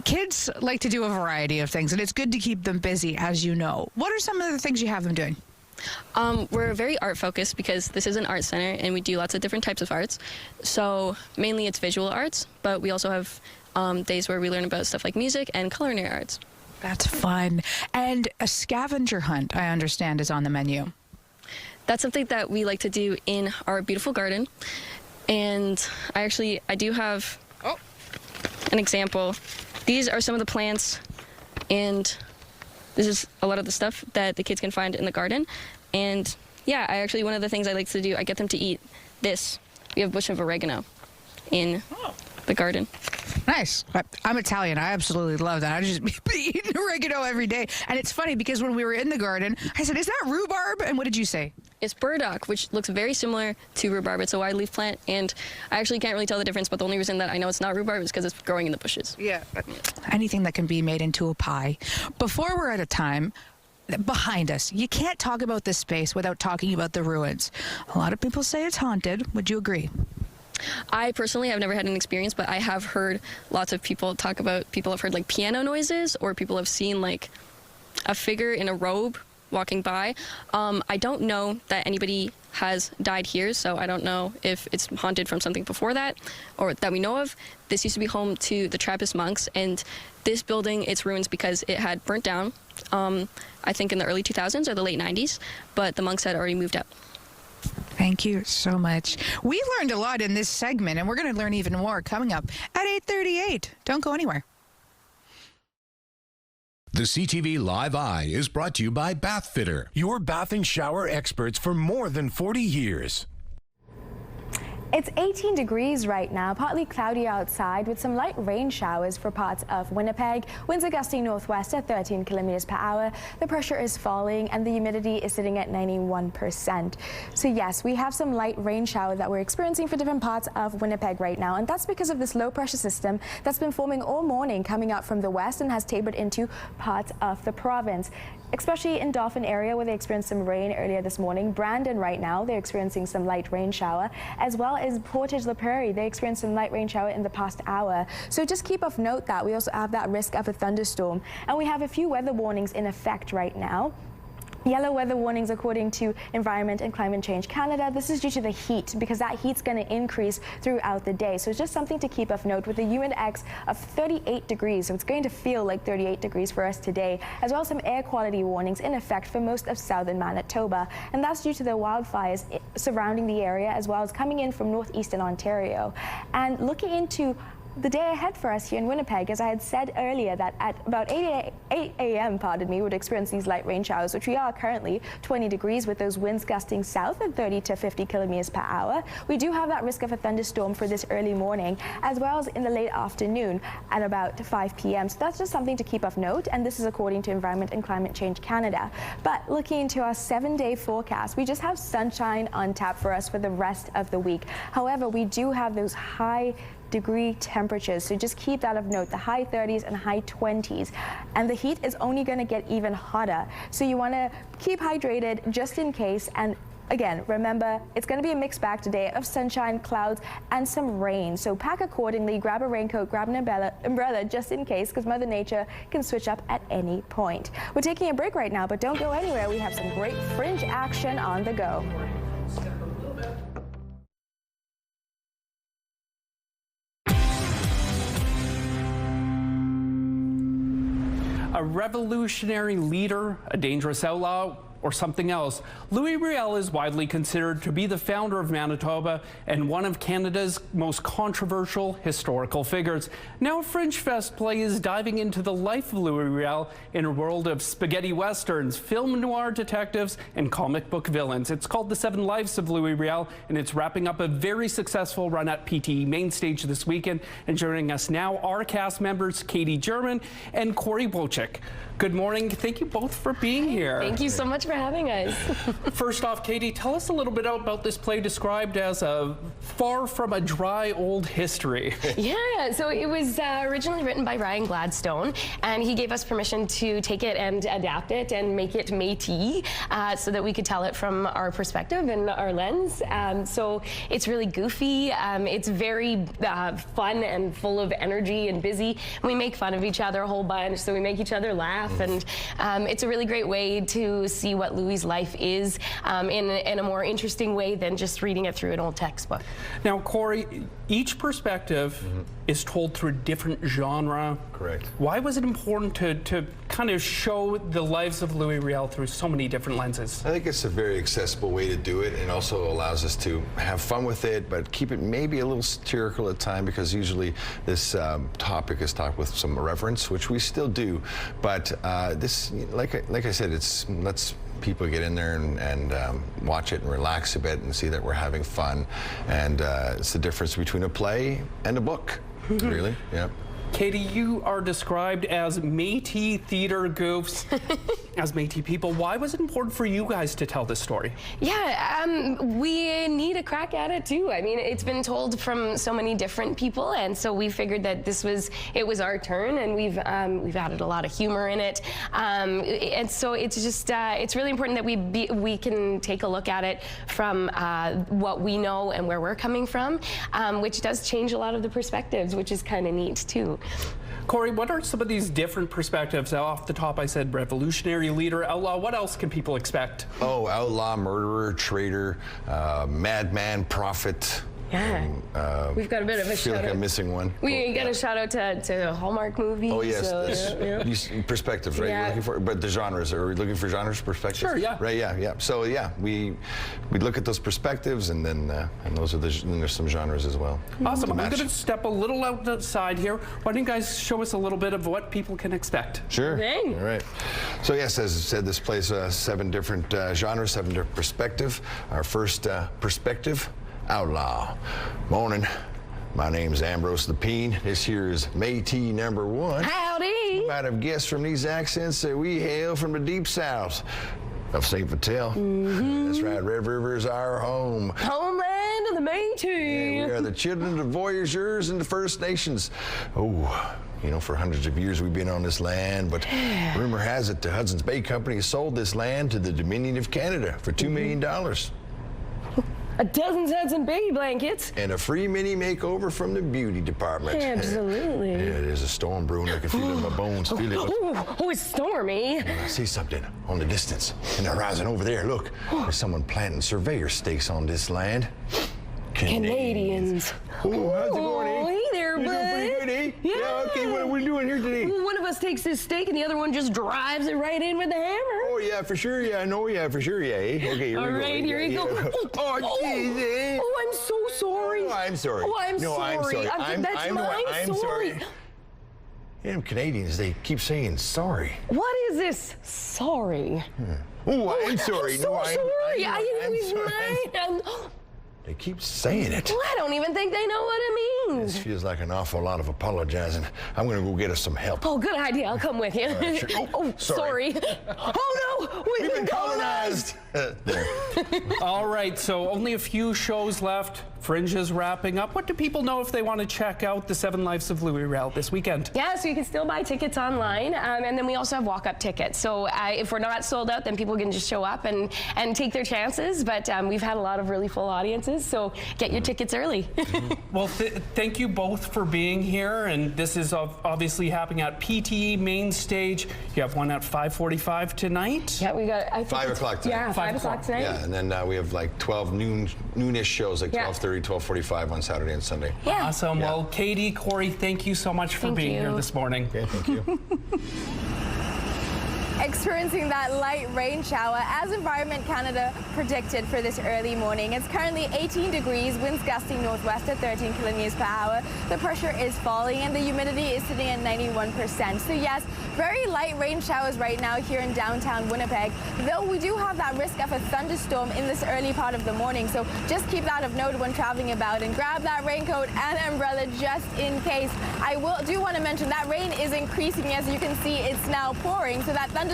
Kids like to do a variety of things, and it's good to keep them busy, as you know. What are some of the things you have them doing? We're very art focused because this is an art center and we do lots of different types of arts. So mainly it's visual arts, but we also have days where we learn about stuff like music and culinary arts. That's fun. And a scavenger hunt, I understand, is on the menu. That's something that we like to do in our beautiful garden. And I do have an example. These are some of the plants, and this is a lot of the stuff that the kids can find in the garden. And yeah, one of the things I like to do, I get them to eat this. We have a bush of oregano in the garden. Nice. I'm Italian. I absolutely love that. I just be eating oregano every day. And it's funny because when we were in the garden, I said, is that rhubarb? And what did you say? It's burdock, which looks very similar to rhubarb. It's a wide leaf plant, and I actually can't really tell the difference, but the only reason that I know it's not rhubarb is because it's growing in the bushes. Yeah. Anything that can be made into a pie. Before we're at a time, behind us, you can't talk about this space without talking about the ruins. A lot of people say it's haunted. Would you agree? I personally have never had an experience, but I have heard lots of people talk about, people have heard like piano noises, or people have seen like a figure in a robe walking by. I don't know that anybody has died here, so I don't know if it's haunted from something before that or that we know of. This used to be home to the Trappist monks, and this building, it's ruins because it had burnt down, I think in the early 2000s or the late 90s, but the monks had already moved out. Thank you so much. We learned a lot in this segment, and we're going to learn even more coming up at 8:38. Don't go anywhere. The CTV Live Eye is brought to you by Bath Fitter, your bath and shower experts for more than 40 years. It's 18 degrees right now, partly cloudy outside with some light rain showers for parts of Winnipeg. Winds are gusting northwest at 13 kilometers per hour. The pressure is falling and the humidity is sitting at 91%. So yes, we have some light rain shower that we're experiencing for different parts of Winnipeg right now, and that's because of this low pressure system that's been forming all morning, coming up from the west and has tapered into parts of the province. Especially in Dauphin area where they experienced some rain earlier this morning. Brandon right now, they're experiencing some light rain shower, as well as Portage La Prairie, they experienced some light rain shower in the past hour. So just keep off note that we also have that risk of a thunderstorm. And we have a few weather warnings in effect right now. Yellow weather warnings according to Environment and Climate Change Canada. This is due to the heat, because that heat's going to increase throughout the day. So it's just something to keep of note with a UNX of 38 degrees. So it's going to feel like 38 degrees for us today, as well as some air quality warnings in effect for most of southern Manitoba. And that's due to the wildfires surrounding the area, as well as coming in from northeastern Ontario. And looking into the day ahead for us here in Winnipeg, as I had said earlier, that at about 8 a.m., we would experience these light rain showers, which we are currently 20 degrees with those winds gusting south at 30 to 50 kilometers per hour. We do have that risk of a thunderstorm for this early morning, as well as in the late afternoon at about 5 p.m. So that's just something to keep of note, and this is according to Environment and Climate Change Canada. But looking into our 7-day forecast, we just have sunshine on tap for us for the rest of the week. However, we do have those high degree temperatures, so just keep that of note, the high 30s and high 20s, and the heat is only going to get even hotter, so you want to keep hydrated just in case. And again, remember, it's going to be a mixed bag today of sunshine, clouds, and some rain, so pack accordingly, grab a raincoat, grab an umbrella just in case, because Mother Nature can switch up at any point. We're taking a break right now, but don't go anywhere. We have some great fringe action on the go. A revolutionary leader, a dangerous outlaw, or something else, Louis Riel is widely considered to be the founder of Manitoba and one of Canada's most controversial historical figures. Now Fringe Fest Play is diving into the life of Louis Riel in a world of spaghetti westerns, film noir detectives, and comic book villains. It's called The 7 Lives of Louis Riel, and it's wrapping up a very successful run at PTE Main Stage this weekend. And joining us now are cast members Katie German and Corey Wojcik. Good morning. Thank you both for being here. Thank you so much for having us. First off, Katie, tell us a little bit about this play described as a far from a dry old history. Yeah, so it was originally written by Ryan Gladstone, and he gave us permission to take it and adapt it and make it Métis so that we could tell it from our perspective and our lens. So it's really goofy. It's very fun and full of energy and busy. We make fun of each other a whole bunch, so we make each other laugh. And it's a really great way to see what Louis' life is in a more interesting way than just reading it through an old textbook. Now, Corey, each perspective is told through a different genre. Correct. Why was it important to kind of show the lives of Louis Riel through so many different lenses? I think it's a very accessible way to do it, and also allows us to have fun with it, but keep it maybe a little satirical at time, because usually this topic is talked with some reverence, which we still do. But this, like I said, let's people get in there and watch it and relax a bit and see that we're having fun. And it's the difference between a play and a book, really. Yeah. Katie, you are described as Métis theater goofs, as Métis people. Why was it important for you guys to tell this story? Yeah, we need a crack at it too. I mean, it's been told from so many different people, and so we figured that it was our turn, and we've added a lot of humor in it, and so it's just it's really important that we can take a look at it from what we know and where we're coming from, which does change a lot of the perspectives, which is kind of neat too. Corey, what are some of these different perspectives? Now, off the top, I said revolutionary leader, outlaw. What else can people expect? Oh, outlaw, murderer, traitor, madman, prophet. Yeah, we've got a bit of a shout out. I feel like I'm missing one. We got a shout out to Hallmark movies. Oh yes, so, these perspectives, right? Yeah. You're looking for, but the genres. Are we looking for genres perspectives? Sure, yeah. Right, yeah. So yeah, we look at those perspectives, and then and those are then there's some genres as well. Awesome. I'm going to step a little outside here. Why don't you guys show us a little bit of what people can expect? Sure. Okay. All right. So yes, as I said, this plays 7 different genres, 7 different perspectives. Our first perspective. Outlaw. Morning. My name's Ambrose Lepine. This here is Métis #1. Howdy. You might have guessed from these accents that we hail from the deep south of St. Vital. That's right, Red River is our home. Homeland of the Métis. Yeah, we are the children of the voyageurs and the First Nations. Oh, you know, for hundreds of years we've been on this land, but rumor has it the Hudson's Bay Company sold this land to the Dominion of Canada for $2 million. A dozen Hudson baby blankets. And a free mini makeover from the beauty department. Absolutely. Yeah, there's a storm brewing. I can feel it in my bones. Feel it. Oh, it's stormy. I see something on the distance. In the horizon over there, look. There's someone planting surveyor stakes on this land. Canadians. Oh, how's it going, eh? Hey there, bud. You're doing pretty good, eh? Yeah, okay, what are we doing here today? One of us takes this stake and the other one just drives it right in with the hammer. Oh, yeah, for sure, yeah. No, yeah, for sure, yeah. Okay, here we go. All right, here you go. Oh, geez, eh? Oh, I'm so sorry. Oh, I'm sorry. Oh, I'm no, sorry. I'm sorry. I'm sorry. Yeah, Canadians, they keep saying sorry. What is this? Sorry. Oh, I'm sorry. I'm so sorry. I'm They keep saying it. Well, I don't even think they know what it means. This feels like an awful lot of apologizing. I'm going to go get us some help. Oh, good idea. I'll come with you. Right, sure. Oh, sorry. Oh, no. We've been colonized. All right, so only a few shows left. Fringe is wrapping up. What do people know if they want to check out the 7 Lives of Louis Rel this weekend? Yeah, so you can still buy tickets online, and then we also have walk-up tickets. So if we're not sold out, then people can just show up and take their chances. But we've had a lot of really full audiences, so get your tickets early. Well, thank you both for being here, and this is obviously happening at PTE Main Stage. You have one at 5:45 tonight. Yeah, we got 5 o'clock tonight. Yeah, 5 o'clock tonight. Yeah, and then we have like 12 noonish shows, like 12:30, 12:45 on Saturday and Sunday. Yeah. Awesome. Yeah. Well, Katie, Corey, thank you so much for being here this morning. Okay, thank you. Experiencing that light rain shower as Environment Canada predicted for this early morning. It's currently 18 degrees, winds gusting northwest at 13 kilometers per hour. The pressure is falling and the humidity is sitting at 91%. So yes, very light rain showers right now here in downtown Winnipeg, though we do have that risk of a thunderstorm in this early part of the morning. So just keep that of note when traveling about and grab that raincoat and umbrella just in case. I do want to mention that rain is increasing. As you can see, it's now pouring, so that thunderstorm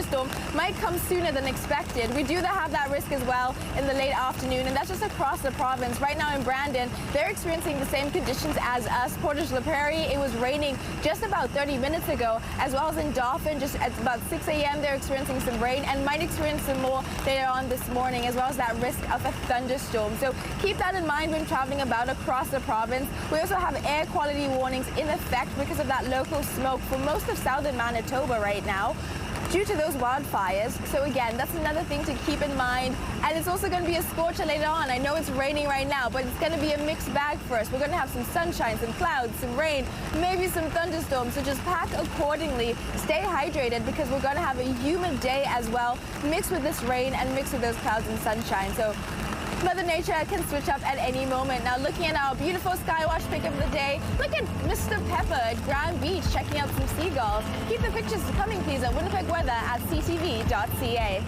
might come sooner than expected. We do have that risk as well in the late afternoon, and that's just across the province. Right now in Brandon, they're experiencing the same conditions as us. Portage-La Prairie, it was raining just about 30 minutes ago, as well as in Dauphin, just at about 6 a.m. they're experiencing some rain and might experience some more later on this morning, as well as that risk of a thunderstorm. So keep that in mind when traveling about across the province. We also have air quality warnings in effect because of that local smoke for most of southern Manitoba right now, due to those wildfires. So again, that's another thing to keep in mind. And it's also going to be a scorcher later on. I know it's raining right now, but it's going to be a mixed bag for us. We're going to have some sunshine, some clouds, some rain, maybe some thunderstorms. So just pack accordingly. Stay hydrated because we're going to have a humid day as well, mixed with this rain and mixed with those clouds and sunshine. So Mother Nature can switch up at any moment. Now looking at our beautiful Skywatch pick of the day, look at Mr. Pepper at Grand Beach checking out some seagulls. Keep the pictures coming please at Winnipeg Weather at ctv.ca.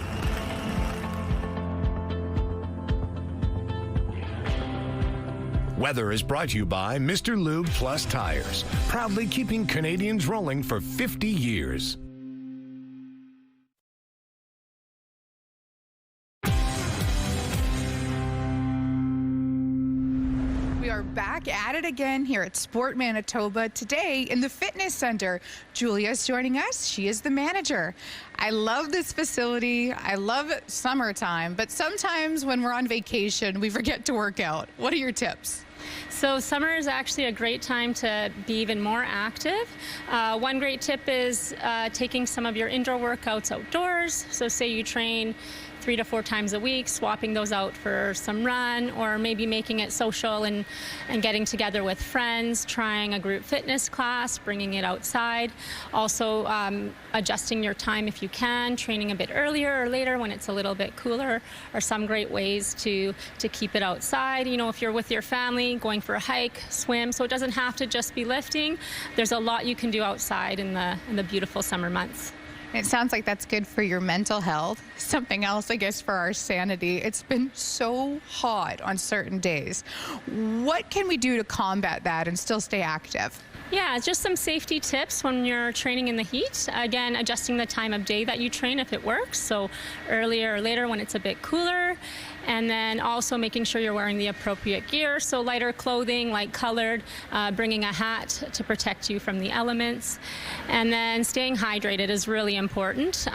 Weather is brought to you by Mr. Lube Plus Tires, proudly keeping Canadians rolling for 50 years. Back at it again here at Sport Manitoba today in the fitness center. Julia's joining us. She is the manager. I love this facility. I love summertime, but sometimes when we're on vacation, we forget to work out. What are your tips? So summer is actually a great time to be even more active. One great tip is taking some of your indoor workouts outdoors. So say you train 3 to 4 times a week, swapping those out for some run, or maybe making it social and getting together with friends, trying a group fitness class, bringing it outside. Also adjusting your time if you can, training a bit earlier or later when it's a little bit cooler are some great ways to keep it outside. You know, if you're with your family, going for a hike, swim, so it doesn't have to just be lifting. There's a lot you can do outside in the beautiful summer months. It sounds like that's good for your mental health. Something else, I guess, for our sanity. It's been so hot on certain days. What can we do to combat that and still stay active? Yeah, just some safety tips when you're training in the heat. Again, adjusting the time of day that you train if it works. So earlier or later when it's a bit cooler. And then also making sure you're wearing the appropriate gear. So lighter clothing, light colored, bringing a hat to protect you from the elements. And then staying hydrated is really important.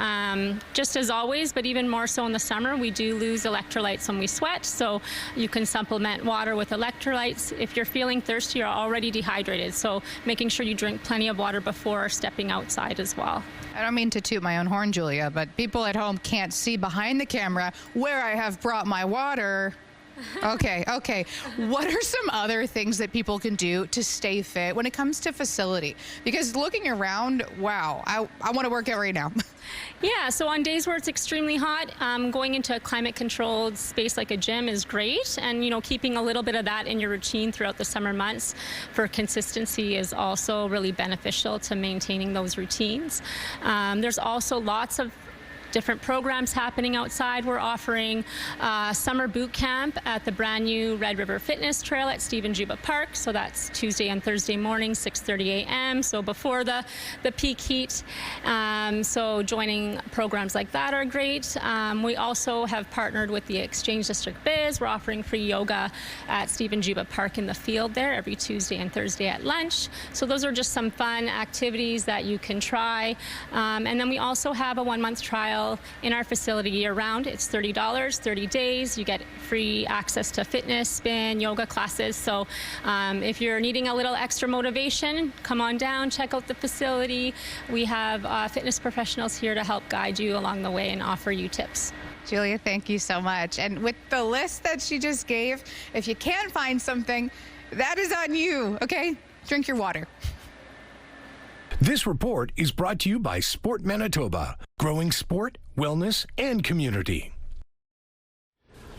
Just as always, but even more so in the summer, we do lose electrolytes when we sweat. So you can supplement water with electrolytes. If you're feeling thirsty, you're already dehydrated. So making sure you drink plenty of water before stepping outside as well. I don't mean to toot my own horn, Julia, but people at home can't see behind the camera where I have brought my water. Okay. What are some other things that people can do to stay fit when it comes to facility? Because looking around, wow, I want to work out right now. Yeah, so on days where it's extremely hot, going into a climate-controlled space like a gym is great. And, you know, keeping a little bit of that in your routine throughout the summer months for consistency is also really beneficial to maintaining those routines. There's also lots of different programs happening outside. We're offering summer boot camp at the brand new Red River Fitness Trail at Stephen Juba Park. So that's Tuesday and Thursday morning, 6:30 a.m. So before the peak heat. So joining programs like that are great. We also have partnered with the Exchange District Biz. We're offering free yoga at Stephen Juba Park in the field there every Tuesday and Thursday at lunch. So those are just some fun activities that you can try. And then we also have a 1-month trial in our facility year-round. It's $30, 30 days. You get free access to fitness, spin, yoga classes. So if you're needing a little extra motivation, come on down, check out the facility. We have fitness professionals here to help guide you along the way and offer you tips. Julia, thank you so much. And with the list that she just gave, if you can't find something, that is on you, okay? Drink your water. This report is brought to you by Sport Manitoba, growing sport, wellness, and community.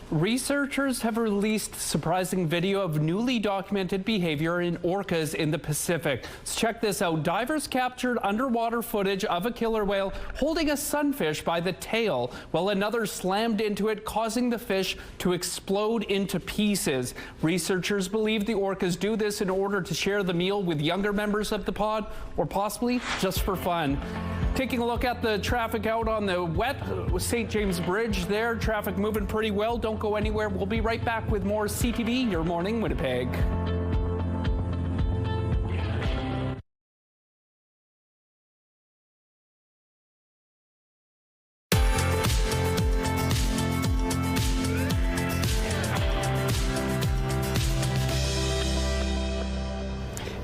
Researchers have released surprising video of newly documented behavior in orcas in the Pacific. Let's check this out. Divers captured underwater footage of a killer whale holding a sunfish by the tail while another slammed into it, causing the fish to explode into pieces. Researchers believe the orcas do this in order to share the meal with younger members of the pod, or possibly just for fun. Taking a look at the traffic out on the wet St. James Bridge there. Traffic moving pretty well. Don't go anywhere. We'll be right back with more CTV Your Moring Winnipeg.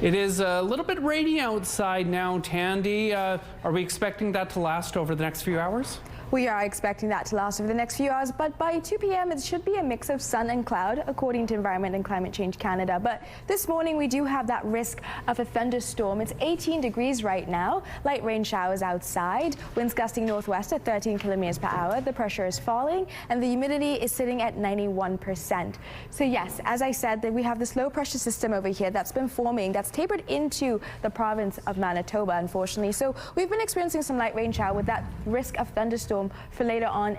It is a little bit rainy outside now, Tandy. Are we expecting that to last over the next few hours? We are expecting that to last over the next few hours, but by 2 p.m. it should be a mix of sun and cloud, according to Environment and Climate Change Canada. But this morning we do have that risk of a thunderstorm. It's 18 degrees right now, light rain showers outside, winds gusting northwest at 13 kilometers per hour. The pressure is falling and the humidity is sitting at 91%. So yes, as I said, that we have this low pressure system over here that's been forming, that's tapered into the province of Manitoba, unfortunately. So we've been experiencing some light rain shower with that risk of thunderstorm for later on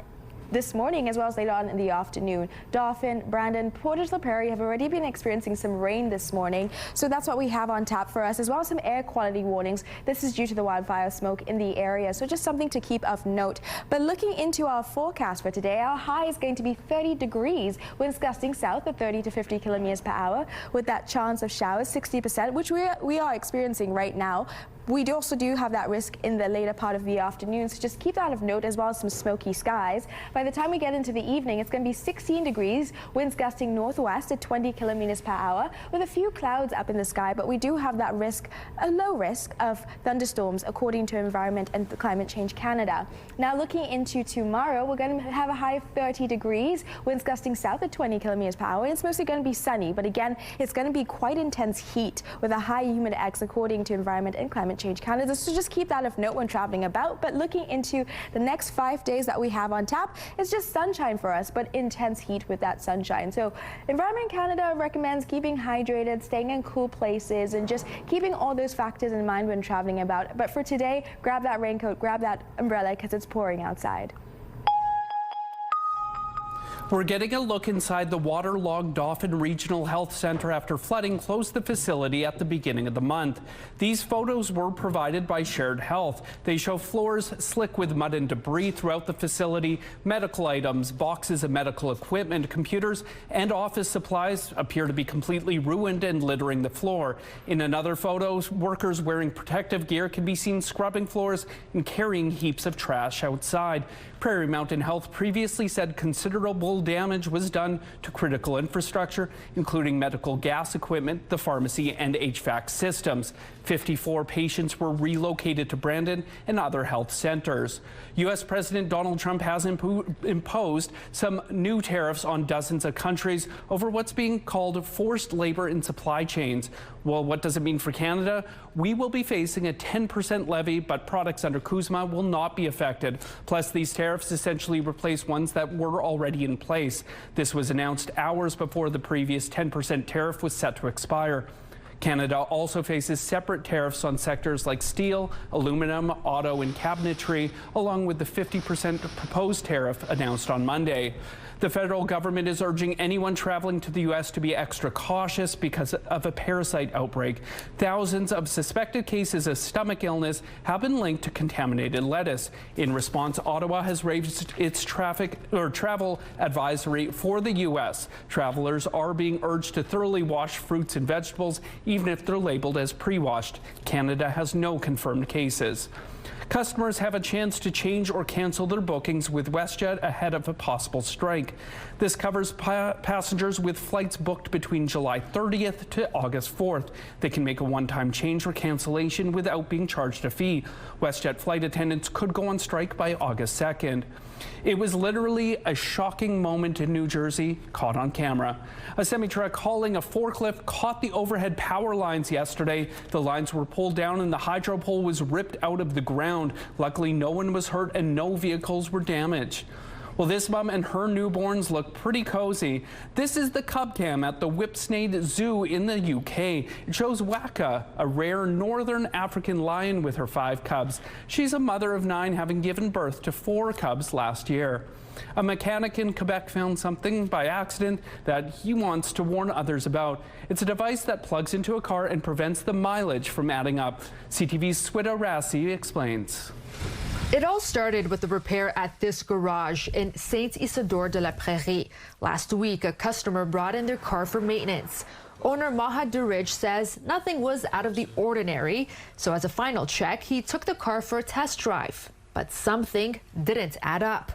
this morning as well as later on in the afternoon. Dauphin, Brandon, Portage La Prairie have already been experiencing some rain this morning, so that's what we have on tap for us, as well as some air quality warnings. This is due to the wildfire smoke in the area, so just something to keep of note. But looking into our forecast for today, our high is going to be 30 degrees, winds gusting south at 30 to 50 kilometers per hour, with that chance of showers 60%, which we are experiencing right now. We also do have that risk in the later part of the afternoon, so just keep that of note, as well as some smoky skies. By the time we get into the evening, it's going to be 16 degrees, winds gusting northwest at 20 kilometers per hour, with a few clouds up in the sky, but we do have that risk, a low risk of thunderstorms, according to Environment and Climate Change Canada. Now looking into tomorrow, we're going to have a high of 30 degrees, winds gusting south at 20 kilometers per hour. It's mostly going to be sunny, but again, it's going to be quite intense heat with a high humid X, according to Environment and Climate Change Canada. So just keep that of note when traveling about. But looking into the next 5 days that we have on tap, it's just sunshine for us, but intense heat with that sunshine. So Environment Canada recommends keeping hydrated, staying in cool places, and just keeping all those factors in mind when traveling about. But for today, grab that raincoat, grab that umbrella, because it's pouring outside. We're getting a look inside the waterlogged Dauphin Regional Health Center after flooding closed the facility at the beginning of the month. These photos were provided by Shared Health. They show floors slick with mud and debris throughout the facility. Medical items, boxes of medical equipment, computers, and office supplies appear to be completely ruined and littering the floor. In another photo, workers wearing protective gear can be seen scrubbing floors and carrying heaps of trash outside. Prairie Mountain Health previously said considerable damage was done to critical infrastructure, including medical gas equipment, the pharmacy, and HVAC systems. 54 patients were relocated to Brandon and other health centers. U.S. President Donald Trump has imposed some new tariffs on dozens of countries over what's being called forced labor in supply chains. Well, what does it mean for Canada? We will be facing a 10% levy, but products under CUSMA will not be affected. Plus, these tariffs essentially replace ones that were already in place. This was announced hours before the previous 10% tariff was set to expire. Canada also faces separate tariffs on sectors like steel, aluminum, auto, and cabinetry, along with the 50% proposed tariff announced on Monday. The federal government is urging anyone traveling to the U.S. to be extra cautious because of a parasite outbreak. Thousands of suspected cases of stomach illness have been linked to contaminated lettuce. In response, Ottawa has raised its travel advisory for the U.S. Travelers are being urged to thoroughly wash fruits and vegetables, even if they're labeled as pre-washed. Canada has no confirmed cases. Customers have a chance to change or cancel their bookings with WestJet ahead of a possible strike. This covers passengers with flights booked between July 30th to August 4th. They can make a one-time change or cancellation without being charged a fee. WestJet flight attendants could go on strike by August 2nd. It was literally a shocking moment in New Jersey, caught on camera. A semi-truck hauling a forklift caught the overhead power lines yesterday. The lines were pulled down and the hydro pole was ripped out of the ground. Luckily, no one was hurt and no vehicles were damaged. Well, this mom and her newborns look pretty cozy. This is the cub cam at the Whipsnade Zoo in the UK. It shows Waka, a rare northern African lion with her 5 cubs. She's a mother of 9, having given birth to 4 cubs last year. A mechanic in Quebec found something by accident that he wants to warn others about. It's a device that plugs into a car and prevents the mileage from adding up. CTV's Swida Rassi explains. It all started with the repair at this garage in Saint-Isidore-de-la-Prairie. Last week, a customer brought in their car for maintenance. Owner Maha Durij says nothing was out of the ordinary, so as a final check, he took the car for a test drive. But something didn't add up.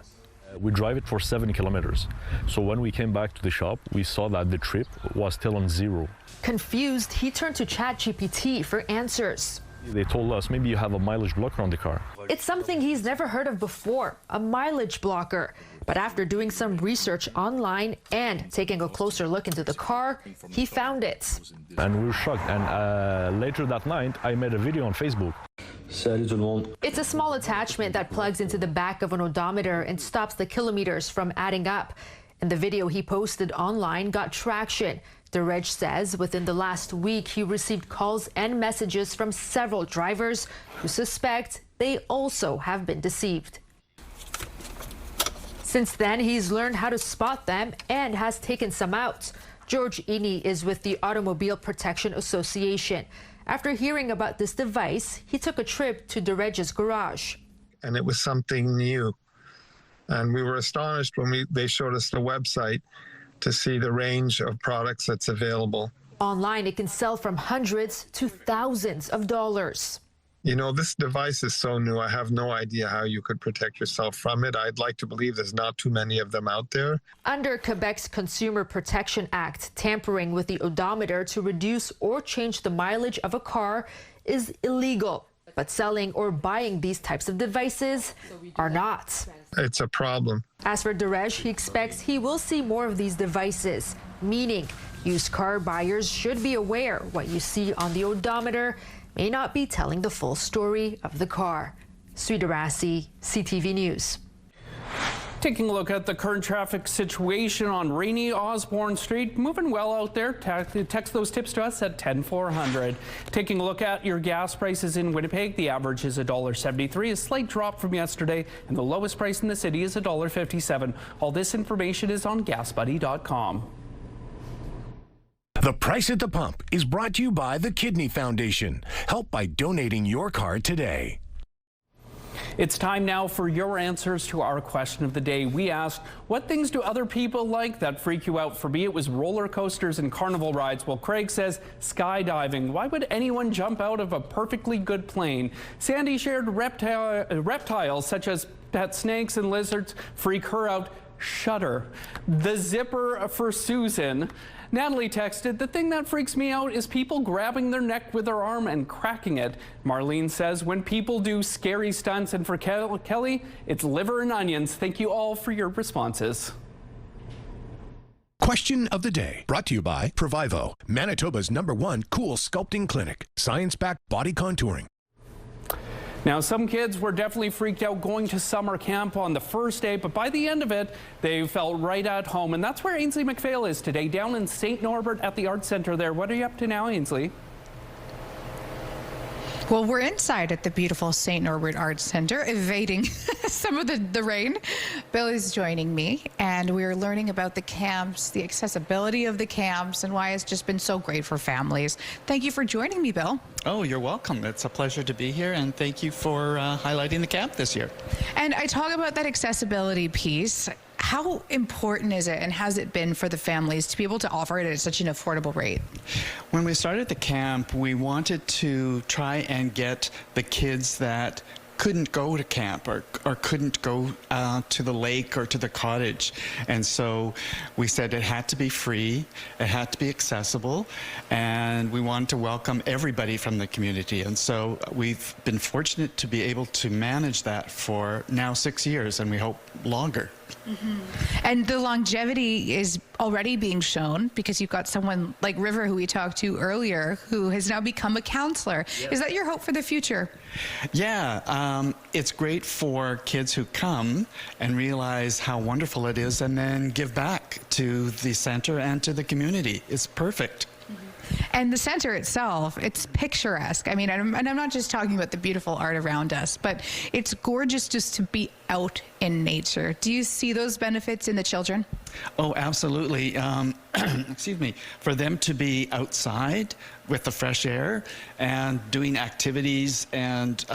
We drive it for 7 kilometers. So when we came back to the shop, we saw that the trip was still on 0. Confused, he turned to ChatGPT for answers. They told us maybe you have a mileage blocker on the car. It's something he's never heard of before, a mileage blocker. But after doing some research online and taking a closer look into the car, he found it. And we were shocked. And later that night, I made a video on Facebook. It's a small attachment that plugs into the back of an odometer and stops the kilometers from adding up. And the video he posted online got traction. Durij says within the last week, he received calls and messages from several drivers who suspect they also have been deceived. Since then, he's learned how to spot them and has taken some out. George Eni is with the Automobile Protection Association. After hearing about this device, he took a trip to Durij's garage. And it was something new. And we were astonished when they showed us the website to see the range of products that's available. Online, it can sell from hundreds to thousands of dollars. You know, this device is so new, I have no idea how you could protect yourself from it. I'd like to believe there's not too many of them out there. Under Quebec's Consumer Protection Act, tampering with the odometer to reduce or change the mileage of a car is illegal. But selling or buying these types of devices are not. It's a problem. As for Durij, he expects he will see more of these devices, meaning used car buyers should be aware what you see on the odometer may not be telling the full story of the car. Swida Rassi, CTV News. Taking a look at the current traffic situation on rainy Osborne Street. Moving well out there. Text those tips to us at 10400. Taking a look at your gas prices in Winnipeg. The average is $1.73, a slight drop from yesterday, and the lowest price in the city is $1.57. All this information is on GasBuddy.com. The Price at the Pump is brought to you by the Kidney Foundation. Help by donating your car today. It's time now for your answers to our question of the day. We asked, what things do other people like that freak you out? For me, it was roller coasters and carnival rides. Well, Craig says skydiving. Why would anyone jump out of a perfectly good plane? Sandy shared reptiles such as Pet snakes and lizards freak her out. Shudder. The zipper for Susan. Natalie texted, the thing that freaks me out is people grabbing their neck with their arm and cracking it. Marlene says when people do scary stunts, and for Kelly, it's liver and onions. Thank you all for your responses. Question of the day, brought to you by Provivo, Manitoba's #1 cool sculpting clinic. Science-backed body contouring. Now, some kids were definitely freaked out going to summer camp on the first day, but by the end of it, they felt right at home. And that's where Ainsley McPhail is today, down in St. Norbert at the Arts Centre there. What are you up to now, Ainsley? Well, we're inside at the beautiful St. Norbert Arts Centre, evading some of the rain. Bill is joining me, and we're learning about the camps, the accessibility of the camps, and why it's just been so great for families. Thank you for joining me, Bill. Oh, you're welcome. It's a pleasure to be here, and thank you for highlighting the camp this year. And I talk about that accessibility piece. How important is it, and has it been for the families to be able to offer it at such an affordable rate? When we started the camp, we wanted to try and get the kids that couldn't go to camp or couldn't go to the lake or to the cottage. And so we said it had to be free, it had to be accessible, and we wanted to welcome everybody from the community. And so we've been fortunate to be able to manage that for now 6 years, and we hope longer. Mm-hmm. And the longevity is already being shown because you've got someone like River, who we talked to earlier, who has now become a counselor. Yes. Is that your hope for the future? Yeah, it's great for kids who come and realize how wonderful it is and then give back to the center and to the community. It's perfect. And the center itself, it's picturesque. I mean, and I'm not just talking about the beautiful art around us, but it's gorgeous just to be out in nature. Do you see those benefits in the children? Oh, absolutely. Excuse me. For them to be outside with the fresh air and doing activities and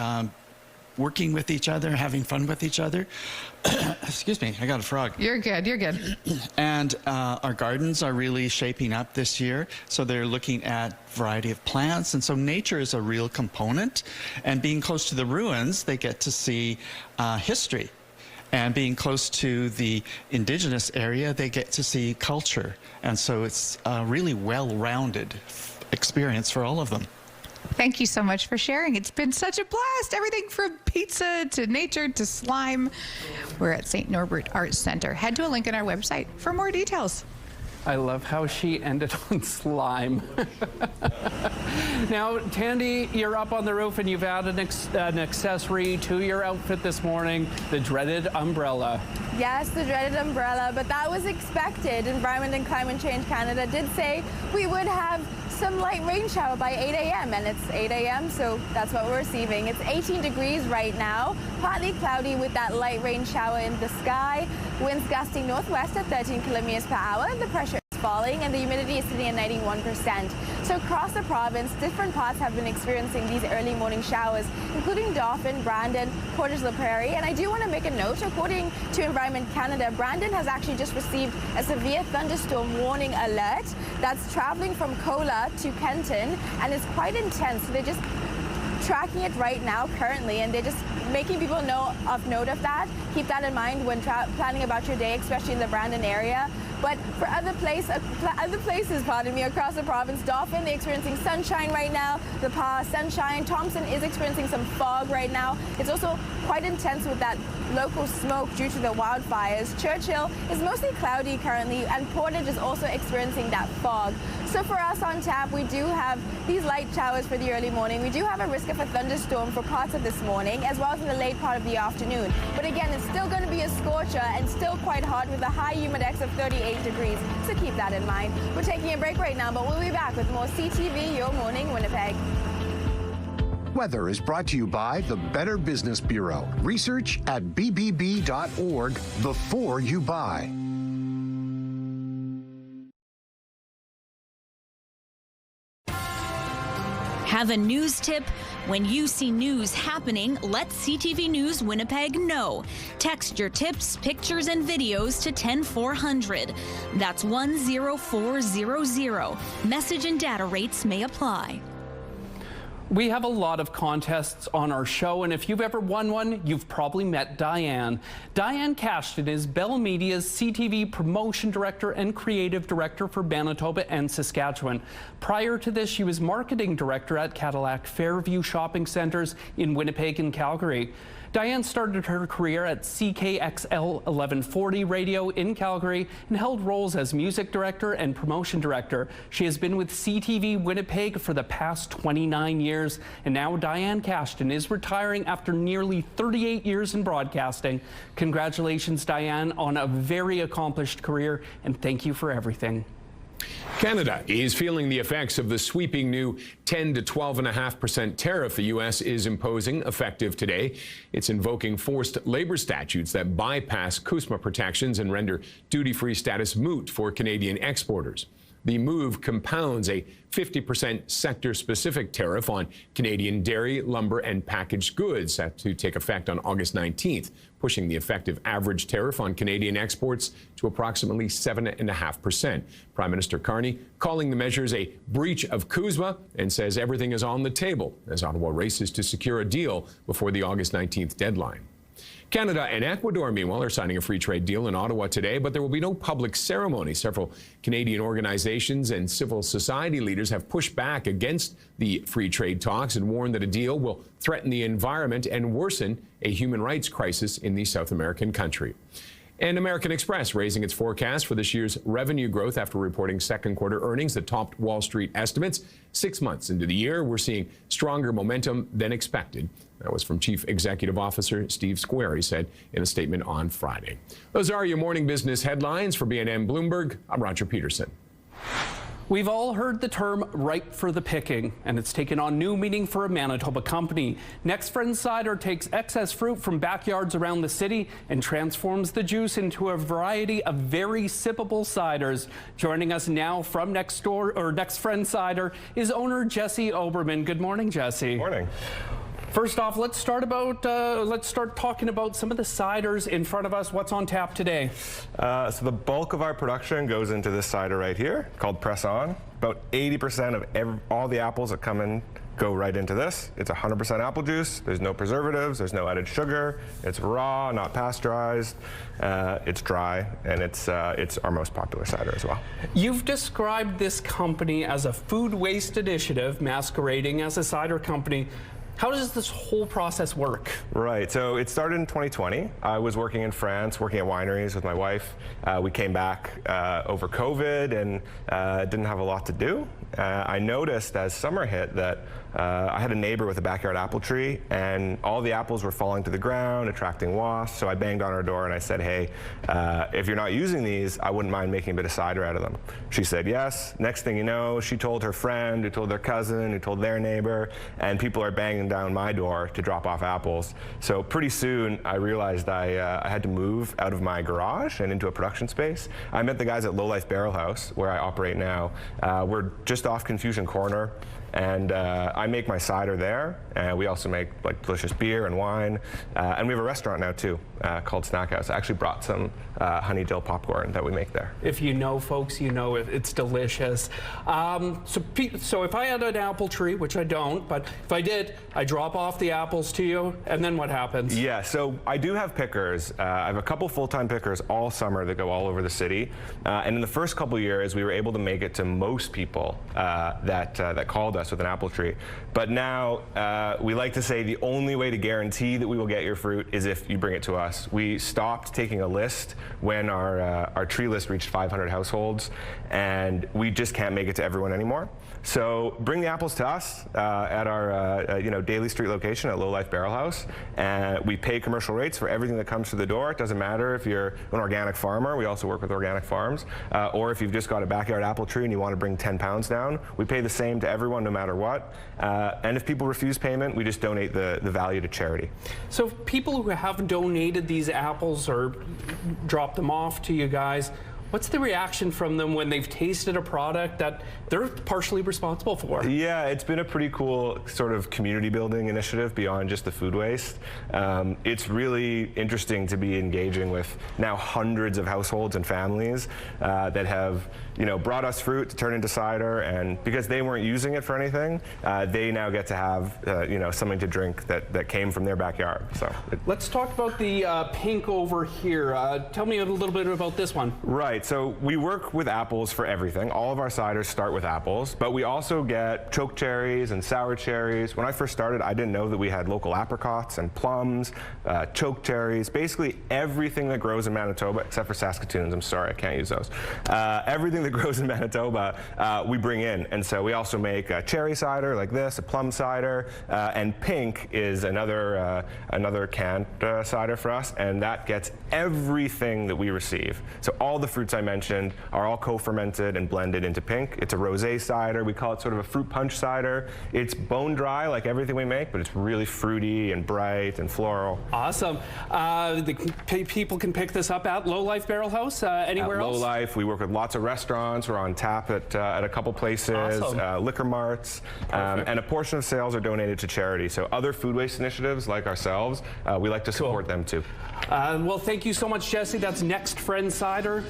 working with each other, having fun with each other. Excuse me, I got a frog. You're good, you're good. And our gardens are really shaping up this year, so they're looking at a variety of plants, and so nature is a real component. And being close to the ruins, they get to see history. And being close to the Indigenous area, they get to see culture. And so it's a really well-rounded experience for all of them. Thank you so much for sharing. It's been such a blast. Everything from pizza to nature to slime. We're at St. Norbert Arts Centre. Head to a link on our website for more details. I love how she ended on slime. Now, Tandy, you're up on the roof and you've added an accessory to your outfit this morning, the dreaded umbrella. Yes, the dreaded umbrella, but that was expected. Environment and Climate Change Canada did say we would have some light rain shower by 8 a.m. and it's 8 a.m. so that's what we're receiving. It's 18 degrees right now, partly cloudy with that light rain shower in the sky. Winds gusting northwest at 13 kilometers per hour. The pressure is falling and the humidity is sitting at 91%. So across the province, different parts have been experiencing these early morning showers, including Dauphin, Brandon, Portage la Prairie. And I do want to make a note, according to Environment Canada, Brandon has actually just received a severe thunderstorm warning alert that's traveling from Kola to Kenton, and it's quite intense. So they're just tracking it right now currently, and they're just making people note of that. Keep that in mind when planning about your day, especially in the Brandon area. But for other places, across the province, Dauphin, they're experiencing sunshine right now. The sunshine. Thompson is experiencing some fog right now. It's also quite intense with that local smoke due to the wildfires. Churchill is mostly cloudy currently, and Portage is also experiencing that fog. So for us on tap, we do have these light showers for the early morning. We do have a risk of a thunderstorm for parts of this morning, as well as in the late part of the afternoon. But again, it's still going to be a scorcher and still quite hot with a high humidex of 38 degrees. So keep that in mind. We're taking a break right now, but we'll be back with more CTV Your Moring Winnipeg. Weather is brought to you by the Better Business Bureau. Research at bbb.org before you buy. Have a news tip? When you see news happening, let CTV News Winnipeg know. Text your tips, pictures, and videos to 10400. That's 10400. Message and data rates may apply. We have a lot of contests on our show, and if you've ever won one, you've probably met Diane. Diane Cashton is Bell Media's CTV Promotion Director and Creative Director for Manitoba and Saskatchewan. Prior to this, she was Marketing Director at Cadillac Fairview Shopping Centres in Winnipeg and Calgary. Diane started her career at CKXL 1140 Radio in Calgary and held roles as Music Director and Promotion Director. She has been with CTV Winnipeg for the past 29 years, and now Diane Cashton is retiring after nearly 38 years in broadcasting. Congratulations, Diane, on a very accomplished career, and thank you for everything. Canada is feeling the effects of the sweeping new 10 to 12.5% tariff the U.S. is imposing effective today. It's invoking forced labor statutes that bypass CUSMA protections and render duty-free status moot for Canadian exporters. The move compounds a 50% sector-specific tariff on Canadian dairy, lumber, and packaged goods set to take effect on August 19th, pushing the effective average tariff on Canadian exports to approximately 7.5%. Prime Minister Carney calling the measures a breach of CUSMA and says everything is on the table as Ottawa races to secure a deal before the August 19th deadline. Canada and Ecuador, meanwhile, are signing a free trade deal in Ottawa today, but there will be no public ceremony. Several Canadian organizations and civil society leaders have pushed back against the free trade talks and warned that a deal will threaten the environment and worsen a human rights crisis in the South American country. And American Express raising its forecast for this year's revenue growth after reporting second quarter earnings that topped Wall Street estimates. 6 months into the year, we're seeing stronger momentum than expected. That was from Chief Executive Officer Steve Square, he said in a statement on Friday. Those are your morning business headlines. For BNN Bloomberg, I'm Roger Peterson. We've all heard the term ripe for the picking, and it's taken on new meaning for a Manitoba company. Next Friend Cider takes excess fruit from backyards around the city and transforms the juice into a variety of very sippable ciders. Joining us now from Next Friend Cider is owner Jesse Oberman. Good morning, Jesse. Morning. First off, let's start talking about some of the ciders in front of us. What's on tap today? So the bulk of our production goes into this cider right here called Press On. About 80% of all the apples that come in go right into this. It's 100% apple juice. There's no preservatives. There's no added sugar. It's raw, not pasteurized. It's dry, and it's our most popular cider as well. You've described this company as a food waste initiative masquerading as a cider company. How does this whole process work? Right, so it started in 2020. I was working in France, working at wineries with my wife. We came back over COVID and didn't have a lot to do. I noticed as summer hit that I had a neighbor with a backyard apple tree, and all the apples were falling to the ground, attracting wasps. So I banged on her door and I said, hey, if you're not using these, I wouldn't mind making a bit of cider out of them. She said yes. Next thing you know, she told her friend, who told their cousin, who told their neighbor, and people are banging down my door to drop off apples. So pretty soon I realized I had to move out of my garage and into a production space. I met the guys at Low Life Barrel House, where I operate now. We're just off Confusion Corner, and I make my cider there. We also make like delicious beer and wine, and we have a restaurant now too called Snack House. I actually brought some honey dill popcorn that we make there. If you know, folks, you know it's delicious. So if I had an apple tree, which I don't, but if I did, I drop off the apples to you, and then what happens? Yeah, so I do have pickers. I have a couple full-time pickers all summer that go all over the city, and in the first couple years, we were able to make it to most people that called us with an apple tree. But now we like to say the only way to guarantee that we will get your fruit is if you bring it to us. We stopped taking a list when our tree list reached 500 households, and we just can't make it to everyone anymore. So bring the apples to us at our Daly Street location at Low Life Barrel House, and we pay commercial rates for everything that comes through the door. It doesn't matter if you're an organic farmer. We also work with organic farms, or if you've just got a backyard apple tree and you want to bring 10 pounds down, we pay the same to everyone no matter what. And if people refuse payment, we just donate the value to charity. So people who have donated these apples or dropped them off to you guys, What's the reaction from them when they've tasted a product that they're partially responsible for? Yeah, it's been a pretty cool sort of community building initiative beyond just the food waste. It's really interesting to be engaging with now hundreds of households and families that have, you know, brought us fruit to turn into cider, and because they weren't using it for anything, they now get to have, you know, something to drink that came from their backyard. So let's talk about the pink over here. Tell me a little bit about this one. Right, so we work with apples for everything. All of our ciders start with apples, but we also get choke cherries and sour cherries. When I first started, I didn't know that we had local apricots and plums, choke cherries, basically everything that grows in Manitoba, except for Saskatoons. I'm sorry, I can't use those. Everything that grows in Manitoba, we bring in. And so we also make a cherry cider like this, a plum cider, and pink is another canned cider for us, and that gets everything that we receive. So all the fruits I mentioned are all co-fermented and blended into pink. It's a rosé cider. We call it sort of a fruit punch cider. It's bone dry like everything we make, but it's really fruity and bright and floral. Awesome. People can pick this up at Low Life Barrel House. Anywhere else? Low Life, we work with lots of restaurants. We're on tap at a couple places, awesome. Liquor marts, and a portion of sales are donated to charity. So other food waste initiatives like ourselves, we like to support them too. Well, thank you so much, Jesse. That's Next Friend Cider.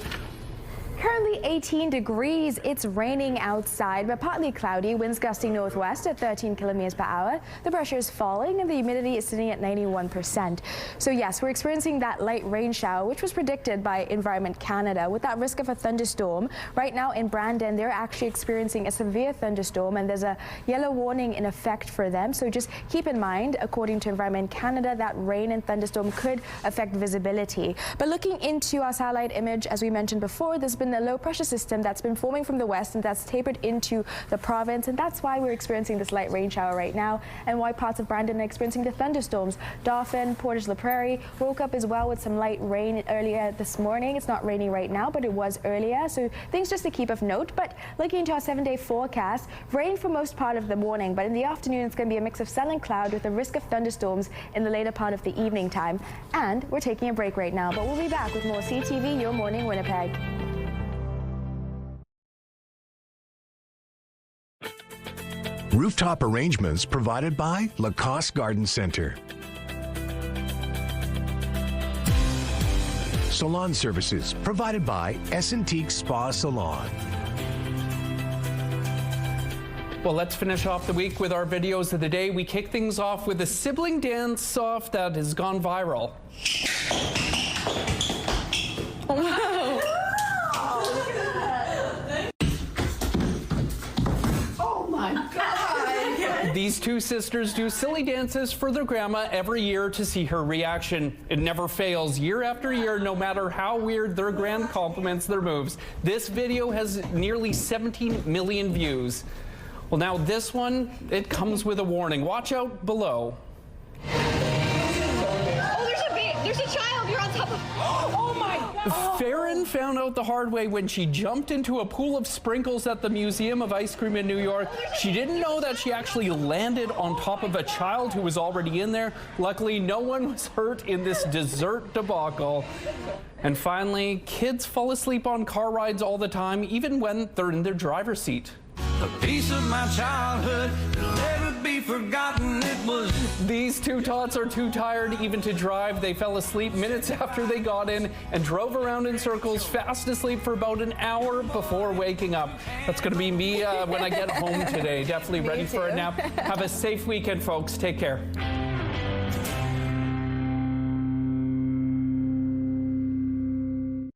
Currently 18 degrees. It's raining outside, but partly cloudy. Winds gusting northwest at 13 kilometers per hour. The pressure is falling and the humidity is sitting at 91%. So yes, we're experiencing that light rain shower, which was predicted by Environment Canada, with that risk of a thunderstorm. Right now in Brandon, they're actually experiencing a severe thunderstorm, and there's a yellow warning in effect for them. So just keep in mind, according to Environment Canada, that rain and thunderstorm could affect visibility. But looking into our satellite image, as we mentioned before, there's been a low pressure system that's been forming from the west, and that's tapered into the province, and that's why we're experiencing this light rain shower right now, and why parts of Brandon are experiencing the thunderstorms. Dauphin, Portage-la Prairie woke up as well with some light rain earlier this morning. It's not raining right now, but it was earlier, so things just to keep of note. But looking into our 7-day forecast, rain for most part of the morning, but in the afternoon it's going to be a mix of sun and cloud with a risk of thunderstorms in the later part of the evening time. And we're taking a break right now, but we'll be back with more CTV Your Moring Winnipeg. Rooftop arrangements provided by Lacoste Garden Center. Salon services provided by Essentique Spa Salon. Well, let's finish off the week with our videos of the day. We kick things off with a sibling dance-off that has gone viral. Wow. Oh my God. These two sisters do silly dances for their grandma every year to see her reaction. It never fails, year after year, no matter how weird their grand compliments their moves. This video has nearly 17 million views. Well, now this one, it comes with a warning. Watch out below. Oh, there's a child. You're on top of. Oh my God. Farron found out the hard way when she jumped into a pool of sprinkles at the Museum of Ice Cream in New York. She didn't know that she actually landed on top of a child who was already in there. Luckily, no one was hurt in this dessert debacle. And finally, kids fall asleep on car rides all the time, even when they're in their driver's seat. A piece of my childhood will never be forgotten. It was. These two tots are too tired even to drive. They fell asleep minutes after they got in and drove around in circles, fast asleep for about an hour before waking up. That's going to be me when I get home today. Definitely ready for a nap. Have a safe weekend, folks. Take care.